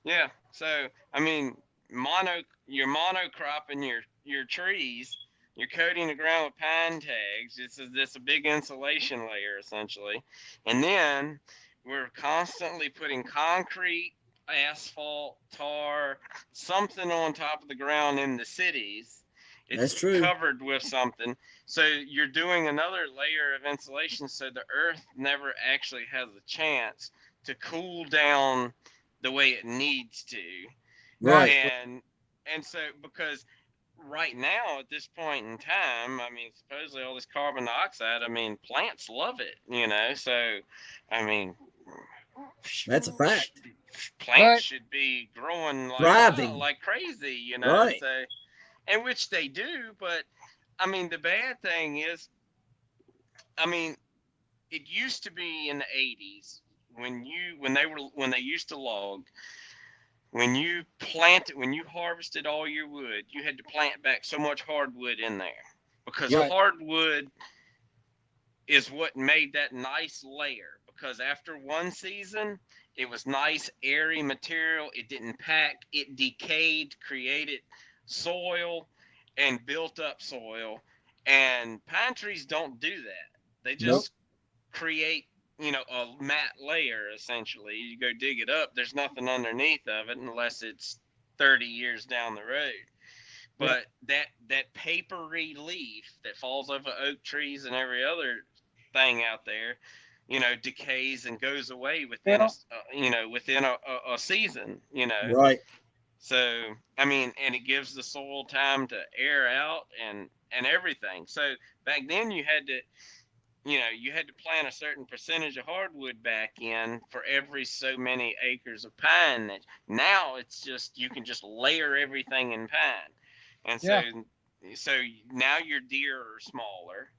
yeah. So I mean, you're monocropping your trees. You're coating the ground with pine tags. It's a big insulation layer essentially, and then we're constantly putting concrete, asphalt, tar, something on top of the ground in the cities. That's It's true. covered with something. So you're doing another layer of insulation so the earth never actually has a chance to cool down the way it needs to. Right. And so because right now at this point in time, I mean, supposedly all this carbon dioxide, I mean, plants love it, so I mean, That's a fact. plants But should be growing like Thriving. like crazy, Right. so, and which they do. But I mean, the bad thing is, I mean, it used to be in the 80s when they used to log. When you harvested all your wood, you had to plant back so much hardwood in there because Yep. right, hardwood is what made that nice layer. Because after one season, it was nice, airy material. It didn't pack, it decayed, created soil, and built up soil. And pine trees don't do that. They Nope. just create, a matte layer essentially. You go dig it up, there's nothing underneath of it unless it's 30 years down the road. yeah, But that papery leaf that falls over oak trees and every other thing out there, decays and goes away within well, a season. Right. So I mean, and it gives the soil time to air out and everything. So back then you had to plant a certain percentage of hardwood back in for every so many acres of pine. That now it's just you can just layer everything in pine, and yeah, so now your deer are smaller.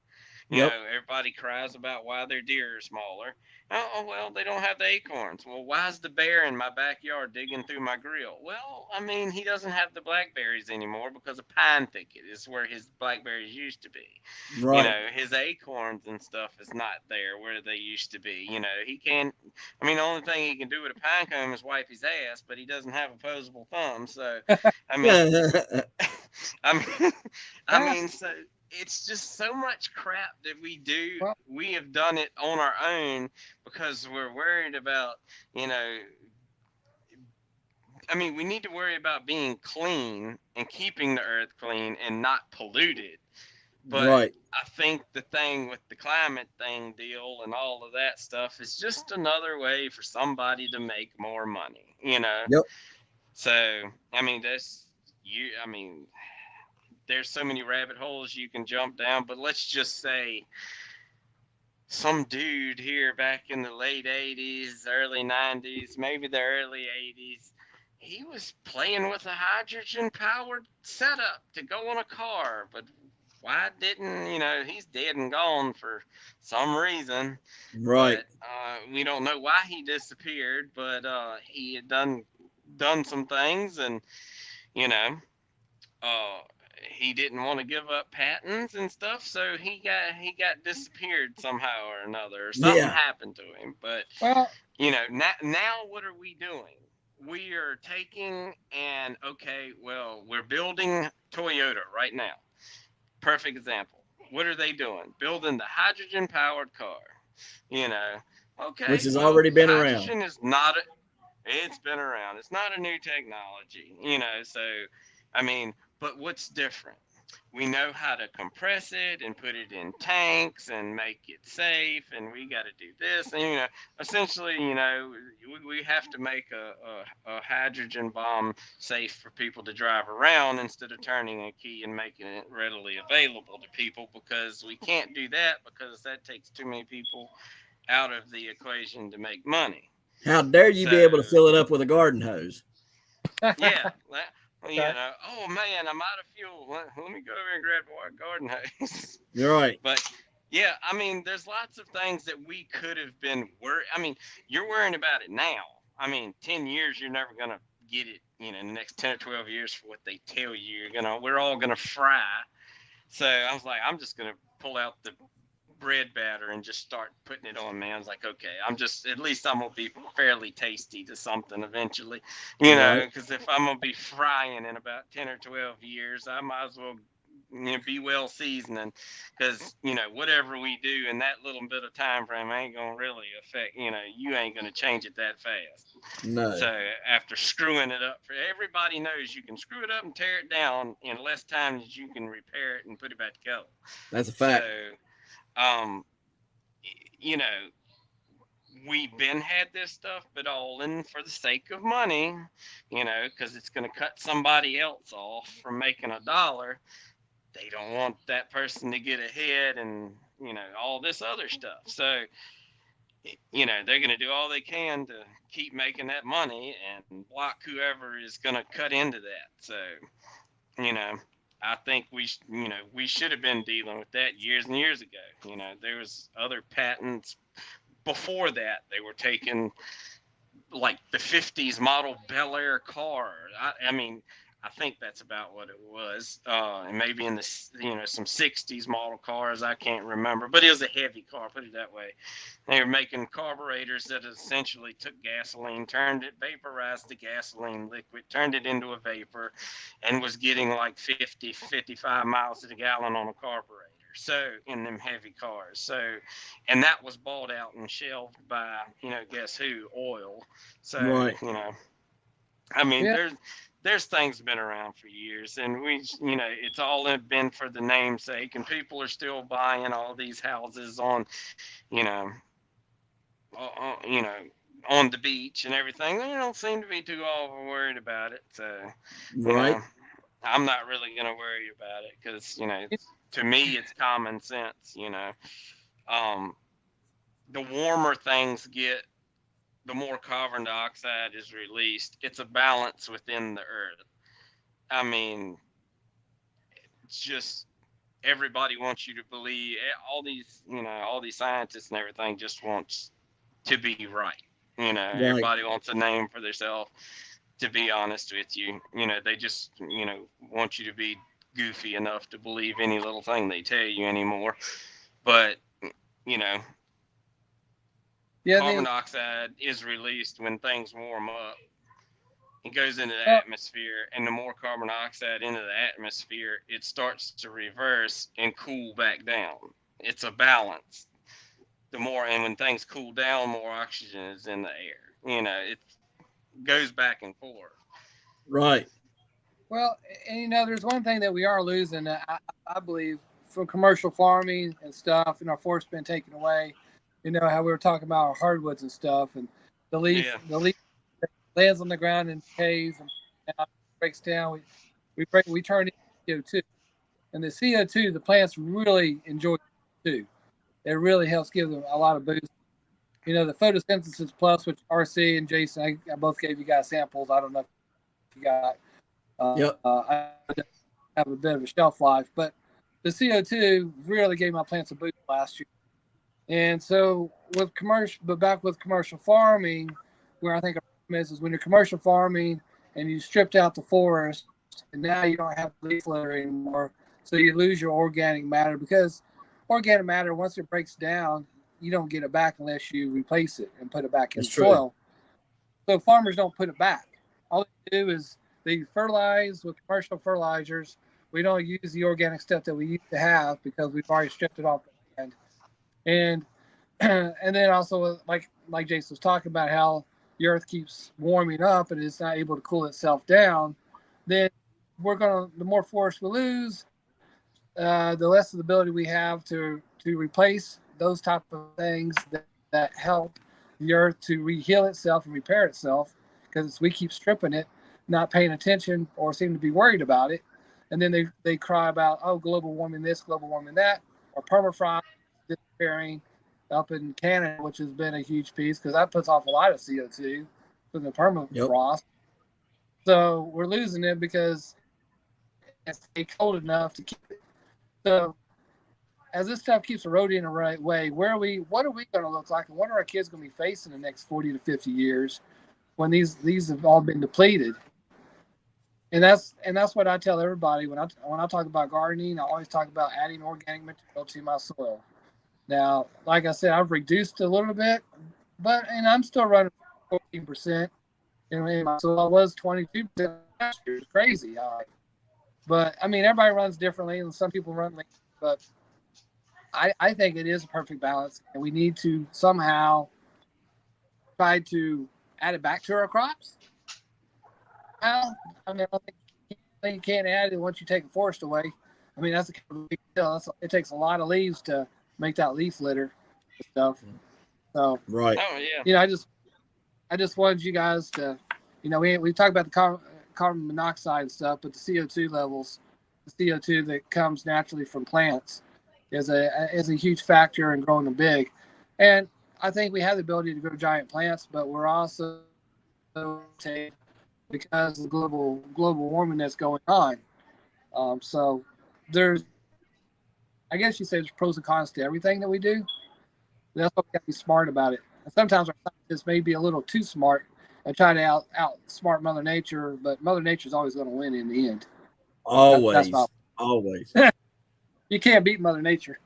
Yep. Everybody cries about why their deer are smaller. Oh, well, they don't have the acorns. Well, why is the bear in my backyard digging through my grill? Well, I mean, he doesn't have the blackberries anymore because a pine thicket is where his blackberries used to be. Right. His acorns and stuff is not there where they used to be. He can't, I mean, the only thing he can do with a pine cone is wipe his ass, but he doesn't have opposable thumbs. So, I mean, I mean, I yeah, mean, so it's just so much crap that we do. well, We have done it on our own because we're worried about, you know, I mean, we need to worry about being clean and keeping the earth clean and not polluted. But Right. I think the thing with the climate thing deal and all of that stuff is just another way for somebody to make more money. Yep. So, I mean, I mean, there's so many rabbit holes you can jump down, but let's just say some dude here back in the late 80s, early 90s, maybe the early 80s, he was playing with a hydrogen powered setup to go on a car, but why didn't, he's dead and gone for some reason, Right. but we don't know why he disappeared, but he had done some things, and you know uh, he didn't want to give up patents and stuff, so he got disappeared somehow or another, or something Yeah. happened to him. But well, now what are we doing? We are taking and okay, well, we're building Toyota right now. Perfect example. What are they doing? Building the hydrogen powered car. You know, Which okay, has well, already been around. hydrogen is not a, it's been around. It's not a new technology. So I mean, but what's different? We know how to compress it and put it in tanks and make it safe, and we got to do this. And essentially, we have to make a hydrogen bomb safe for people to drive around instead of turning a key and making it readily available to people, because we can't do that because that takes too many people out of the equation to make money. How dare you be So able to fill it up with a garden hose? yeah, okay, oh man, I'm out of fuel. Let me go over and grab my garden hose. You're right. But yeah, I mean, there's lots of things that we could have been worried. I mean, you're worrying about it now. I mean, 10 years, you're never going to get it, in the next 10 or 12 years for what they tell you. We're all going to fry. So I was like, I'm just going to pull out the bread batter and just start putting it on, man. I was like, okay, at least I'm gonna be fairly tasty to something eventually, Right. because if I'm gonna be frying in about 10 or 12 years, I might as well be well seasoning, because whatever we do in that little bit of time frame ain't gonna really affect. You ain't gonna change it that fast. No, So after screwing it up, for everybody knows you can screw it up and tear it down in less time than you can repair it and put it back together. that's a So, fact. um, you know, we've been had this stuff, but all in for the sake of money, because it's going to cut somebody else off from making a dollar. They don't want that person to get ahead and, all this other stuff. So, they're going to do all they can to keep making that money and block whoever is going to cut into that. So, you know, I think we should have been dealing with that years and years ago. There was other patents before that. They were taking like the 50s model Bel Air car. I mean, I think that's about what it was. And maybe in the, some 60s model cars, I can't remember, but it was a heavy car, put it that way. They were making carburetors that essentially took gasoline, vaporized the gasoline liquid, turned it into a vapor, and was getting like 50, 55 miles to the gallon on a carburetor. So in them heavy cars. So, and that was bought out and shelved by, guess who? Oil. So, Right. I mean, Yeah. there's things been around for years, and it's all been for the namesake, and people are still buying all these houses on, you know, on the beach and everything. They don't seem to be too all worried about it. So, Right. I'm not really gonna worry about it because to me it's common sense. Um, the warmer things get, the more carbon dioxide is released. It's a balance within the earth. I mean, it's just everybody wants you to believe, all these scientists and everything just wants to be right. Right. Everybody wants a name for themselves. To be honest with you, they just want you to be goofy enough to believe any little thing they tell you anymore. But you know, Yeah. carbon dioxide is released when things warm up. It goes into the Well, atmosphere, and the more carbon dioxide into the atmosphere, it starts to reverse and cool back down. It's a balance. And when things cool down, more oxygen is in the air. It goes back and forth. Right. well, and there's one thing that we are losing. I believe from commercial farming and stuff, and our forests been taken away. How we were talking about our hardwoods and stuff, and Yeah, the leaf lands on the ground and decays and breaks down. We turn it into CO2, and the CO2 the plants really enjoy too. It really helps give them a lot of boost. The photosynthesis plus, which RC and Jason, I both gave you guys samples. I don't know if you got. Yep. I have a bit of a shelf life, but the CO2 really gave my plants a boost last year. And so back with commercial farming, where I think our problem is when you're commercial farming and you stripped out the forest, and now you don't have leaf litter anymore, so you lose your organic matter because organic matter once it breaks down, you don't get it back unless you replace it and put it back in That's the true. soil. So farmers don't put it back. All they do is they fertilize with commercial fertilizers. We don't use the organic stuff that we used to have because we've already stripped it off the land. And and then also like Jason was talking about how the earth keeps warming up and it's not able to cool itself down, then the more forest we lose, the less of the ability we have to replace those type of things that help the earth to heal itself and repair itself, because we keep stripping it, not paying attention or seem to be worried about it. And then they cry about, oh, global warming this, global warming that, or permafrost disappearing up in Canada, which has been a huge piece because that puts off a lot of CO2 from the permafrost. Yep. So we're losing it because it's cold enough to keep it. So as this stuff keeps eroding the right way, what are we going to look like, and what are our kids going to be facing in the next 40 to 50 years when these have all been depleted? And that's what I tell everybody when I talk about gardening. I always talk about adding organic material to my soil. Now, like I said, I've reduced a little bit, and I'm still running 14% in my soil. I was 22% last year. It's crazy. But I mean, everybody runs differently, and some people run lean. But I think it is a perfect balance, and we need to somehow try to add it back to our crops. How? I mean, I don't think you can't add it once you take a forest away. I mean, that's a big deal. It takes a lot of leaves to make that leaf litter and stuff. So, Right. Oh yeah. I just wanted you guys to, we talked about the carbon monoxide and stuff, but the CO2 levels, the CO2 that comes naturally from plants, is a huge factor in growing them big. And I think we have the ability to grow giant plants, but we're also because of the global warming that's going on. So there's, I guess you say there's pros and cons to everything that we do. That's why we got to be smart about it. And sometimes our scientists may be a little too smart and try to outsmart Mother Nature, but Mother Nature is always going to win in the end. Always. Always. You can't beat Mother Nature.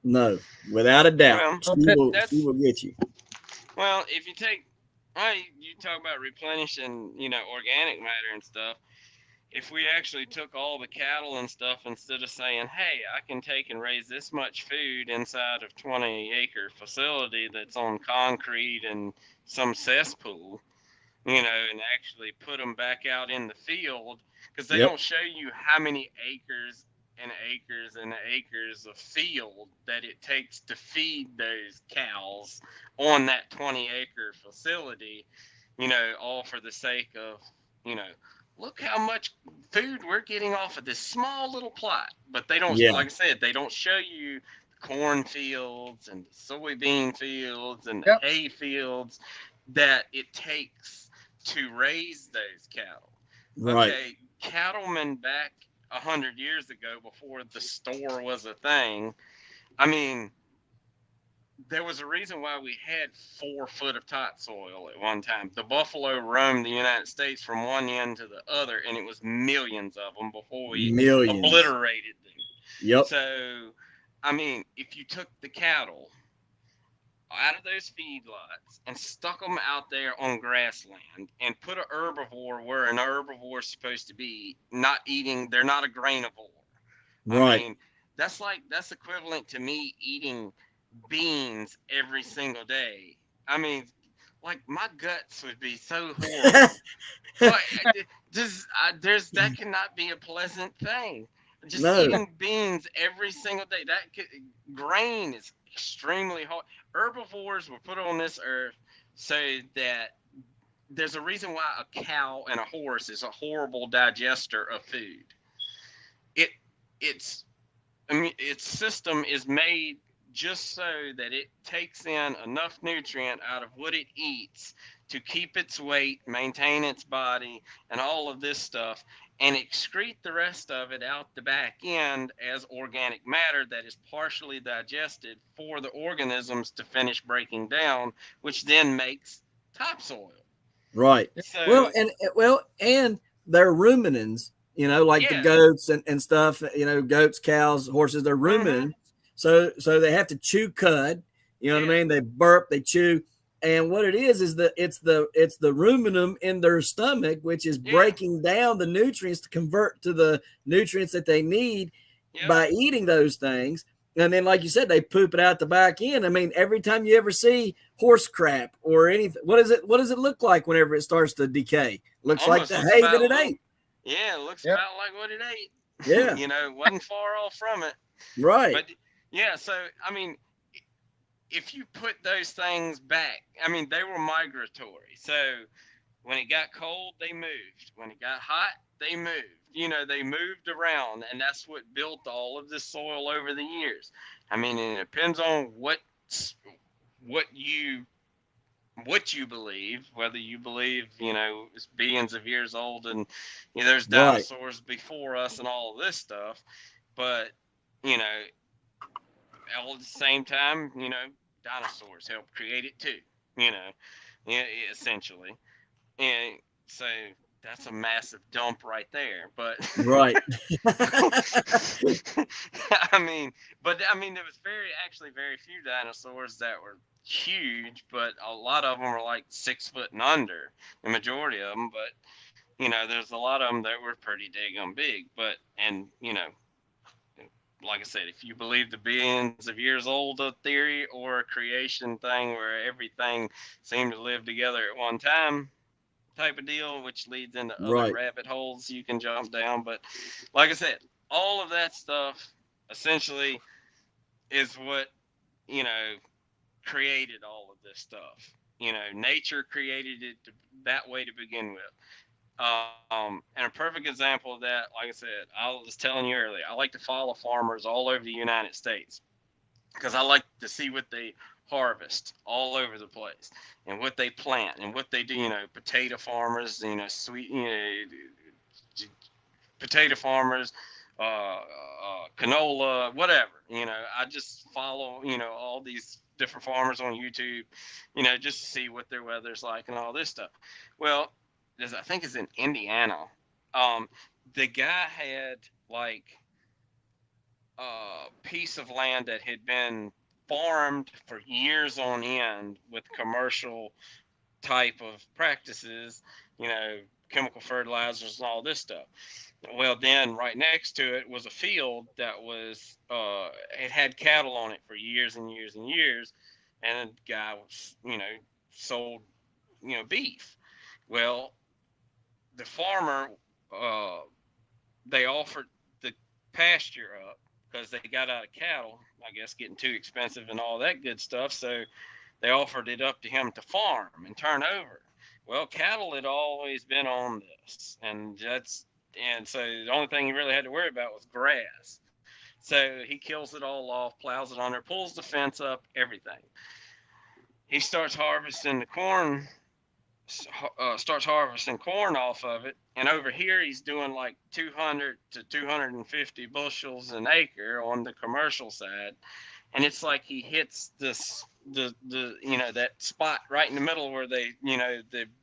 No, without a doubt. Well, she will get you. Well, if you you talk about replenishing, organic matter and stuff. If we actually took all the cattle and stuff, instead of saying, hey, I can take and raise this much food inside of 20-acre facility that's on concrete and some cesspool, and actually put them back out in the field, because they don't show you how many acres and acres and acres of field that it takes to feed those cows on that 20-acre facility, all for the sake of, look how much food we're getting off of this small little plot. But they don't, like I said, they don't show you the corn fields and the soybean fields and the hay fields that it takes to raise those cattle. Right. Okay, cattlemen back 100 years ago, before the store was a thing, I mean, there was a reason why we had 4 foot of topsoil at one time. The buffalo roamed the United States from one end to the other, and it was millions of them before we obliterated them. Yep. So, I mean, if you took the cattle out of those feedlots and stuck them out there on grassland and put an herbivore where an herbivore is supposed to be, they're not a grainivore. Right. I mean, that's equivalent to me eating beans every single day. I mean, like, my guts would be so horrible. That cannot be a pleasant thing. Just eating beans every single day. Grain is extremely hard. Herbivores were put on this earth so that there's a reason why a cow and a horse is a horrible digester of food. Its system is made just so that it takes in enough nutrient out of what it eats to keep its weight, maintain its body, and all of this stuff, and excrete the rest of it out the back end as organic matter that is partially digested for the organisms to finish breaking down, which then makes topsoil. Right. So, and they're ruminants, like the goats and stuff, goats, cows, horses, they're ruminants. So they have to chew cud, what I mean? They burp, they chew. And what it is it's the ruminant in their stomach, which is breaking down the nutrients to convert to the nutrients that they need by eating those things. And then, like you said, they poop it out the back end. I mean, every time you ever see horse crap or anything, what does it look like whenever it starts to decay? Looks like the hay that it ate. Yeah, it looks about like what it ate. Yeah. It wasn't far off from it. Right. But so I mean, if you put those things back, I mean, they were migratory. So when it got cold, they moved. When it got hot, they moved. They moved around, and that's what built all of this soil over the years. I mean, and it depends on what you believe, whether you believe, it's billions of years old and there's dinosaurs before us and all of this stuff. But, all at the same time, dinosaurs helped create it too, essentially. And so that's a massive dump right there. But right. I mean, there was very few dinosaurs that were huge, but a lot of them were like 6 foot and under, the majority of them. But there's a lot of them that were pretty daggone big, but, and, like I said, if you believe the billions of years old theory or a creation thing where everything seemed to live together at one time type of deal, which leads into other Right. rabbit holes you can jump down. But like I said, all of that stuff essentially is what, you know, created all of this stuff. Nature created it that way to begin with. And a perfect example of that, like I said, I was telling you earlier, I like to follow farmers all over the United States because I like to see what they harvest all over the place and what they plant and what they do. Potato farmers, sweet, potato farmers, canola, whatever. I just follow, all these different farmers on YouTube, just to see what their weather's like and all this stuff. Well, I think it's in Indiana. Um, the guy had like a piece of land that had been farmed for years on end with commercial type of practices, chemical fertilizers and all this stuff. Well, then right next to it was a field that was it had cattle on it for years and years and years, and the guy was sold beef. Well, the farmer uh, they offered the pasture up because they got out of cattle, I guess, getting too expensive and all that good stuff. So they offered it up to him to farm and turn over. Well, cattle had always been on this, and so the only thing he really had to worry about was grass. So he kills it all off, plows it under, pulls the fence up, everything. He starts harvesting corn off of it, and over here he's doing like 200 to 250 bushels an acre on the commercial side, and it's like he hits the that spot right in the middle where they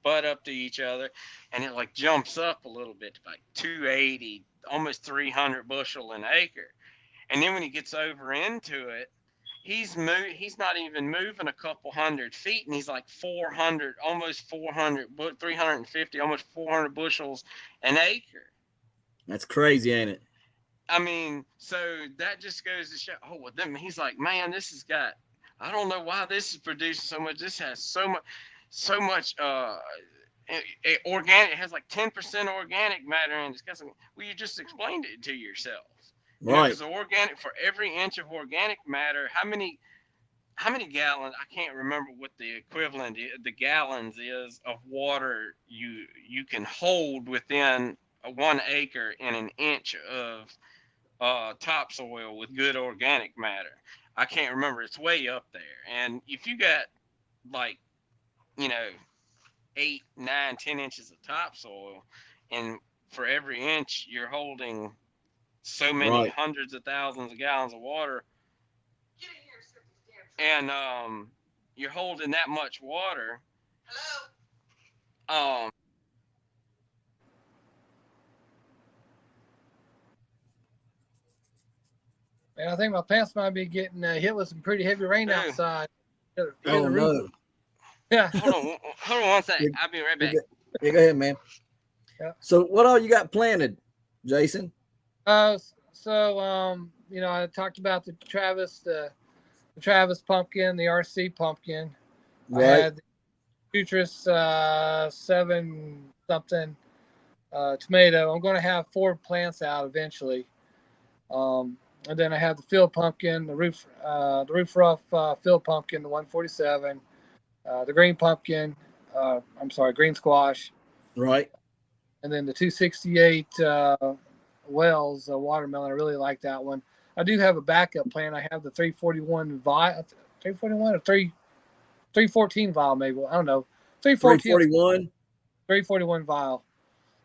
butt up to each other, and it like jumps up a little bit to like 280, almost 300 bushel an acre. And then when he gets over into it, he's not even moving a couple 100 feet, and he's like 400, almost 400, 350, almost 400 bushels an acre. That's crazy, ain't it? I mean, so that just goes to show. Oh, well, then he's like, man, this has got. I don't know why this is producing so much. This has so much organic. It has like 10% organic matter in it. Well, you just explained it to yourself. Right. Because organic, for every inch of organic matter, how many gallons? I can't remember what the equivalent is, the gallons is of water you can hold within 1 acre in an inch of topsoil with good organic matter. I can't remember. It's way up there. And if you got like, 8, 9, 10 inches of topsoil, and for every inch you're holding so many Right. hundreds of thousands of gallons of water, and you're holding that much water. Um, And I think my pants might be getting hit with some pretty heavy rain Ooh. outside. Oh no. Yeah. hold on 1 second. I'll be right back. Yeah, go ahead, man. Yeah. So what all you got planted, Jason? I talked about the Travis pumpkin, the RC pumpkin. Right. I had the Citrus 7 something tomato. I'm going to have 4 plants out eventually. And then I have the field pumpkin, the roof rough field pumpkin, the 147, the green pumpkin. Green squash. Right. And then the 268 Wells watermelon. I really like that one. I do have a backup plan. I have the 341 vial, 341 or 314 vial, maybe. I don't know. 341 vial.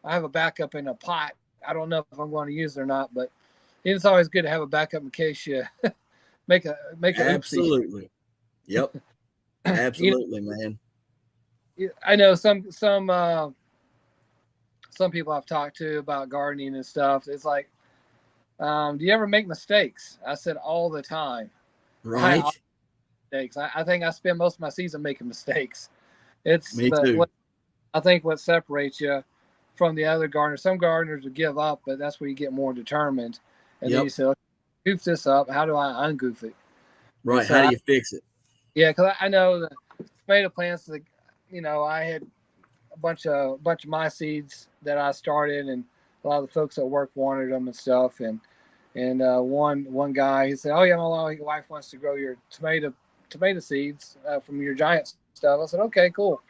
I have a backup in a pot. I don't know if I'm going to use it or not, but it's always good to have a backup in case you make a Absolutely. Oopsie. Yep. Absolutely, man. I know some people I've talked to about gardening and stuff. It's like, do you ever make mistakes? I said all the time. Right. Mistakes. I think I spend most of my season making mistakes. Me too. I think what separates you from the other gardeners. Some gardeners would give up, but that's where you get more determined. And then you say, okay, goof this up. How do I ungoof it? Right. So How do you fix it? Yeah, because I know the tomato plants. I had a bunch of my seeds that I started, and a lot of the folks at work wanted them and stuff. And one guy, he said, "Oh yeah, my wife wants to grow your tomato seeds from your giant stuff." I said, "Okay, cool."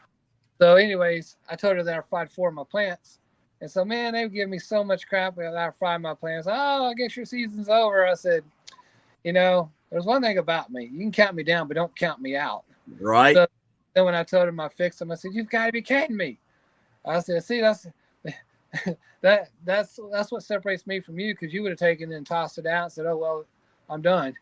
So, anyways, I told her that I fried 4 of my plants, and so man, they would give me so much crap that I fried my plants. Oh, I guess your season's over. I said, there's one thing about me: you can count me down, but don't count me out. Right. So then when I told him I fixed them, I said, "You've got to be kidding me." I said, "See, that's what separates me from you, because you would have taken it and tossed it out and said, 'Oh well, I'm done.'"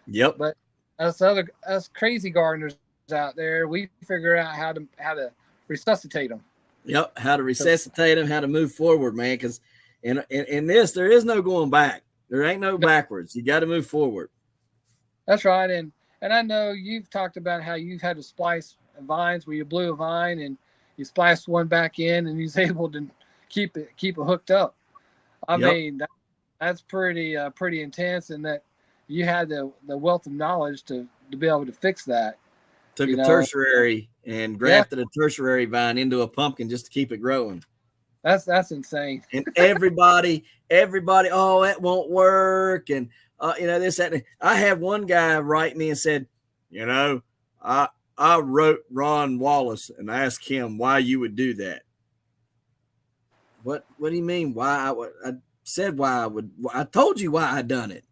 Yep. But us crazy gardeners out there, we figure out how to resuscitate them. Yep. How to resuscitate them, how to move forward, man. Because in this, there is no going back. There ain't no backwards. You got to move forward. That's right. And I know you've talked about how you've had to splice vines where you blew a vine and you spliced one back in and you was able to keep it hooked up. I mean, that's pretty intense, and that you had the wealth of knowledge to be able to fix that. Took a tertiary and grafted a tertiary vine into a pumpkin just to keep it growing. That's insane. And everybody, oh, that won't work. And, this, that. And I had one guy write me and said, I wrote Ron Wallace and asked him why you would do that. What do you mean? Why? I said why I would. I told you why I done it.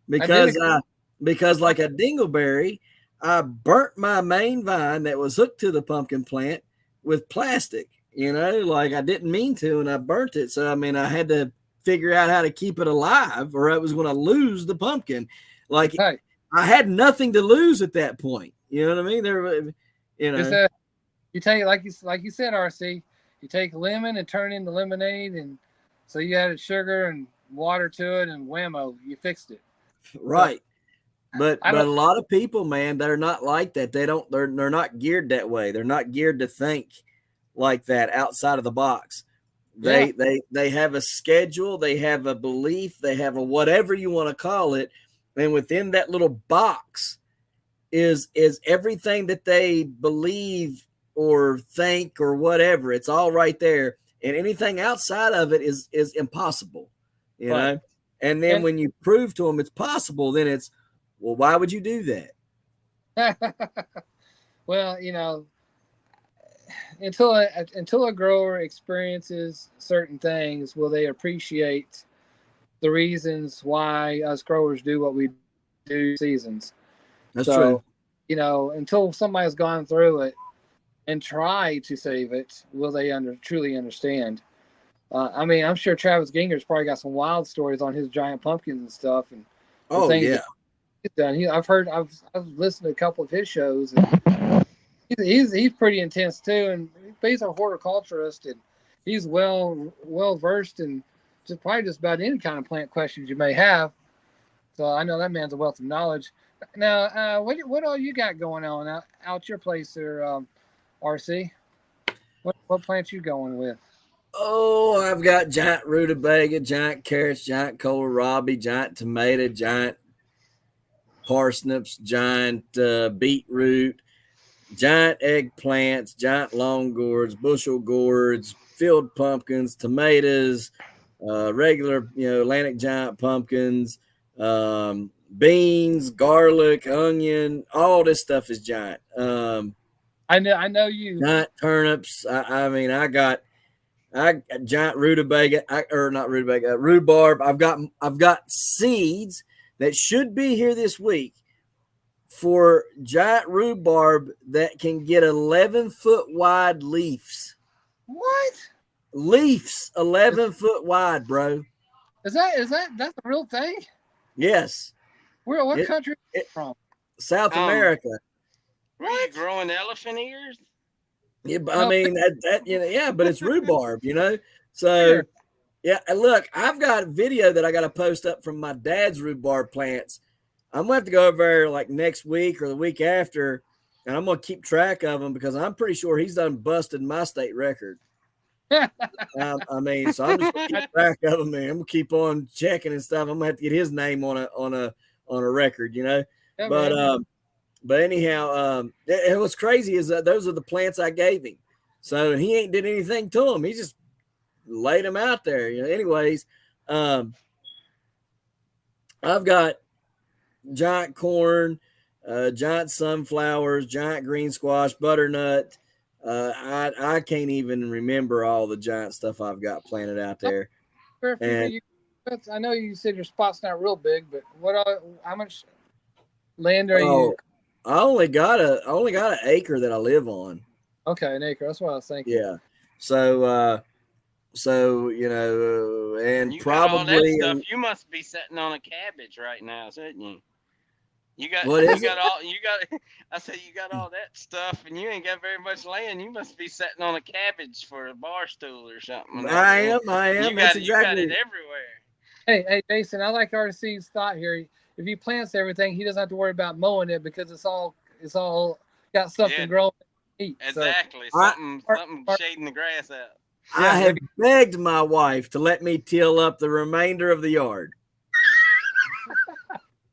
Because like a dingleberry, I burnt my main vine that was hooked to the pumpkin plant with plastic, like I didn't mean to, and I burnt it. So, I mean, I had to figure out how to keep it alive or I was going to lose the pumpkin. Like I had nothing to lose at that point. You know what I mean? You take, like you said, RC, you take lemon and turn it into lemonade. And so you added sugar and water to it and whammo, you fixed it. Right. But a lot of people, man, they're not like that. They're not geared that way. They're not geared to think like that outside of the box. They have a schedule, they have a belief, they have a whatever you want to call it, and within that little box is everything that they believe or think or whatever. It's all right there, and anything outside of it is impossible, you know. And then when you prove to them it's possible, then it's, well, why would you do that? Well, until a grower experiences certain things, will they appreciate the reasons why us growers do what we do seasons. That's true. Until somebody's gone through it and try to save it, will they truly understand? I mean, I'm sure Travis Ginger's probably got some wild stories on his giant pumpkins and stuff. And things that he's done. I've listened to a couple of his shows, and he's pretty intense too. And he's a horticulturist, and he's well versed in just about any kind of plant questions you may have. So I know that man's a wealth of knowledge. Now, what all you got going on out your place there, RC? What plants you going with? Oh, I've got giant rutabaga, giant carrots, giant kohlrabi, giant tomato, giant parsnips, giant beetroot, giant eggplants, giant long gourds, bushel gourds, field pumpkins, tomatoes, regular, Atlantic giant pumpkins, beans, garlic, onion, all this stuff is giant. I know you. Giant turnips. I got giant rutabaga, rhubarb. I've got seeds that should be here this week for giant rhubarb that can get 11-foot wide leaves. What? Leaves 11-foot wide, bro. That's a real thing? Yes. What country is it from? South America. Are you growing elephant ears? Yeah, but I mean but it's rhubarb, So yeah, look, I've got a video that I got to post up from my dad's rhubarb plants. I'm gonna have to go over there like next week or the week after, and I'm gonna keep track of them because I'm pretty sure he's done busted my state record. I mean, so I'm just gonna keep track of him, man. I'm gonna keep on checking and stuff. I'm gonna have to get his name on a record, you know. Yeah, But man. but anyhow, what's crazy is that those are the plants I gave him. So he ain't did anything to them. He just laid them out there. You know. Anyways, I've got giant corn, giant sunflowers, giant green squash, butternut. I can't even remember all the giant stuff I've got planted out there. And I know you said your spot's not real big, but how much land are you? I only got an acre that I live on. Okay, an acre. That's what I was thinking. Yeah. So you know, and you probably got all that stuff. You must be sitting on a cabbage right now, shouldn't you? You got I said you got all that stuff and you ain't got very much land. You must be sitting on a cabbage for a bar stool or something. I am. That's exactly. You got it everywhere. Hey, Jason, I like RC's thought here. If he plants everything, he doesn't have to worry about mowing it because it's all got something growing to eat. Exactly. Something shading the grass out. I have begged my wife to let me till up the remainder of the yard.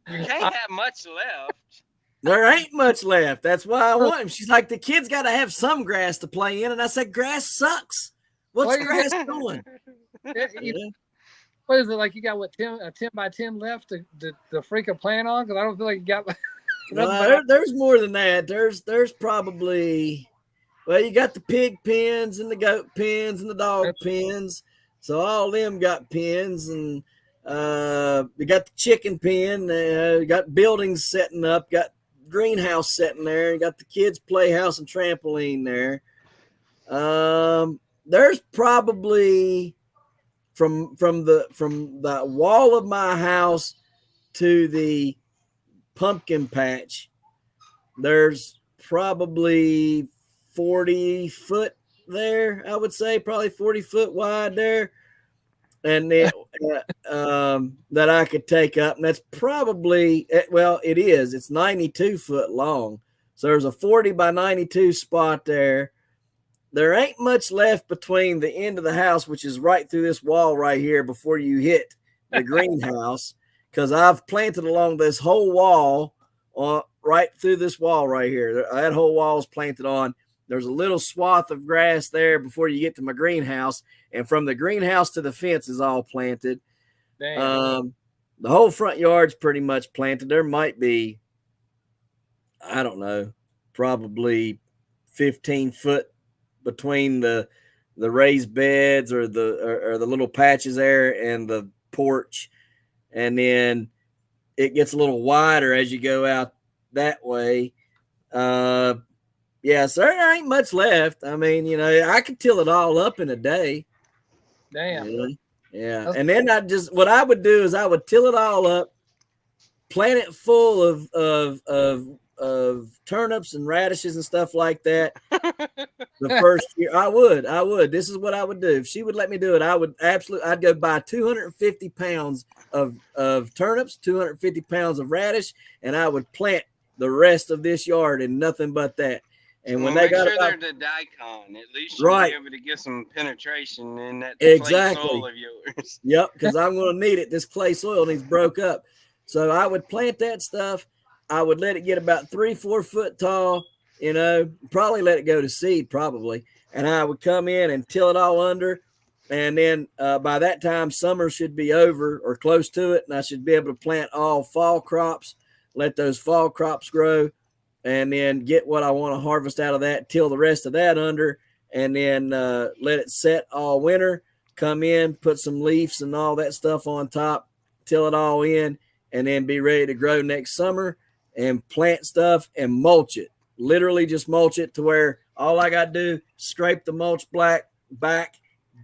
You can't have much left. There ain't much left. That's why I want him. She's like, the kid's got to have some grass to play in. And I said, grass sucks. What's grass doing? What is it like? You got a 10 by 10 left to freaking plant on? Because I don't feel like you got. There's more than that. There's probably, well, you got the pig pens and the goat pens and the dog pens. So all them got pens, and we got the chicken pen. You got buildings setting up. Got greenhouse setting there. You got the kids' playhouse and trampoline there. There's probably from the wall of my house to the pumpkin patch, there's probably 40 foot there. I would say probably 40 foot wide there, and then that I could take up, and that's probably, well, it is. It's 92 foot long, so there's a 40 by 92 spot there. There ain't much left between the end of the house, which is right through this wall right here before you hit the greenhouse, because I've planted along this whole wall, right through this wall right here. That whole wall is planted on. There's a little swath of grass there before you get to my greenhouse, and from the greenhouse to the fence is all planted. The whole front yard's pretty much planted. There might be, I don't know, probably 15 foot between the raised beds or the little patches there and the porch, and then it gets a little wider as you go out that way. So there ain't much left. I mean, you know, I could till it all up in a day. Damn. Yeah. And then what I would do is I would till it all up, plant it full of turnips and radishes and stuff like that. The first year I would. This is what I would do. If she would let me do it, I'd go buy 250 pounds of turnips, 250 pounds of radish, and I would plant the rest of this yard in nothing but that. And when they got they're the daikon, at least you'll be able to get some penetration in that clay soil of yours. Yep, because I'm going to need it. This clay soil needs broke up. So I would plant that stuff. I would let it get about 3-4 foot tall, you know, probably let it go to seed probably. And I would come in and till it all under. And then by that time, summer should be over or close to it. And I should be able to plant all fall crops, let those fall crops grow, and then get what I want to harvest out of that, till the rest of that under, and then let it set all winter, come in, put some leaves and all that stuff on top, till it all in, and then be ready to grow next summer and plant stuff and mulch it. Literally just mulch it to where all I got to do, scrape the mulch back,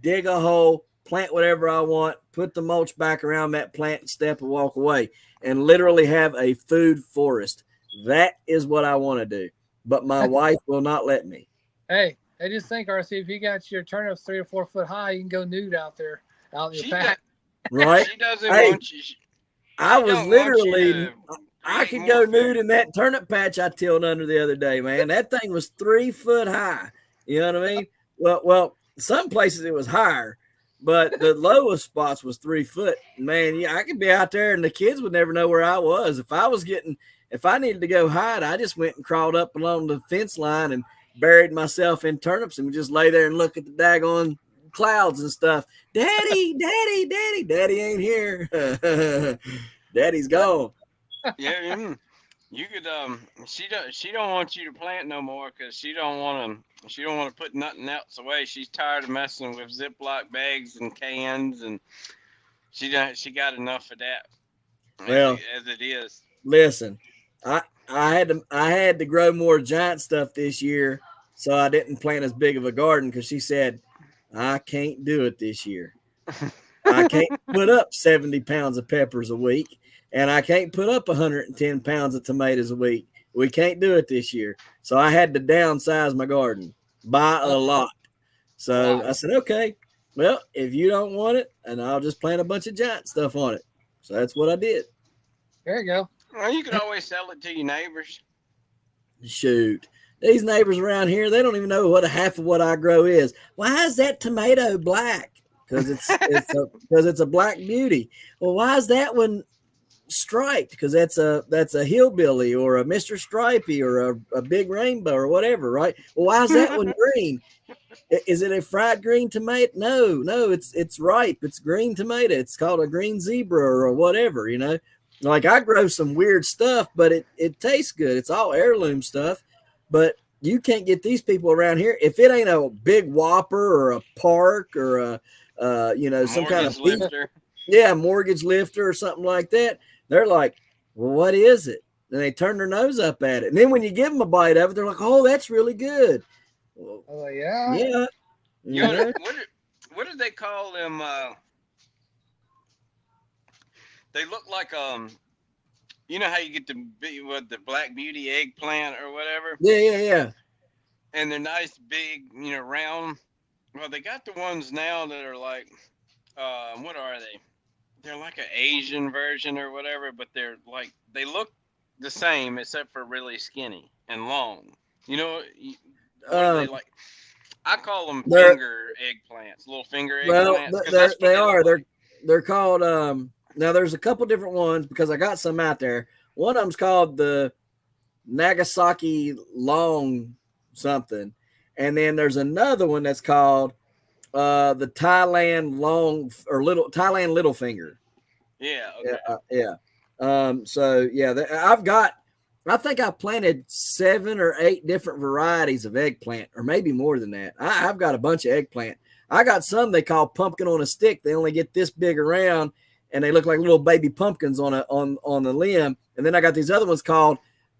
dig a hole, plant whatever I want, put the mulch back around that plant and step and walk away, and literally have a food forest. That is what I want to do, but my wife will not let me. Hey, I just think, RC, if you got your turnips 3 or 4 foot high, you can go nude out there, out in your pack. Right? She doesn't want you. I was literally, I could go nude in that turnip patch I tilled under the other day, man. That thing was 3 foot high. You know what I mean? Well, some places it was higher, but the lowest spots was 3 foot. Man, yeah, I could be out there and the kids would never know where I was. If I needed to go hide, I just went and crawled up along the fence line and buried myself in turnips and would just lay there and look at the daggone clouds and stuff. Daddy, daddy, daddy, daddy ain't here. Daddy's gone. Yeah, you could she don't want you to plant no more because she don't want to put nothing else away. She's tired of messing with Ziploc bags and cans, and she got enough of that. Well, as it is. Listen, I had to grow more giant stuff this year, so I didn't plant as big of a garden because she said I can't do it this year. I can't put up 70 pounds of peppers a week, and I can't put up 110 pounds of tomatoes a week. We can't do it this year. So I had to downsize my garden by a lot. So I said, okay, well, if you don't want it, and I'll just plant a bunch of giant stuff on it. So that's what I did. There you go. Well, you can always sell it to your neighbors. Shoot. These neighbors around here, they don't even know what a half of what I grow is. Why is that tomato black? Because it's a black beauty. Well, why is that one striped? Because that's a hillbilly or a Mr. Stripey or a big rainbow or whatever, right? Well, why is that one green? Is it a fried green tomato? No, it's ripe. It's green tomato. It's called a green zebra or whatever, you know. Like I grow some weird stuff, but it tastes good. It's all heirloom stuff, but you can't get these people around here if it ain't a big whopper or a park or a some kind of lifter. Yeah, mortgage lifter or something like that. They're like, well, what is it? And they turn their nose up at it. And then when you give them a bite of it, they're like, oh, that's really good. Well, yeah. Yeah. What do they call them? They look like you know how you get the Black Beauty eggplant or whatever. Yeah. And they're nice, big, round. Well, they got the ones now that are like, what are they? They're like an Asian version or whatever, but they look the same except for really skinny and long. You know, what are they like? I call them finger eggplants, little finger eggplants. Well, they're called. Now there's a couple different ones because I got some out there. One of them's called the Nagasaki long something, and then there's another one that's called the Thailand long or Thailand little finger. Yeah. Okay. I think I planted 7 or 8 different varieties of eggplant, or maybe more than that. I've got a bunch of eggplant. I got some they call pumpkin on a stick. They only get this big around, and they look like little baby pumpkins on the limb. And then I got these other ones called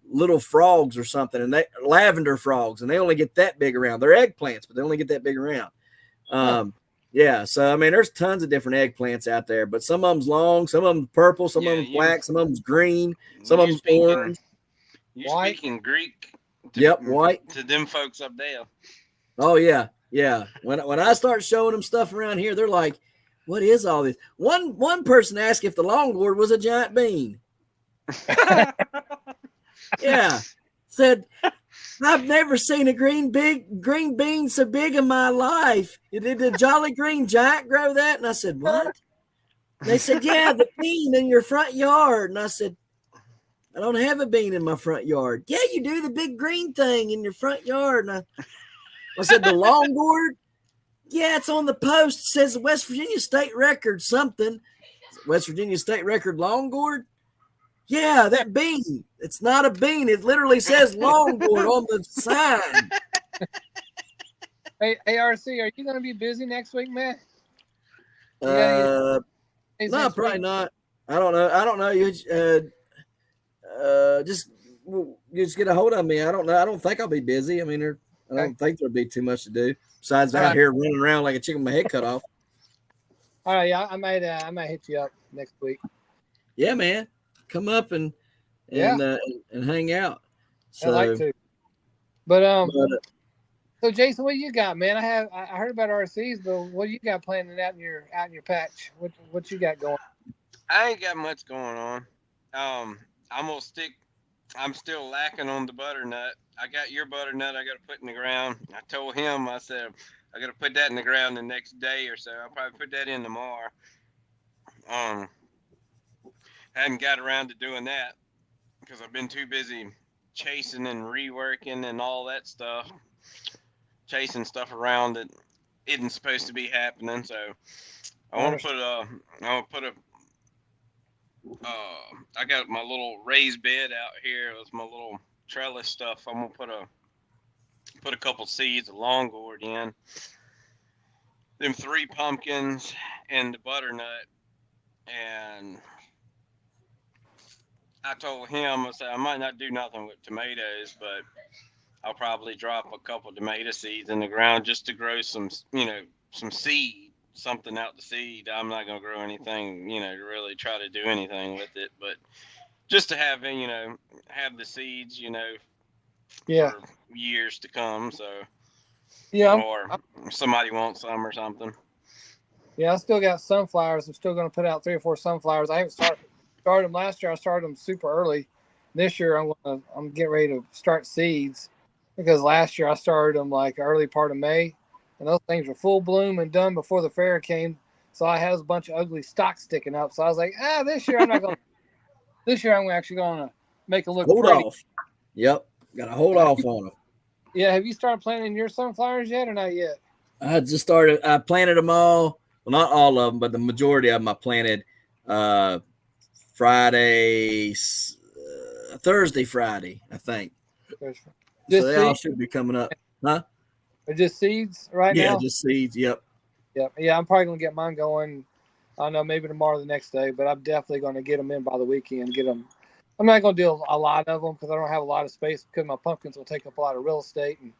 little frogs or something, and they lavender frogs, and they only get that big around. They're eggplants, but they only get that big around. Yeah. So I mean, there's tons of different eggplants out there, but some of them's long, some of them purple, some of them black, some of them's green, some of them's orange. You speaking Greek? White to them folks up there. Oh yeah. When I start showing them stuff around here, they're like, what is all this? One person asked if the longboard was a giant bean. Yeah. Said, I've never seen a green bean so big in my life. Did the Jolly Green Giant grow that? And I said, what? And they said, yeah, the bean in your front yard. And I said, I don't have a bean in my front yard. Yeah, you do, the big green thing in your front yard. And I said, the longboard? Yeah, it's on the post. It says West Virginia State Record something. West Virginia State Record longboard? Yeah, that bean. It's not a bean. It literally says longboard on the sign. Hey, ARC, are you going to be busy next week, man? No, probably not. I don't know. You just get a hold of me. I don't know. I don't think I'll be busy. I mean, I don't think there'll be too much to do besides out here running around like a chicken with my head cut off. All right, yeah, I might hit you up next week. Yeah, man, come up and hang out. So, I like to. But so Jason, what you got, man? I heard about RCs, but what do you got planning out in your patch? What you got going? I ain't got much going on. I'm still lacking on the butternut. I got your butternut I got to put in the ground. I told him, I said, I got to put that in the ground the next day or so. I'll probably put that in tomorrow. Um, hadn't got around to doing that because I've been too busy chasing and reworking and all that stuff, chasing stuff around that isn't supposed to be happening. So I want to put a I got my little raised bed out here with my little trellis stuff. I'm gonna put a couple seeds of long gourd in, them 3 pumpkins and the butternut. And I told him, I said I might not do nothing with tomatoes, but I'll probably drop a couple tomato seeds in the ground just to grow some, some seed, something out the seed. I'm not gonna grow anything, to really try to do anything with it, but just to have, have the seeds, Yeah. for years to come. So, Yeah. or somebody wants some or something. Yeah, I still got sunflowers. I'm still going to put out 3 or 4 sunflowers. I haven't started them last year. I started them super early. This year I'm getting ready to start seeds because last year I started them like early part of May, and those things were full bloom and done before the fair came. So I had a bunch of ugly stalks sticking up. So I was like, this year I'm not going. This year I'm actually going to make it look Hold pretty. off. Yep, gotta hold off on them. Yeah, have you started planting your sunflowers yet or not yet? I just started. I planted them all. Well, not all of them, but the majority of them I planted Thursday, Friday, I think. So they all should be coming up, huh? They're just seeds right now? Yeah, just seeds. Yep. Yep. Yeah, I'm probably going to get mine going. I don't know, maybe tomorrow or the next day, but I'm definitely going to get them in by the weekend. Get them. I'm not going to do a lot of them because I don't have a lot of space because my pumpkins will take up a lot of real estate. And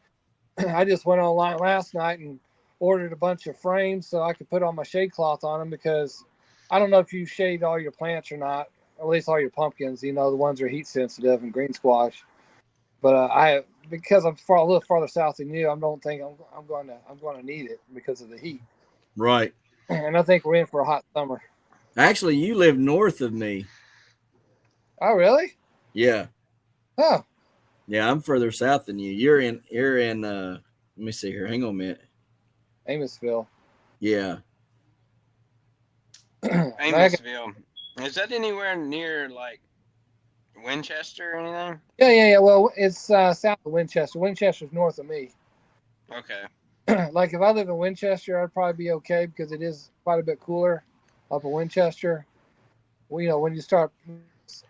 I just went online last night and ordered a bunch of frames so I could put all my shade cloth on them because I don't know if you shade all your plants or not, or at least all your pumpkins. The ones that are heat sensitive and green squash. But because I'm a little farther south than you, I don't think I'm going to need it because of the heat. Right. And I think we're in for a hot summer. Actually, you live north of me. Oh, really? Yeah. Oh. Yeah, I'm further south than you. You're in let me see here. Hang on a minute. Amosville. Yeah. Amosville. Is that anywhere near like Winchester or anything? Yeah. Well, it's south of Winchester. Winchester's north of me. Okay. Like if I live in Winchester, I'd probably be okay because it is quite a bit cooler up in Winchester. Well, when you start.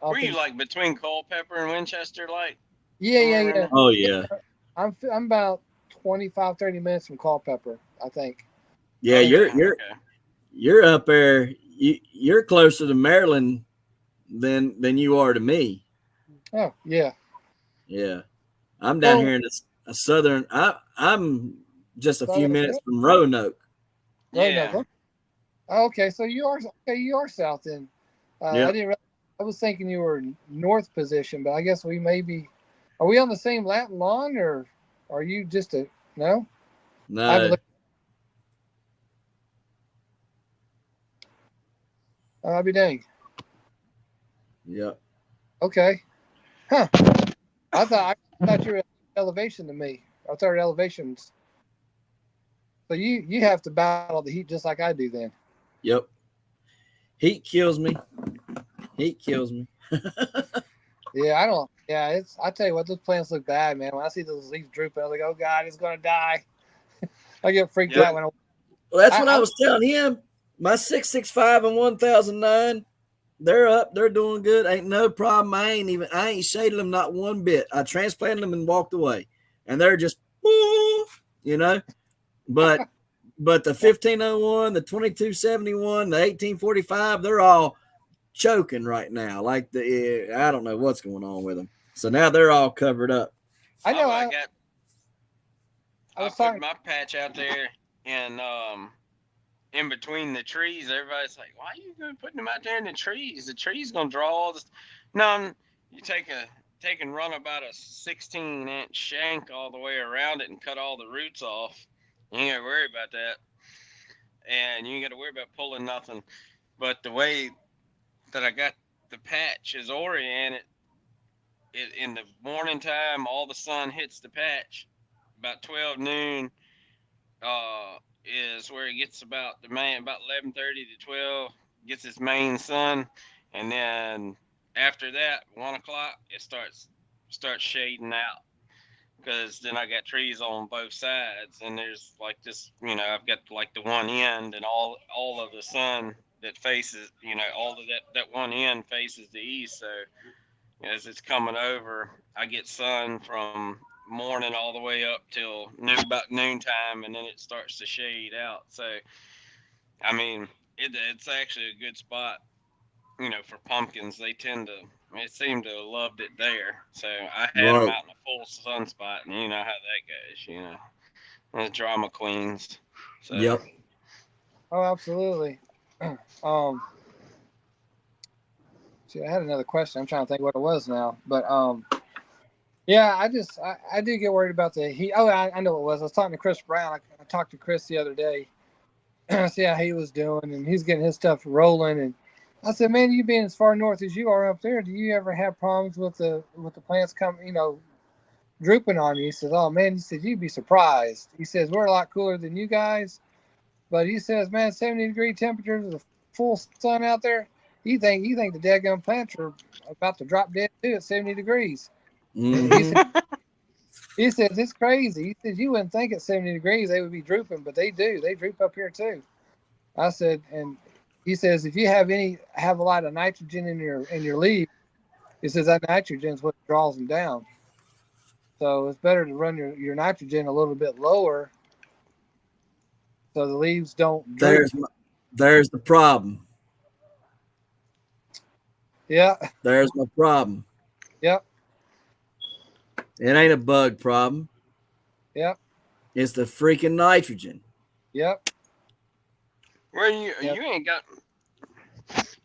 Were you like between Culpeper and Winchester, like? Yeah. Oh yeah. I'm about 25, 30 minutes from Culpeper, I think. Yeah, you're up there. You're closer to Maryland than you are to me. Oh yeah. Yeah, I'm down here in a southern. I'm just a few minutes from Roanoke. Yeah. Roanoke. Oh, okay, so you are south then. Yeah. I was thinking you were north position, but I guess we may be. Are we on the same lat and long, or are you just no? No. I'll be dang. Yep. Okay. Huh. I thought you were elevation to me. I thought elevations. So you have to battle the heat just like I do then. Yep. Heat kills me. Yeah, I don't. Yeah, I tell you what, those plants look bad, man. When I see those leaves drooping, I'm like, oh God, it's gonna die. I get freaked out when Well, that's what I was telling him. My 665 and 1009, they're up. They're doing good. Ain't no problem. I ain't shaded them not one bit. I transplanted them and walked away, and they're just, But the 1501, the 2271, the 1845, they're all choking right now. Like I don't know what's going on with them. So now they're all covered up. I know. I put my patch out there, and in between the trees, everybody's like, "Why are you putting them out there in the trees? The trees gonna draw all this." No, you take and run about a 16-inch shank all the way around it and cut all the roots off. You ain't gotta worry about that, and you ain't gotta worry about pulling nothing. But the way that I got the patch is oriented, in the morning time, all the sun hits the patch about 12 noon. is where it gets about the main about 11:30 to 12 gets its main sun, and then after that 1 o'clock it starts shading out because then I got trees on both sides, and there's like this, I've got like the one end, and all of the sun that faces, all of that one end faces the east. So as it's coming over, I get sun from morning all the way up till about noontime, and then it starts to shade out. So I mean, it's actually a good spot, for pumpkins. It seemed to have loved it there. So I had them Right. out in a full sunspot, and you know how that goes. The drama queens. So Yep. Oh, absolutely. um, see, I had another question. I'm trying to think what it was now, but yeah, I do get worried about the heat. Oh, I know what it was. I was talking to Chris Brown. I talked to Chris the other day. See how he was doing, and he's getting his stuff rolling. And I said, man, you being as far north as you are up there, do you ever have problems with the plants coming, drooping on you? He says, oh man, he said you'd be surprised. He says we're a lot cooler than you guys, but he says, man, 70-degree temperatures with the full sun out there. You think the daggum plants are about to drop dead too at 70 degrees. He Mm-hmm. said he says it's crazy. He says you wouldn't think at 70 degrees they would be drooping, but they do. They droop up here too. I said, and he says if you have a lot of nitrogen in your leaf, he says that nitrogen is what draws them down. So it's better to run your nitrogen a little bit lower so the leaves don't droop. There's the problem. Yeah, There's my problem. yep, It ain't a bug problem. yep, It's the freaking nitrogen. yep, well, you yep. you ain't got.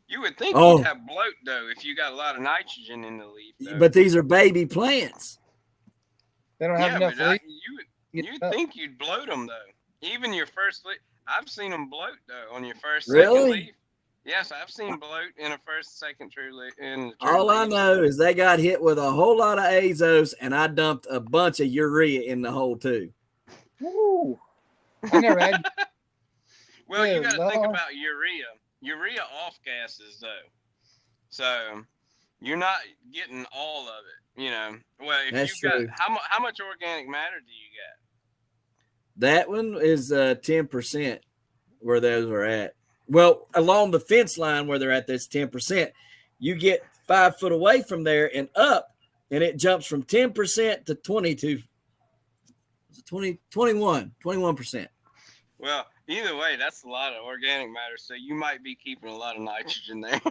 You would think you'd Oh, have bloat though if you got a lot of nitrogen in the leaf though. but these are baby plants. They don't have Yeah, enough but leaves to you'd get up. think you'd bloat them though. Even your first leaf, I've seen them bloat though on your first, second Really? leaf. Yes, I've seen bloat in a first, second true leaf in the true All I leaves. know is they got hit with a whole lot of azos, and I dumped a bunch of urea in the hole too. Woo! I never had. Well, you Good got to think Lord. about urea. Urea off gases though, so you're not getting all of it. Well, if That's you got true. how much organic matter do you got? That one is 10% where those are at. Well, along the fence line where they're at, that's 10%. You get 5 foot away from there and up, and it jumps from 10% to 22, 20, 21%. Well, either way, that's a lot of organic matter, so you might be keeping a lot of nitrogen there.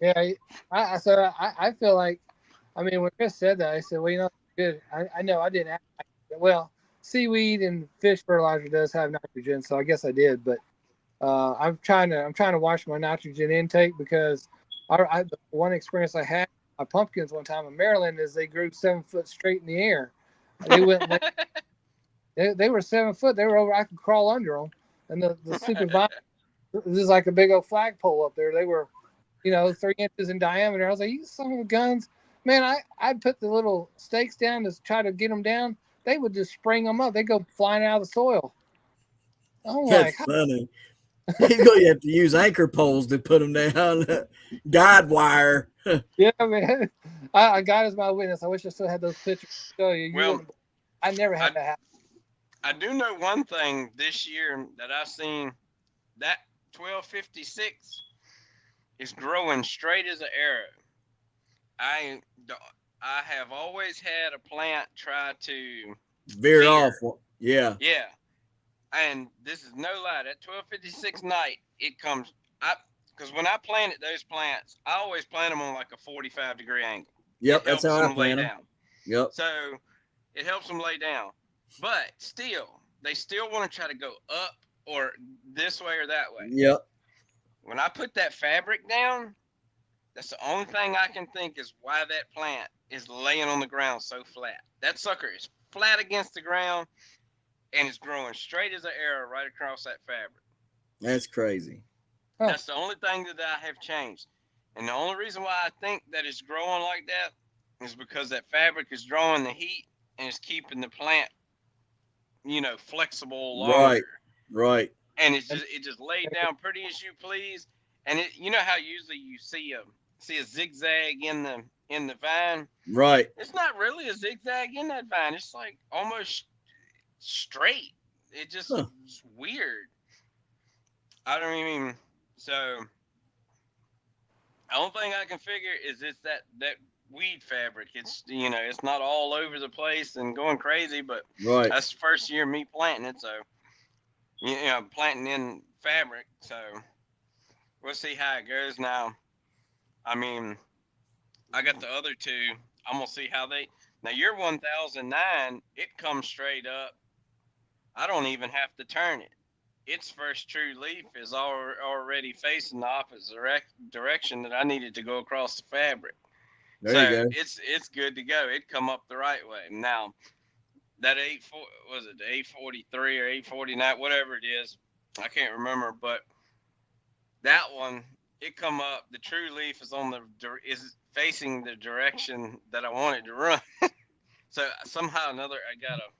Yeah, I feel like, I mean, when Chris said that, I said, well, good. I know I didn't have nitrogen. Well, seaweed and fish fertilizer does have nitrogen, so I guess I did. But I'm trying to watch my nitrogen intake because the one experience I had my pumpkins one time in Maryland is they grew 7 foot straight in the air. They went like they were 7 foot. They were over. I could crawl under them, and the stupid vine. This is like a big old flagpole up there. They were 3 inches in diameter. I was like, you son of a guns. Man, I'd put the little stakes down to try to get them down. They would just spring them up. They go flying out of the soil. I'm That's like, funny. You have to use anchor poles to put them down, guide wire. yeah, man. God is my witness. I wish I still had those pictures to show you. You Well, wouldn't. I never I had that happen. I do know one thing this year that I've seen that 1256 is growing straight as an arrow. I I have always had a plant try to Veer off. veer. Yeah. Yeah, and this is no lie. That 1256 night, it comes. I Because when I planted those plants, I always plant them on like a 45-degree angle. It Yep. That's helps how I them lay plant them. down. Yep. So it helps them lay down. But still, they still want to try to go up or this way or that way. Yep. When I put that fabric down, that's the only thing I can think is why that plant is laying on the ground so flat. That sucker is flat against the ground and it's growing straight as an arrow right across that fabric. That's crazy. Huh. That's the only thing that I have changed. And the only reason why I think that it's growing like that is because that fabric is drawing the heat and it's keeping the plant flexible Right. longer. Right. And it just laid down pretty as you please. And how usually you see a zigzag in the vine. Right. It's not really a zigzag in that vine. It's like almost straight. It just Huh. it's weird. I don't even. So the only thing I can figure is it's that weed fabric. It's not all over the place and going crazy, but Right. that's the first year me planting it, so planting in fabric. So we'll see how it goes. Now, I mean, I got the other two. I'm gonna see how they. Now your 1009, it comes straight up. I don't even have to turn it. Its first true leaf is already facing the opposite direction that I needed to go across the fabric. There you So go. it's good to go. It come up the right way. Now that 843 or 849, whatever it is, I can't remember, but that one, it come up. The true leaf is facing the direction that I wanted to run. So somehow or another, I gotta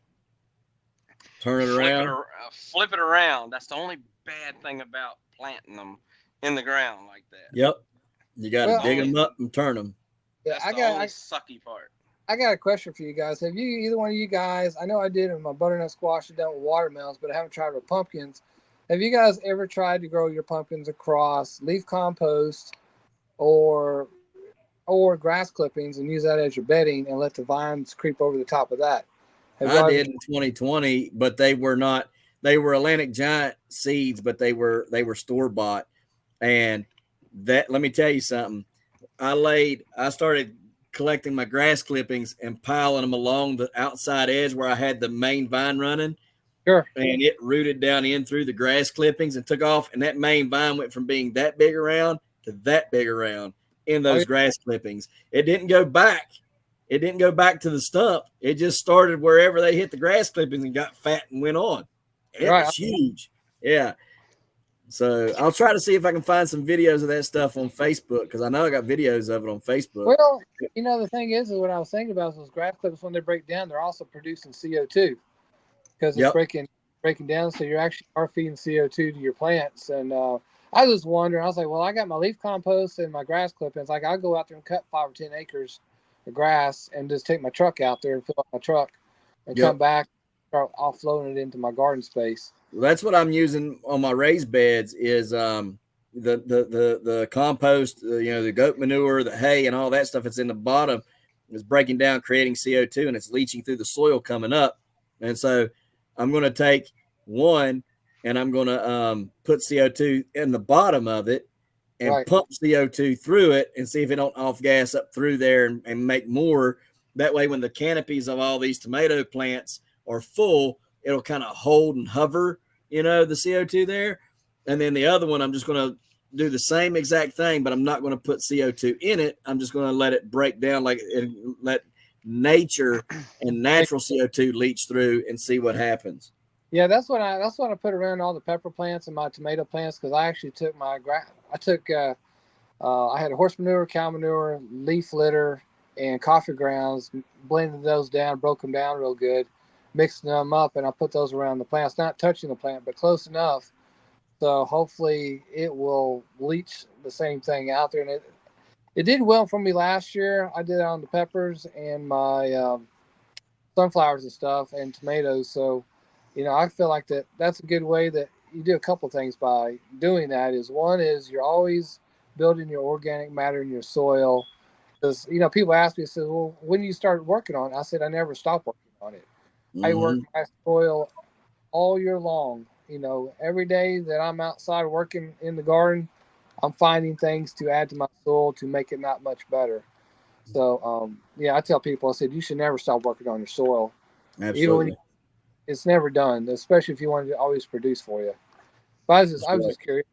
Turn it around. flip it around. That's the only bad thing about planting them in the ground like that. Yep. You got to Well, dig them up and turn them. That's the only sucky part. I got a question for you guys. Have you, either one of you guys, I know I did in my butternut squash and done with watermelons, but I haven't tried with pumpkins. Have you guys ever tried to grow your pumpkins across leaf compost or grass clippings and use that as your bedding and let the vines creep over the top of that? I did in 2020, but they were not. They were Atlantic Giant seeds, but they were store bought. And that, let me tell you something. I started collecting my grass clippings and piling them along the outside edge where I had the main vine running. Sure. And it rooted down in through the grass clippings and took off. And that main vine went from being that big around to that big around in those grass clippings. It didn't go back. It didn't go back to the stump. It just started wherever they hit the grass clippings and got fat and went on. It was huge. Yeah. So I'll try to see if I can find some videos of that stuff on Facebook, because I know I got videos of it on Facebook. Well, the thing is what I was thinking about is those grass clippings, when they break down, they're also producing CO2 because it's breaking down. So you're actually feeding CO2 to your plants. And I was just wondering, I was like, well, I got my leaf compost and my grass clippings. Like, I'll go out there and cut 5 or 10 acres of grass and just take my truck out there and fill up my truck and come back, start offloading it into my garden space. Well, that's what I'm using on my raised beds is the compost, the goat manure, the hay, and all that stuff that's in the bottom is breaking down, creating CO2, and it's leaching through the soil coming up. And so I'm going to take one and I'm going to put CO2 in the bottom of it and pump CO2 through it and see if it don't off gas up through there and make more. That way, when the canopies of all these tomato plants are full, it'll kind of hold and hover, the CO2 there. And then the other one, I'm just going to do the same exact thing, but I'm not going to put CO2 in it. I'm just going to let it break down, and let nature and natural CO2 leach through and see what happens. Yeah, that's what I put around all the pepper plants and my tomato plants, because I actually took I had horse manure, cow manure, leaf litter, and coffee grounds, blended those down, broke them down real good, mixed them up, and I put those around the plants, not touching the plant, but close enough. So hopefully it will leach the same thing out there. And it did well for me last year. I did it on the peppers and my sunflowers and stuff and tomatoes. So, I feel like that's a good way that you do a couple things by doing that. One is you're always building your organic matter in your soil. Because, people ask me, well, when do you start working on it? I said, I never stop working on it. Mm-hmm. I work my soil all year long. Every day that I'm outside working in the garden, I'm finding things to add to my soil to make it not much better. So, I tell people, I said, you should never stop working on your soil. Absolutely. Even when it's never done, especially if you want to always produce for you. But I was just curious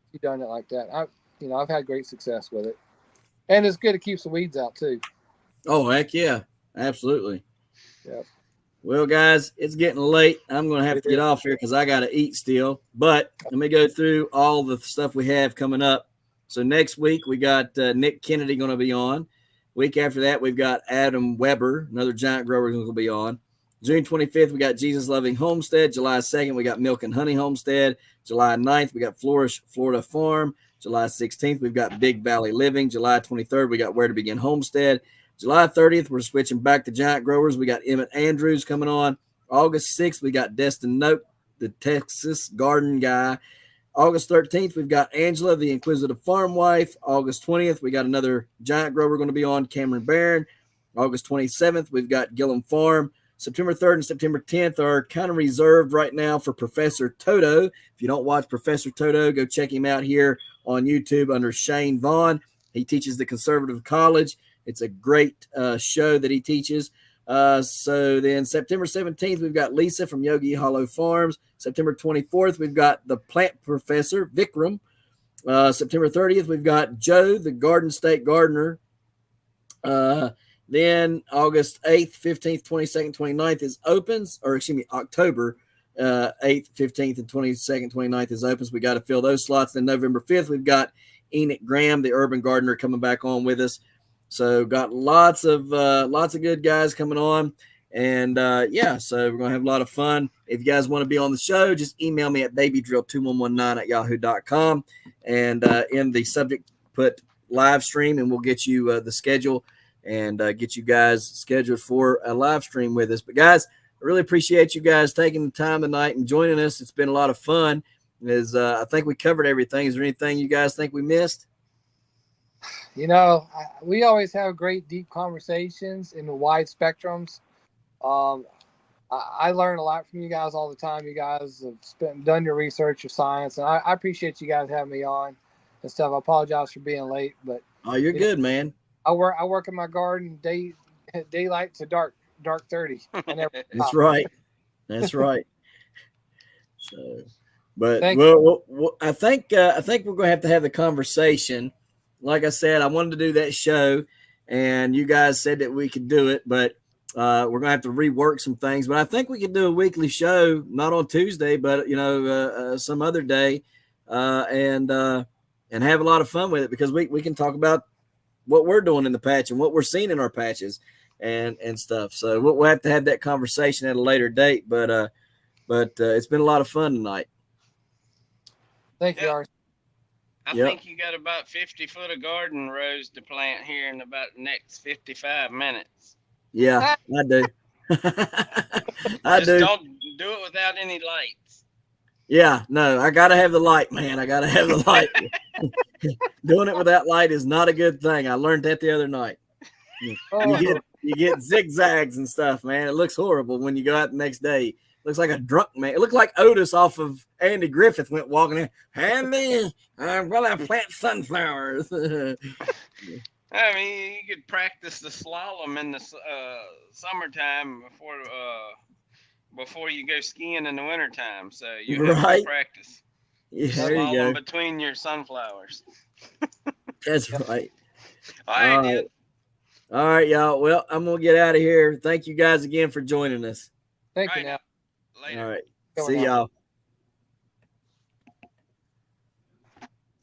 if you've done it like that. I've had great success with it. And it's good. It keeps the weeds out too. Oh, heck yeah. Absolutely. Yep. Well, guys, it's getting late. I'm going to have to get off here because I got to eat still. But let me go through all the stuff we have coming up. So next week, we got Nick Kennedy going to be on. Week after that, we've got Adam Weber, another giant grower, who's going to be on. June 25th, we got Jesus Loving Homestead. July 2nd, we got Milk and Honey Homestead. July 9th, we got Flourish Florida Farm. July 16th, we've got Big Valley Living. July 23rd, we got Where to Begin Homestead. July 30th, we're switching back to Giant Growers. We got Emmett Andrews coming on. August 6th, we got Destin Note, the Texas garden guy. August 13th, we've got Angela, the Inquisitive Farm Wife. August 20th, we got another Giant Grower going to be on, Cameron Barron. August 27th, we've got Gillum Farm. September 3rd and September 10th are kind of reserved right now for Professor Toto. If you don't watch Professor Toto, go check him out here on YouTube under Shane Vaughn. He teaches the Conservative College. It's a great show that he teaches. So then September 17th, we've got Lisa from Yogi Hollow Farms. September 24th, we've got the Plant Professor, Vikram. September 30th, we've got Joe, the Garden State Gardener. Then August 8th, 15th, 22nd, 29th is opens, or excuse me, October 8th, 15th, and 22nd, 29th is opens. We got to fill those slots. Then November 5th, we've got Enoch Graham, the Urban Gardener, coming back on with us. So got lots of good guys coming on. And so we're going to have a lot of fun. If you guys want to be on the show, just email me at babydrill2119@yahoo.com. And in the subject, put live stream, and we'll get you the schedule and get you guys scheduled for a live stream with us. But guys, I really appreciate you guys taking the time tonight and joining us. It's been a lot of fun. I think we covered everything. Is there anything you guys think we missed? You know, we always have great, deep conversations in the wide spectrums. I learn a lot from you guys all the time. You guys have done your research, your science, and I appreciate you guys having me on and stuff. I apologize for being late, but you're good, man. I work in my garden daylight to dark 30. That's right. That's right. So, but I think we're going to have the conversation. Like I said, I wanted to do that show, and you guys said that we could do it, but we're going to have to rework some things. But I think we could do a weekly show, not on Tuesday, but some other day, and have a lot of fun with it, because we can talk about what we're doing in the patch and what we're seeing in our patches and stuff. So we'll have to have that conversation at a later date. But it's been a lot of fun tonight. Thank you, Art. I think you got about 50 foot of garden rows to plant here in about the next 55 minutes. Yeah, I do. Just don't do it without any lights. Yeah, no, I got to have the light, man. I got to have the light. Doing it without light is not a good thing. I learned that the other night. You get zigzags and stuff, man. It looks horrible when you go out the next day. Looks like a drunk man. It looked like Otis off of Andy Griffith went walking in. Andy, I plant sunflowers. I mean, you could practice the slalom in the summertime before you go skiing in the wintertime. So you have to practice. Yeah, there you go. Between your sunflowers. That's right. All right, dude. All right, y'all. Well, I'm going to get out of here. Thank you guys again for joining us. Thank you now. Later. All right. See y'all.